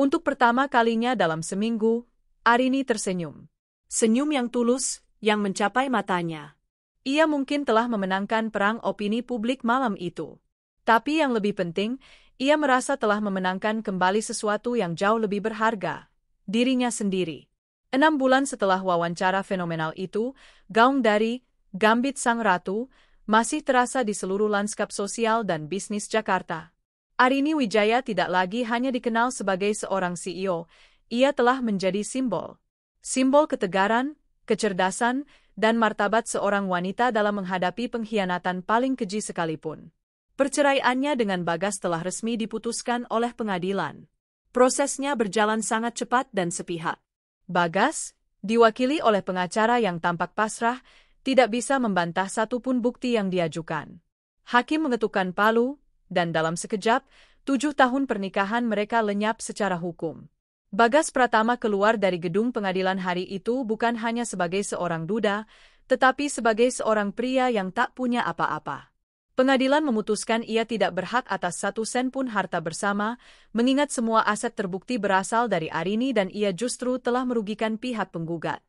[SPEAKER 1] Untuk pertama kalinya dalam seminggu, Arini tersenyum. Senyum yang tulus, yang mencapai matanya. Ia mungkin telah memenangkan perang opini publik malam itu. Tapi yang lebih penting, ia merasa telah memenangkan kembali sesuatu yang jauh lebih berharga. Dirinya sendiri. 6 bulan setelah wawancara fenomenal itu, gaung dari Gambit Sang Ratu masih terasa di seluruh lanskap sosial dan bisnis Jakarta. Arini Wijaya tidak lagi hanya dikenal sebagai seorang CEO, ia telah menjadi simbol. Simbol ketegaran, kecerdasan, dan martabat seorang wanita dalam menghadapi pengkhianatan paling keji sekalipun. Perceraiannya dengan Bagas telah resmi diputuskan oleh pengadilan. Prosesnya berjalan sangat cepat dan sepihak. Bagas, diwakili oleh pengacara yang tampak pasrah, tidak bisa membantah satupun bukti yang diajukan. Hakim mengetukkan palu, dan dalam sekejap, 7 tahun pernikahan mereka lenyap secara hukum. Bagas Pratama keluar dari gedung pengadilan hari itu bukan hanya sebagai seorang duda, tetapi sebagai seorang pria yang tak punya apa-apa. Pengadilan memutuskan ia tidak berhak atas 1 sen pun harta bersama, mengingat semua aset terbukti berasal dari Arini dan ia justru telah merugikan pihak penggugat.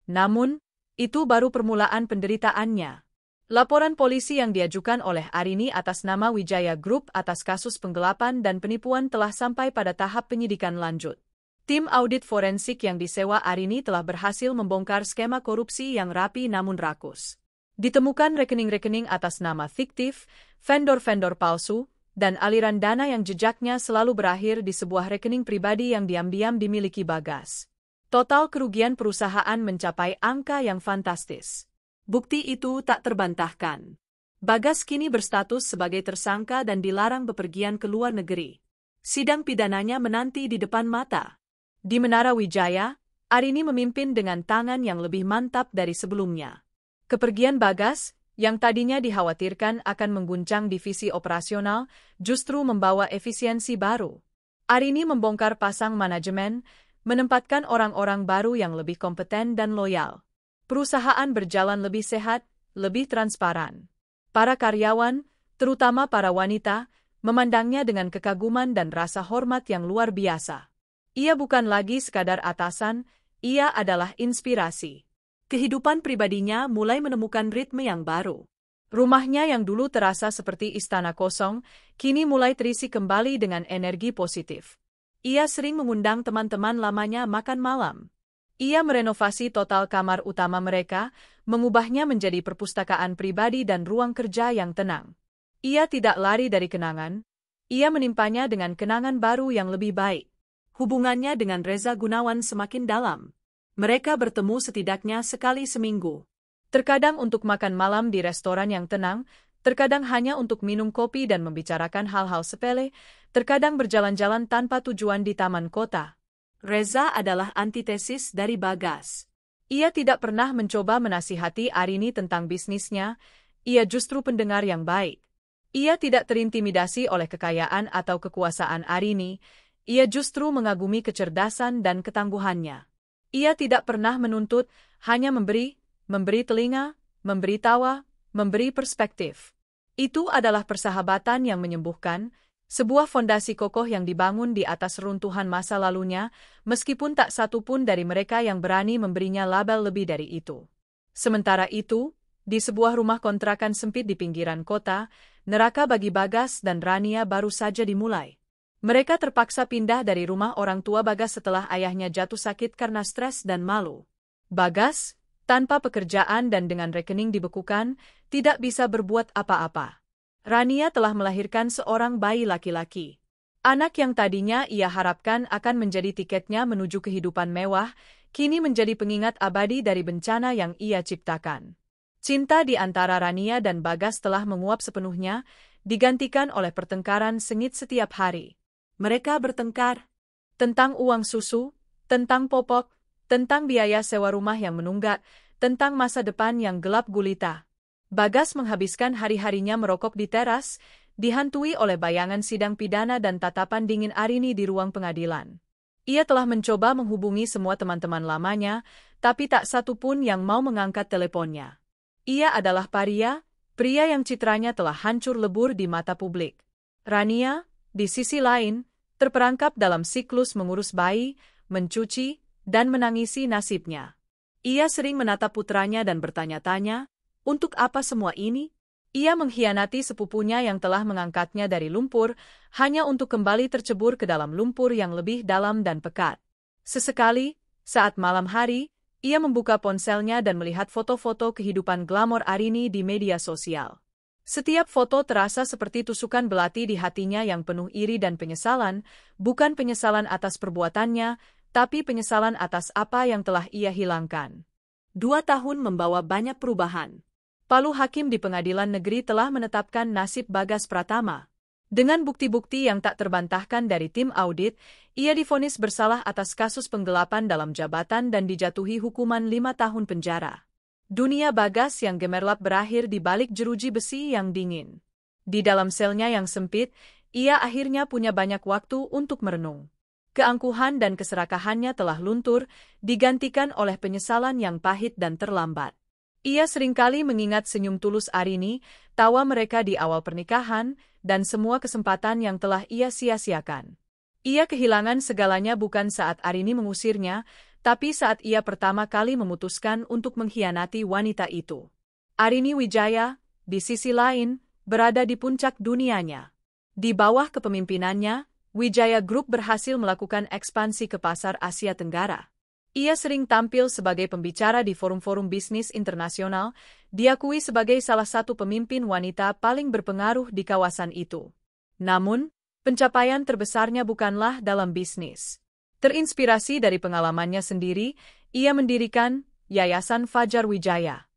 [SPEAKER 1] Namun, itu baru permulaan penderitaannya. Laporan polisi yang diajukan oleh Arini atas nama Wijaya Group atas kasus penggelapan dan penipuan telah sampai pada tahap penyidikan lanjut. Tim audit forensik yang disewa Arini telah berhasil membongkar skema korupsi yang rapi namun rakus. Ditemukan rekening-rekening atas nama fiktif, vendor-vendor palsu, dan aliran dana yang jejaknya selalu berakhir di sebuah rekening pribadi yang diam-diam dimiliki Bagas. Total kerugian perusahaan mencapai angka yang fantastis. Bukti itu tak terbantahkan. Bagas kini berstatus sebagai tersangka dan dilarang bepergian ke luar negeri. Sidang pidananya menanti di depan mata. Di Menara Wijaya, Arini memimpin dengan tangan yang lebih mantap dari sebelumnya. Kepergian Bagas, yang tadinya dikhawatirkan akan mengguncang divisi operasional, justru membawa efisiensi baru. Arini membongkar pasang manajemen, menempatkan orang-orang baru yang lebih kompeten dan loyal. Perusahaan berjalan lebih sehat, lebih transparan. Para karyawan, terutama para wanita, memandangnya dengan kekaguman dan rasa hormat yang luar biasa. Ia bukan lagi sekadar atasan, ia adalah inspirasi. Kehidupan pribadinya mulai menemukan ritme yang baru. Rumahnya yang dulu terasa seperti istana kosong, kini mulai terisi kembali dengan energi positif. Ia sering mengundang teman-teman lamanya makan malam. Ia merenovasi total kamar utama mereka, mengubahnya menjadi perpustakaan pribadi dan ruang kerja yang tenang. Ia tidak lari dari kenangan, ia menimpanya dengan kenangan baru yang lebih baik. Hubungannya dengan Reza Gunawan semakin dalam. Mereka bertemu setidaknya sekali seminggu. Terkadang untuk makan malam di restoran yang tenang, terkadang hanya untuk minum kopi dan membicarakan hal-hal sepele, terkadang berjalan-jalan tanpa tujuan di taman kota. Reza adalah antitesis dari Bagas. Ia tidak pernah mencoba menasihati Arini tentang bisnisnya, ia justru pendengar yang baik. Ia tidak terintimidasi oleh kekayaan atau kekuasaan Arini, ia justru mengagumi kecerdasan dan ketangguhannya. Ia tidak pernah menuntut, hanya memberi telinga, memberi tawa, memberi perspektif. Itu adalah persahabatan yang menyembuhkan, sebuah fondasi kokoh yang dibangun di atas runtuhan masa lalunya, meskipun tak satu pun dari mereka yang berani memberinya label lebih dari itu. Sementara itu, di sebuah rumah kontrakan sempit di pinggiran kota, neraka bagi Bagas dan Rania baru saja dimulai. Mereka terpaksa pindah dari rumah orang tua Bagas setelah ayahnya jatuh sakit karena stres dan malu. Bagas, tanpa pekerjaan dan dengan rekening dibekukan, tidak bisa berbuat apa-apa. Rania telah melahirkan seorang bayi laki-laki. Anak yang tadinya ia harapkan akan menjadi tiketnya menuju kehidupan mewah, kini menjadi pengingat abadi dari bencana yang ia ciptakan. Cinta di antara Rania dan Bagas telah menguap sepenuhnya, digantikan oleh pertengkaran sengit setiap hari. Mereka bertengkar tentang uang susu, tentang popok, tentang biaya sewa rumah yang menunggak, tentang masa depan yang gelap gulita. Bagas menghabiskan hari-harinya merokok di teras, dihantui oleh bayangan sidang pidana dan tatapan dingin Arini di ruang pengadilan. Ia telah mencoba menghubungi semua teman-teman lamanya, tapi tak satu pun yang mau mengangkat teleponnya. Ia adalah paria, pria yang citranya telah hancur lebur di mata publik. Rania, di sisi lain, terperangkap dalam siklus mengurus bayi, mencuci, dan menangisi nasibnya. Ia sering menatap putranya dan bertanya-tanya, untuk apa semua ini? Ia mengkhianati sepupunya yang telah mengangkatnya dari lumpur, hanya untuk kembali tercebur ke dalam lumpur yang lebih dalam dan pekat. Sesekali, saat malam hari, ia membuka ponselnya dan melihat foto-foto kehidupan glamor Arini di media sosial. Setiap foto terasa seperti tusukan belati di hatinya yang penuh iri dan penyesalan, bukan penyesalan atas perbuatannya, tapi penyesalan atas apa yang telah ia hilangkan. 2 tahun membawa banyak perubahan. Palu hakim di pengadilan negeri telah menetapkan nasib Bagas Pratama. Dengan bukti-bukti yang tak terbantahkan dari tim audit, ia divonis bersalah atas kasus penggelapan dalam jabatan dan dijatuhi hukuman 5 tahun penjara. Dunia Bagas yang gemerlap berakhir di balik jeruji besi yang dingin. Di dalam selnya yang sempit, ia akhirnya punya banyak waktu untuk merenung. Keangkuhan dan keserakahannya telah luntur, digantikan oleh penyesalan yang pahit dan terlambat. Ia seringkali mengingat senyum tulus Arini, tawa mereka di awal pernikahan, dan semua kesempatan yang telah ia sia-siakan. Ia kehilangan segalanya bukan saat Arini mengusirnya, tapi saat ia pertama kali memutuskan untuk mengkhianati wanita itu. Arini Wijaya, di sisi lain, berada di puncak dunianya. Di bawah kepemimpinannya, Wijaya Group berhasil melakukan ekspansi ke pasar Asia Tenggara. Ia sering tampil sebagai pembicara di forum-forum bisnis internasional, diakui sebagai salah satu pemimpin wanita paling berpengaruh di kawasan itu. Namun, pencapaian terbesarnya bukanlah dalam bisnis. Terinspirasi dari pengalamannya sendiri, ia mendirikan Yayasan Fajar Wijaya.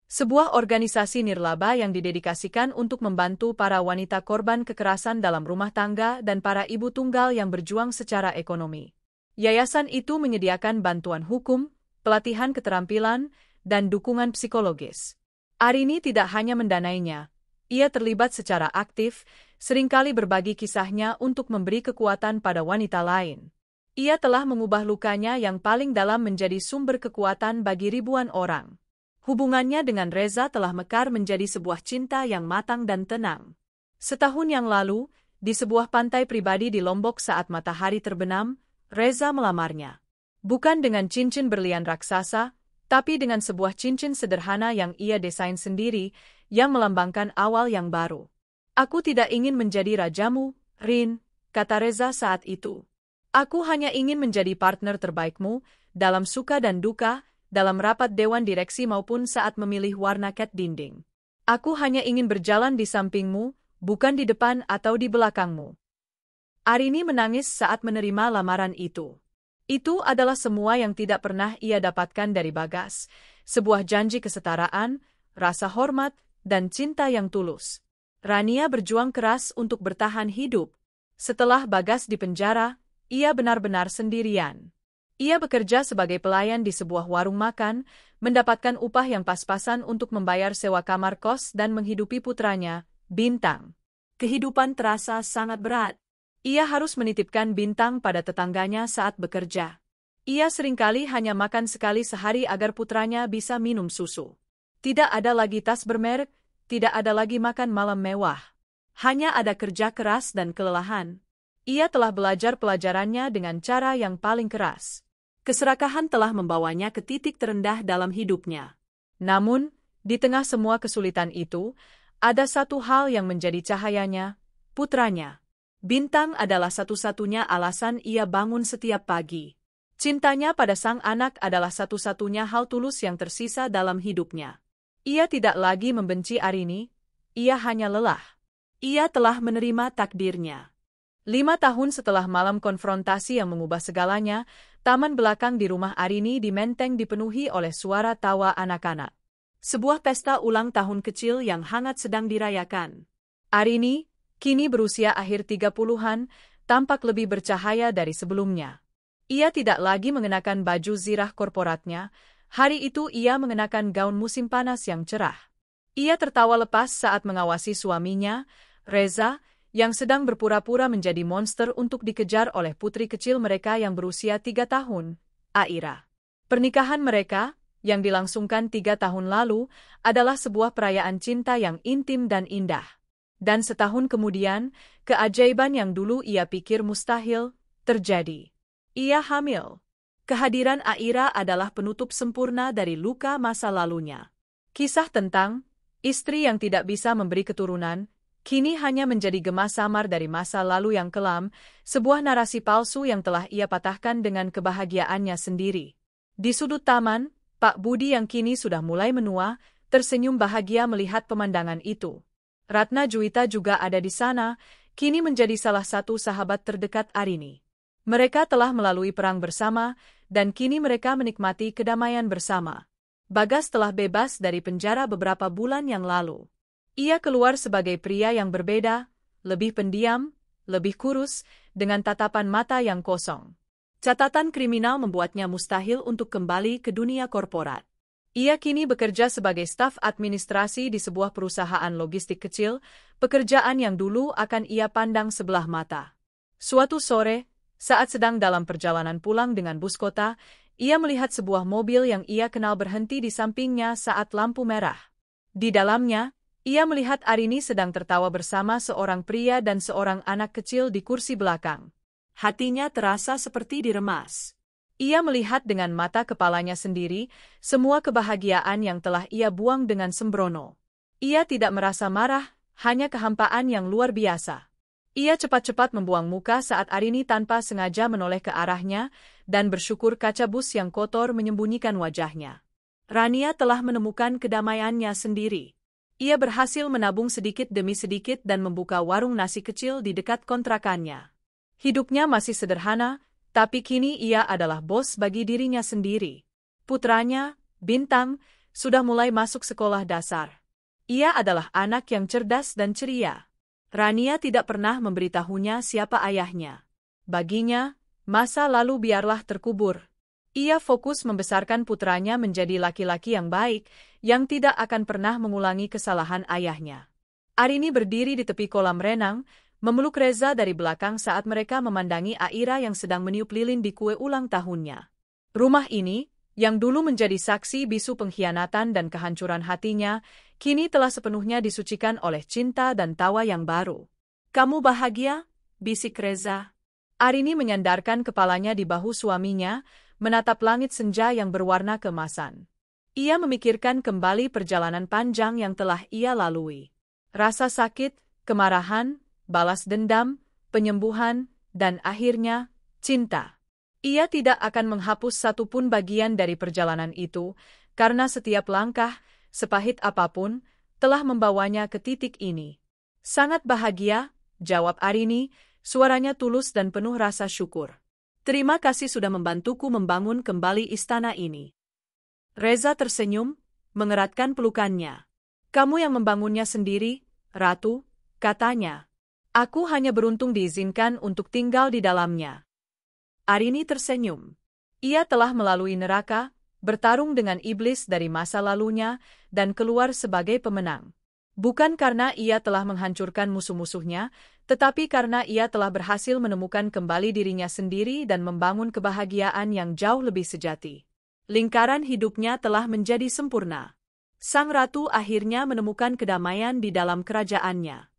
[SPEAKER 1] Sebuah organisasi nirlaba yang didedikasikan untuk membantu para wanita korban kekerasan dalam rumah tangga dan para ibu tunggal yang berjuang secara ekonomi. Yayasan itu menyediakan bantuan hukum, pelatihan keterampilan, dan dukungan psikologis. Arini tidak hanya mendanainya, ia terlibat secara aktif, seringkali berbagi kisahnya untuk memberi kekuatan pada wanita lain. Ia telah mengubah lukanya yang paling dalam menjadi sumber kekuatan bagi ribuan orang. Hubungannya dengan Reza telah mekar menjadi sebuah cinta yang matang dan tenang. Setahun yang lalu, di sebuah pantai pribadi di Lombok saat matahari terbenam, Reza melamarnya. Bukan dengan cincin berlian raksasa, tapi dengan sebuah cincin sederhana yang ia desain sendiri, yang melambangkan awal yang baru. Aku tidak ingin menjadi rajamu, Rin, kata Reza saat itu. Aku hanya ingin menjadi partner terbaikmu, dalam suka dan duka, dalam rapat dewan direksi maupun saat memilih warna cat dinding. Aku hanya ingin berjalan di sampingmu, bukan di depan atau di belakangmu. Arini menangis saat menerima lamaran itu. Itu adalah semua yang tidak pernah ia dapatkan dari Bagas, sebuah janji kesetaraan, rasa hormat, dan cinta yang tulus. Rania berjuang keras untuk bertahan hidup. Setelah Bagas dipenjara, ia benar-benar sendirian. Ia bekerja sebagai pelayan di sebuah warung makan, mendapatkan upah yang pas-pasan untuk membayar sewa kamar kos dan menghidupi putranya, Bintang. Kehidupan terasa sangat berat. Ia harus menitipkan Bintang pada tetangganya saat bekerja. Ia seringkali hanya makan sekali sehari agar putranya bisa minum susu. Tidak ada lagi tas bermerek, tidak ada lagi makan malam mewah. Hanya ada kerja keras dan kelelahan. Ia telah belajar pelajarannya dengan cara yang paling keras. Keserakahan telah membawanya ke titik terendah dalam hidupnya. Namun, di tengah semua kesulitan itu, ada satu hal yang menjadi cahayanya, putranya.
[SPEAKER 2] Bintang adalah satu-satunya alasan ia bangun setiap pagi. Cintanya pada sang anak adalah satu-satunya hal tulus yang tersisa dalam hidupnya. Ia tidak lagi membenci Arini, ia hanya lelah. Ia telah menerima takdirnya. 5 tahun setelah malam konfrontasi yang mengubah segalanya, taman belakang di rumah Arini di Menteng dipenuhi oleh suara tawa anak-anak. Sebuah pesta ulang tahun kecil yang hangat sedang dirayakan. Arini, kini berusia akhir 30-an, tampak lebih bercahaya dari sebelumnya. Ia tidak lagi mengenakan baju zirah korporatnya, hari itu ia mengenakan gaun musim panas yang cerah. Ia tertawa lepas saat mengawasi suaminya, Reza, yang sedang berpura-pura menjadi monster untuk dikejar oleh putri kecil mereka yang berusia 3 tahun, Aira. Pernikahan mereka, yang dilangsungkan 3 tahun lalu, adalah sebuah perayaan cinta yang intim dan indah. Dan setahun kemudian, keajaiban yang dulu ia pikir mustahil, terjadi. Ia hamil. Kehadiran Aira adalah penutup sempurna dari luka masa lalunya. Kisah tentang istri yang tidak bisa memberi keturunan, kini hanya menjadi gema samar dari masa lalu yang kelam, sebuah narasi palsu yang telah ia patahkan dengan kebahagiaannya sendiri. Di sudut taman, Pak Budi yang kini sudah mulai menua, tersenyum bahagia melihat pemandangan itu. Ratna Juwita juga ada di sana, kini menjadi salah satu sahabat terdekat Arini. Mereka telah melalui perang bersama, dan kini mereka menikmati kedamaian bersama. Bagas telah bebas dari penjara beberapa bulan yang lalu. Ia keluar sebagai pria yang berbeda, lebih pendiam, lebih kurus, dengan tatapan mata yang kosong. Catatan kriminal membuatnya mustahil untuk kembali ke dunia korporat. Ia kini bekerja sebagai staf administrasi di sebuah perusahaan logistik kecil, pekerjaan yang dulu akan ia pandang sebelah mata. Suatu sore, saat sedang dalam perjalanan pulang dengan bus kota, ia melihat sebuah mobil yang ia kenal berhenti di sampingnya saat lampu merah. Di dalamnya, ia melihat Arini sedang tertawa bersama seorang pria dan seorang anak kecil di kursi belakang. Hatinya terasa seperti diremas. Ia melihat dengan mata kepalanya sendiri semua kebahagiaan yang telah ia buang dengan sembrono. Ia tidak merasa marah, hanya kehampaan yang luar biasa. Ia cepat-cepat membuang muka saat Arini tanpa sengaja menoleh ke arahnya, dan bersyukur kaca bus yang kotor menyembunyikan wajahnya. Rania telah menemukan kedamaiannya sendiri. Ia berhasil menabung sedikit demi sedikit dan membuka warung nasi kecil di dekat kontrakannya. Hidupnya masih sederhana, tapi kini ia adalah bos bagi dirinya sendiri. Putranya, Bintang, sudah mulai masuk sekolah dasar. Ia adalah anak yang cerdas dan ceria. Rania tidak pernah memberitahunya siapa ayahnya. Baginya, masa lalu biarlah terkubur. Ia fokus membesarkan putranya menjadi laki-laki yang baik, yang tidak akan pernah mengulangi kesalahan ayahnya. Arini berdiri di tepi kolam renang, memeluk Reza dari belakang saat mereka memandangi Aira yang sedang meniup lilin di kue ulang tahunnya. Rumah ini, yang dulu menjadi saksi bisu pengkhianatan dan kehancuran hatinya, kini telah sepenuhnya disucikan oleh cinta dan tawa yang baru. "Kamu bahagia?" bisik Reza. Arini menyandarkan kepalanya di bahu suaminya, menatap langit senja yang berwarna keemasan. Ia memikirkan kembali perjalanan panjang yang telah ia lalui. Rasa sakit, kemarahan, balas dendam, penyembuhan, dan akhirnya, cinta. Ia tidak akan menghapus satupun bagian dari perjalanan itu, karena setiap langkah, sepahit apapun, telah membawanya ke titik ini. "Sangat bahagia," jawab Arini, suaranya tulus dan penuh rasa syukur. "Terima kasih sudah membantuku membangun kembali istana ini." Reza tersenyum, mengeratkan pelukannya. "Kamu yang membangunnya sendiri, Ratu," katanya. "Aku hanya beruntung diizinkan untuk tinggal di dalamnya." Arini tersenyum. Ia telah melalui neraka, bertarung dengan iblis dari masa lalunya, dan keluar sebagai pemenang. Bukan karena ia telah menghancurkan musuh-musuhnya, tetapi karena ia telah berhasil menemukan kembali dirinya sendiri dan membangun kebahagiaan yang jauh lebih sejati. Lingkaran hidupnya telah menjadi sempurna. Sang ratu akhirnya menemukan kedamaian di dalam kerajaannya.